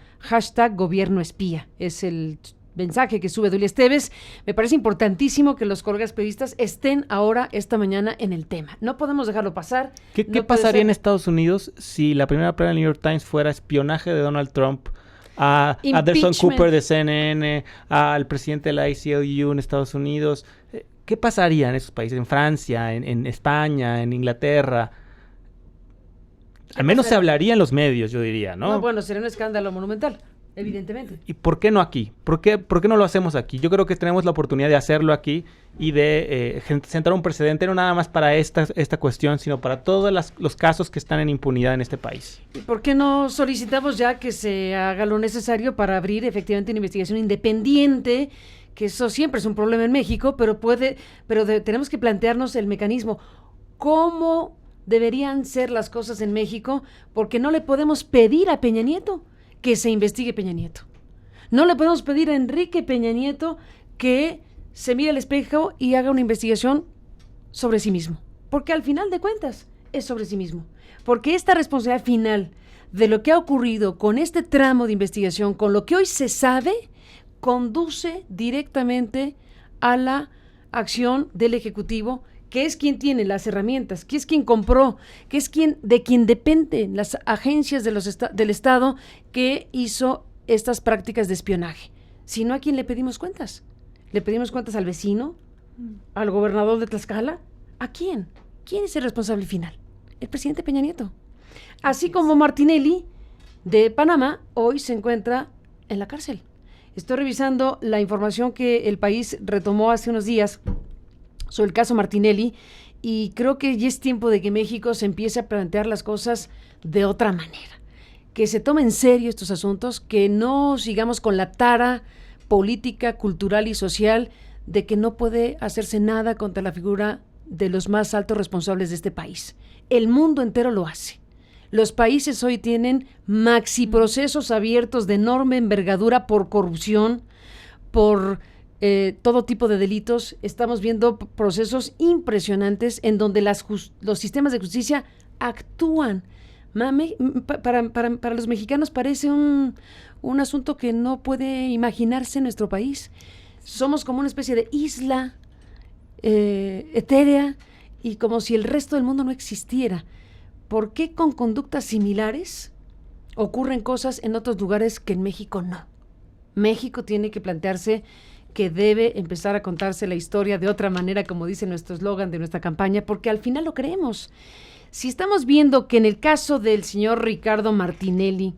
#gobierno espía. Es el mensaje que sube Dolia Esteves. Me parece importantísimo que los colegas periodistas estén ahora, esta mañana, en el tema. No podemos dejarlo pasar. ¿Qué pasaría en Estados Unidos si la primera plana del New York Times fuera espionaje de Donald Trump a Anderson Cooper de CNN, al presidente de la ACLU en Estados Unidos? ¿Qué pasaría en esos países? En Francia, en España, en Inglaterra. Al menos se hablaría en los medios, yo diría, ¿no? No, bueno, sería un escándalo monumental, evidentemente. ¿Y por qué no aquí? ¿Por qué no lo hacemos aquí? Yo creo que tenemos la oportunidad de hacerlo aquí y de sentar un precedente, no nada más para esta cuestión, sino para todos los casos que están en impunidad en este país. ¿Y por qué no solicitamos ya que se haga lo necesario para abrir efectivamente una investigación independiente? Que eso siempre es un problema en México, pero tenemos que plantearnos el mecanismo. ¿Cómo deberían ser las cosas en México? Porque no le podemos pedir a Peña Nieto que se investigue Peña Nieto. No le podemos pedir a Enrique Peña Nieto que se mire al espejo y haga una investigación sobre sí mismo. Porque al final de cuentas es sobre sí mismo. Porque esta responsabilidad final de lo que ha ocurrido con este tramo de investigación, con lo que hoy se sabe, conduce directamente a la acción del Ejecutivo, que es quien tiene las herramientas, que es quien compró, que es de quien dependen las agencias del Estado que hizo estas prácticas de espionaje. Si no, ¿a quién le pedimos cuentas? ¿Le pedimos cuentas al vecino? ¿Al gobernador de Tlaxcala? ¿A quién? ¿Quién es el responsable final? El presidente Peña Nieto. Así como Martinelli, de Panamá, hoy se encuentra en la cárcel. Estoy revisando la información que El País retomó hace unos días sobre el caso Martinelli, y creo que ya es tiempo de que México se empiece a plantear las cosas de otra manera, que se tome en serio estos asuntos, que no sigamos con la tara política, cultural y social de que no puede hacerse nada contra la figura de los más altos responsables de este país. El mundo entero lo hace. Los países hoy tienen maxi procesos abiertos de enorme envergadura por corrupción, por todo tipo de delitos. Estamos viendo procesos impresionantes en donde los sistemas de justicia actúan. Para los mexicanos parece un asunto que no puede imaginarse en nuestro país. Somos como una especie de isla etérea y como si el resto del mundo no existiera. ¿Por qué con conductas similares ocurren cosas en otros lugares que en México no? México tiene que plantearse que debe empezar a contarse la historia de otra manera, como dice nuestro eslogan de nuestra campaña, porque al final lo creemos. Si estamos viendo que en el caso del señor Ricardo Martinelli,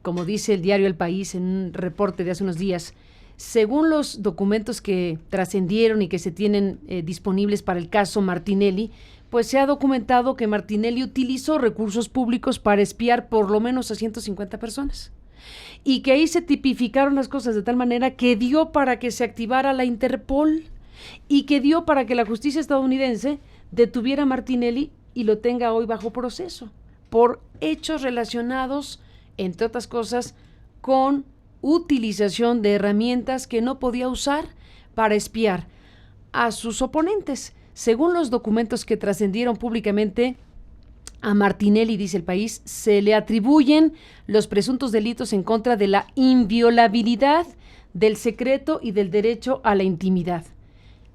como dice el diario El País en un reporte de hace unos días, según los documentos que trascendieron y que se tienen disponibles para el caso Martinelli, pues se ha documentado que Martinelli utilizó recursos públicos para espiar por lo menos a 150 personas. Y que ahí se tipificaron las cosas de tal manera que dio para que se activara la Interpol y que dio para que la justicia estadounidense detuviera a Martinelli y lo tenga hoy bajo proceso por hechos relacionados, entre otras cosas, con utilización de herramientas que no podía usar para espiar a sus oponentes. Según los documentos que trascendieron públicamente, a Martinelli, dice El País, se le atribuyen los presuntos delitos en contra de la inviolabilidad del secreto y del derecho a la intimidad,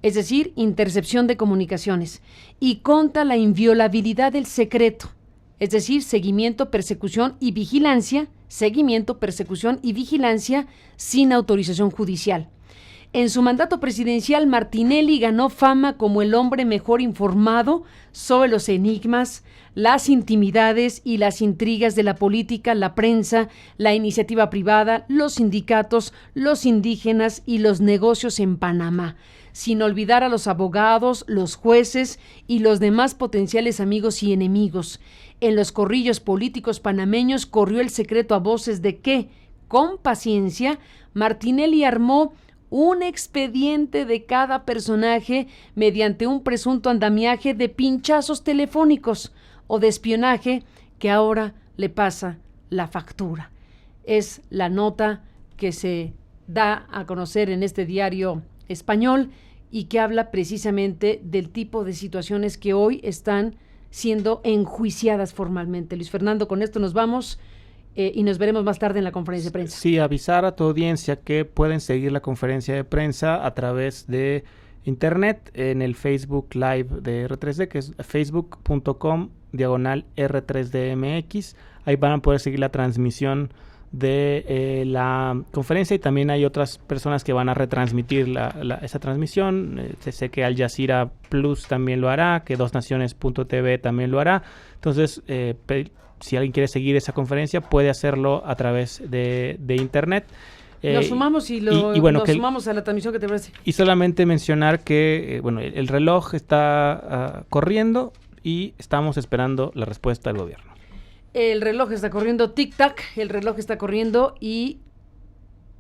es decir, intercepción de comunicaciones, y contra la inviolabilidad del secreto, es decir, seguimiento, persecución y vigilancia sin autorización judicial. En su mandato presidencial, Martinelli ganó fama como el hombre mejor informado sobre los enigmas, las intimidades y las intrigas de la política, la prensa, la iniciativa privada, los sindicatos, los indígenas y los negocios en Panamá, sin olvidar a los abogados, los jueces y los demás potenciales amigos y enemigos. En los corrillos políticos panameños corrió el secreto a voces de que, con paciencia, Martinelli armó un expediente de cada personaje mediante un presunto andamiaje de pinchazos telefónicos o de espionaje que ahora le pasa la factura. Es la nota que se da a conocer en este diario español y que habla precisamente del tipo de situaciones que hoy están siendo enjuiciadas formalmente. Luis Fernando, con esto nos vamos. Y nos veremos más tarde en la conferencia de prensa. Sí, avisar a tu audiencia que pueden seguir la conferencia de prensa a través de internet en el Facebook Live de R3D, que es facebook.com/R3DMX. Ahí van a poder seguir la transmisión de la conferencia, y también hay otras personas que van a retransmitir esa transmisión. Sé que Al Jazeera Plus también lo hará, que dosnaciones.tv también lo hará. Entonces, si alguien quiere seguir esa conferencia, puede hacerlo a través de internet. Nos sumamos sumamos a la transmisión que te parece. Y solamente mencionar que el reloj está corriendo y estamos esperando la respuesta del gobierno. El reloj está corriendo, tic-tac, el reloj está corriendo y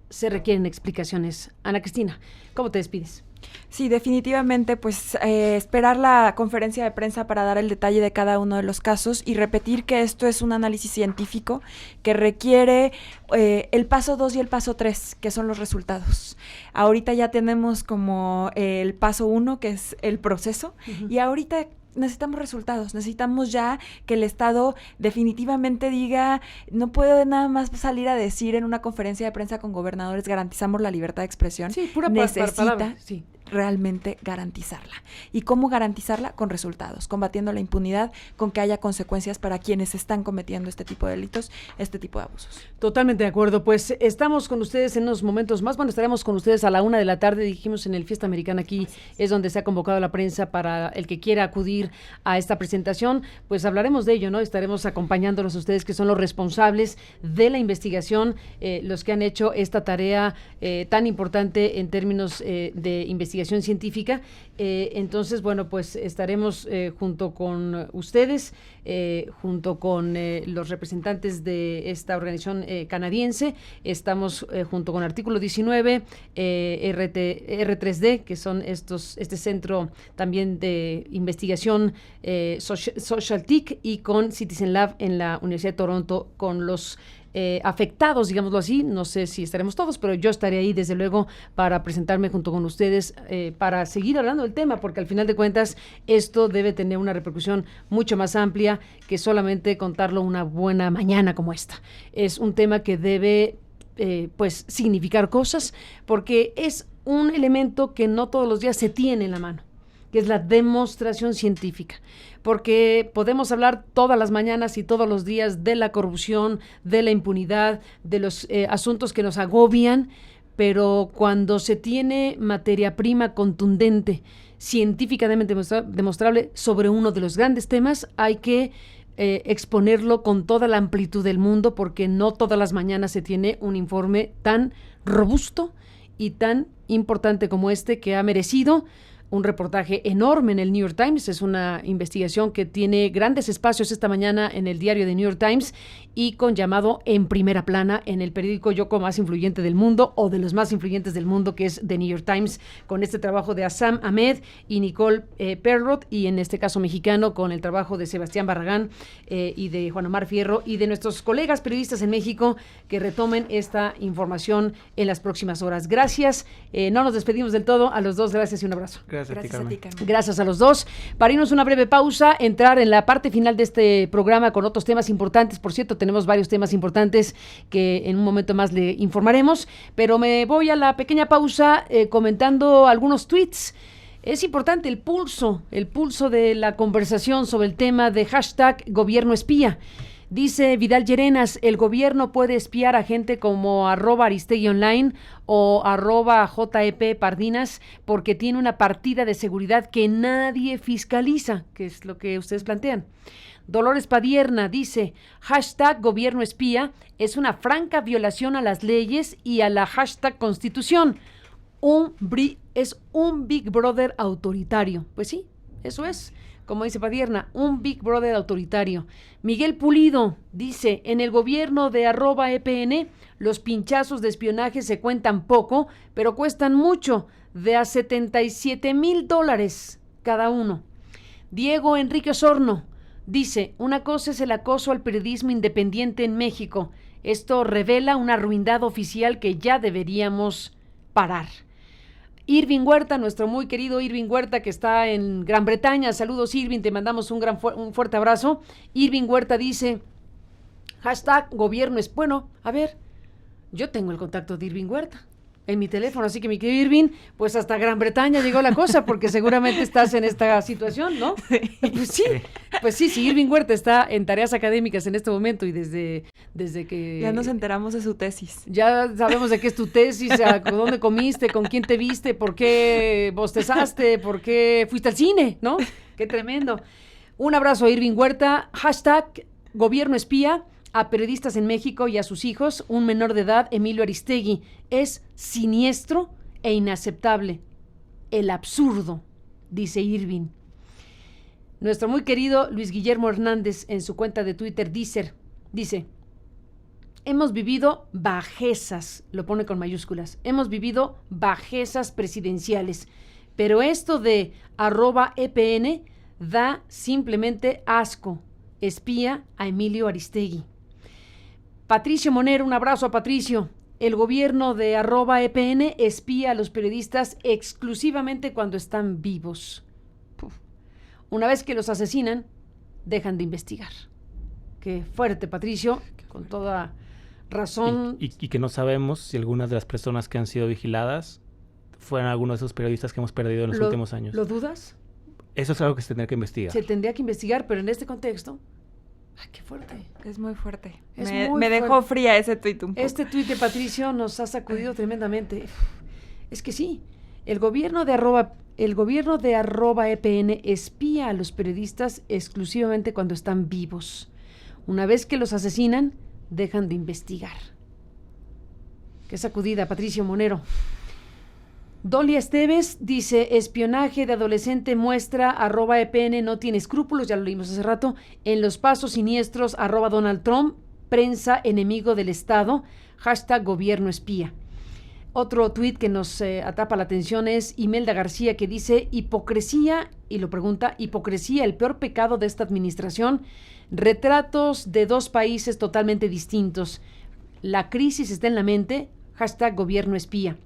se requieren explicaciones. Ana Cristina, ¿cómo te despides? Sí, definitivamente, pues esperar la conferencia de prensa para dar el detalle de cada uno de los casos y repetir que esto es un análisis científico que requiere el paso 2 y el paso 3, que son los resultados. Ahorita ya tenemos como el paso 1, que es el proceso, y ahorita necesitamos resultados, necesitamos ya que el Estado definitivamente diga, no puede nada más salir a decir en una conferencia de prensa con gobernadores, garantizamos la libertad de expresión. Sí, pura necesita realmente garantizarla. ¿Y cómo garantizarla? Con resultados, combatiendo la impunidad, con que haya consecuencias para quienes están cometiendo este tipo de delitos, este tipo de abusos. Totalmente de acuerdo. Pues estamos con ustedes en unos momentos más. Bueno, estaremos con ustedes a la 1:00 p.m, dijimos en el Fiesta Americana. Aquí es donde se ha convocado la prensa para el que quiera acudir a esta presentación. Pues hablaremos de ello, ¿no? Estaremos acompañándolos a ustedes, que son los responsables de la investigación, los que han hecho esta tarea tan importante en términos de investigación científica. Entonces, bueno, pues estaremos junto con ustedes, junto con los representantes de esta organización canadiense. Estamos junto con Artículo 19, R3D, que son este centro también de investigación Social TIC, y con Citizen Lab en la Universidad de Toronto, con los afectados, digámoslo así. No sé si estaremos todos, pero yo estaré ahí desde luego para presentarme junto con ustedes, para seguir hablando del tema, porque al final de cuentas esto debe tener una repercusión mucho más amplia que solamente contarlo una buena mañana como esta. Es un tema que debe pues significar cosas, porque es un elemento que no todos los días se tiene en la mano, que es la demostración científica. Porque podemos hablar todas las mañanas y todos los días de la corrupción, de la impunidad, de los asuntos que nos agobian, pero cuando se tiene materia prima contundente, científicamente demostrable sobre uno de los grandes temas, hay que exponerlo con toda la amplitud del mundo, porque no todas las mañanas se tiene un informe tan robusto y tan importante como este, que ha merecido un reportaje enorme en el New York Times. Es una investigación que tiene grandes espacios esta mañana en el diario de New York Times y con llamado en primera plana en el periódico yo creo más influyente del mundo o de los más influyentes del mundo, que es The New York Times, con este trabajo de Assam Ahmed y Nicole Perrot, y en este caso mexicano con el trabajo de Sebastián Barragán y de Juan Omar Fierro y de nuestros colegas periodistas en México que retomen esta información en las próximas horas. Gracias. No nos despedimos del todo. A los dos, gracias y un abrazo. Gracias a ti, Carmen. Gracias a los dos. Para irnos una breve pausa, entrar en la parte final de este programa con otros temas importantes. Por cierto, tenemos varios temas importantes que en un momento más le informaremos, pero me voy a la pequeña pausa comentando algunos tweets. Es importante el pulso de la conversación sobre el tema de hashtag gobierno espía. Dice Vidal Llerenas, el gobierno puede espiar a gente como @aristeguionline o @JEP Pardinas porque tiene una partida de seguridad que nadie fiscaliza, que es lo que ustedes plantean. Dolores Padierna dice, hashtag gobierno espía es una franca violación a las leyes y a la hashtag constitución. Es un Big Brother autoritario. Pues sí, eso es. Como dice Padierna, un Big Brother autoritario. Miguel Pulido dice, en el gobierno de @EPN, los pinchazos de espionaje se cuentan poco, pero cuestan mucho, de a $77,000 cada uno. Diego Enrique Osorno dice, una cosa es el acoso al periodismo independiente en México. Esto revela una ruindad oficial que ya deberíamos parar. Irving Huerta, nuestro muy querido Irving Huerta, que está en Gran Bretaña. Saludos, Irving, te mandamos un fuerte abrazo. Irving Huerta dice, hashtag gobierno es... Bueno, a ver, yo tengo el contacto de Irving Huerta en mi teléfono, así que mi querido Irving, pues hasta Gran Bretaña llegó la cosa, porque seguramente estás en esta situación, ¿no? Pues sí, si Irving Huerta está en tareas académicas en este momento y desde que... Ya nos enteramos de su tesis. Ya sabemos de qué es tu tesis, dónde comiste, con quién te viste, por qué bostezaste, por qué fuiste al cine, ¿no? Qué tremendo. Un abrazo a Irving Huerta, hashtag gobierno espía, a periodistas en México y a sus hijos, un menor de edad, Emilio Aristegui. Es siniestro e inaceptable. El absurdo, dice Irving. Nuestro muy querido Luis Guillermo Hernández, en su cuenta de Twitter, dice, hemos vivido bajezas, lo pone con mayúsculas, hemos vivido bajezas presidenciales, pero esto de @EPN da simplemente asco. Espía a Emilio Aristegui. Patricio Monero, un abrazo a Patricio. El gobierno de @EPN espía a los periodistas exclusivamente cuando están vivos. Una vez que los asesinan, dejan de investigar. Qué fuerte, Patricio, con toda razón. Y que no sabemos si algunas de las personas que han sido vigiladas fueron algunos de esos periodistas que hemos perdido en los últimos años. ¿Lo dudas? Eso es algo que se tendría que investigar. Se tendría que investigar, pero en este contexto... ¡Ay, qué fuerte! Es muy fuerte. Me dejó fría ese tuit un poco. Este tuit de Patricio nos ha sacudido tremendamente. Es que sí, el gobierno de @EPN espía a los periodistas exclusivamente cuando están vivos. Una vez que los asesinan, dejan de investigar. Qué sacudida, Patricio Monero. Dolia Esteves dice, espionaje de adolescente muestra @EPN no tiene escrúpulos, ya lo leímos hace rato, en los pasos siniestros @Donald Trump, prensa enemigo del Estado, hashtag gobierno espía. Otro tuit que nos atrapa la atención es Imelda García, que dice, hipocresía, y lo pregunta, hipocresía, el peor pecado de esta administración, retratos de dos países totalmente distintos, la crisis está en la mente, hashtag gobierno espía.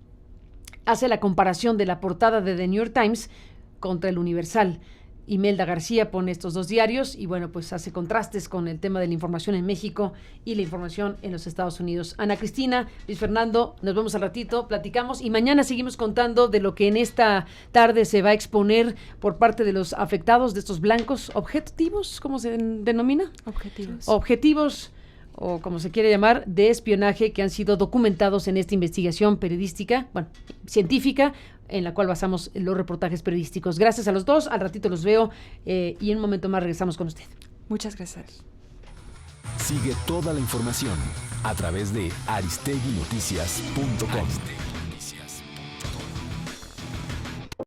Hace la comparación de la portada de The New York Times contra el Universal. Imelda García pone estos dos diarios y bueno, pues hace contrastes con el tema de la información en México y la información en los Estados Unidos. Ana Cristina, Luis Fernando, nos vemos al ratito, platicamos y mañana seguimos contando de lo que en esta tarde se va a exponer por parte de los afectados de estos blancos objetivos, ¿cómo se denomina? Objetivos, o como se quiere llamar, de espionaje que han sido documentados en esta investigación periodística, científica, en la cual basamos los reportajes periodísticos. Gracias a los dos, al ratito los veo y en un momento más regresamos con usted. Muchas gracias. Sigue toda la información a través de aristeguinoticias.com.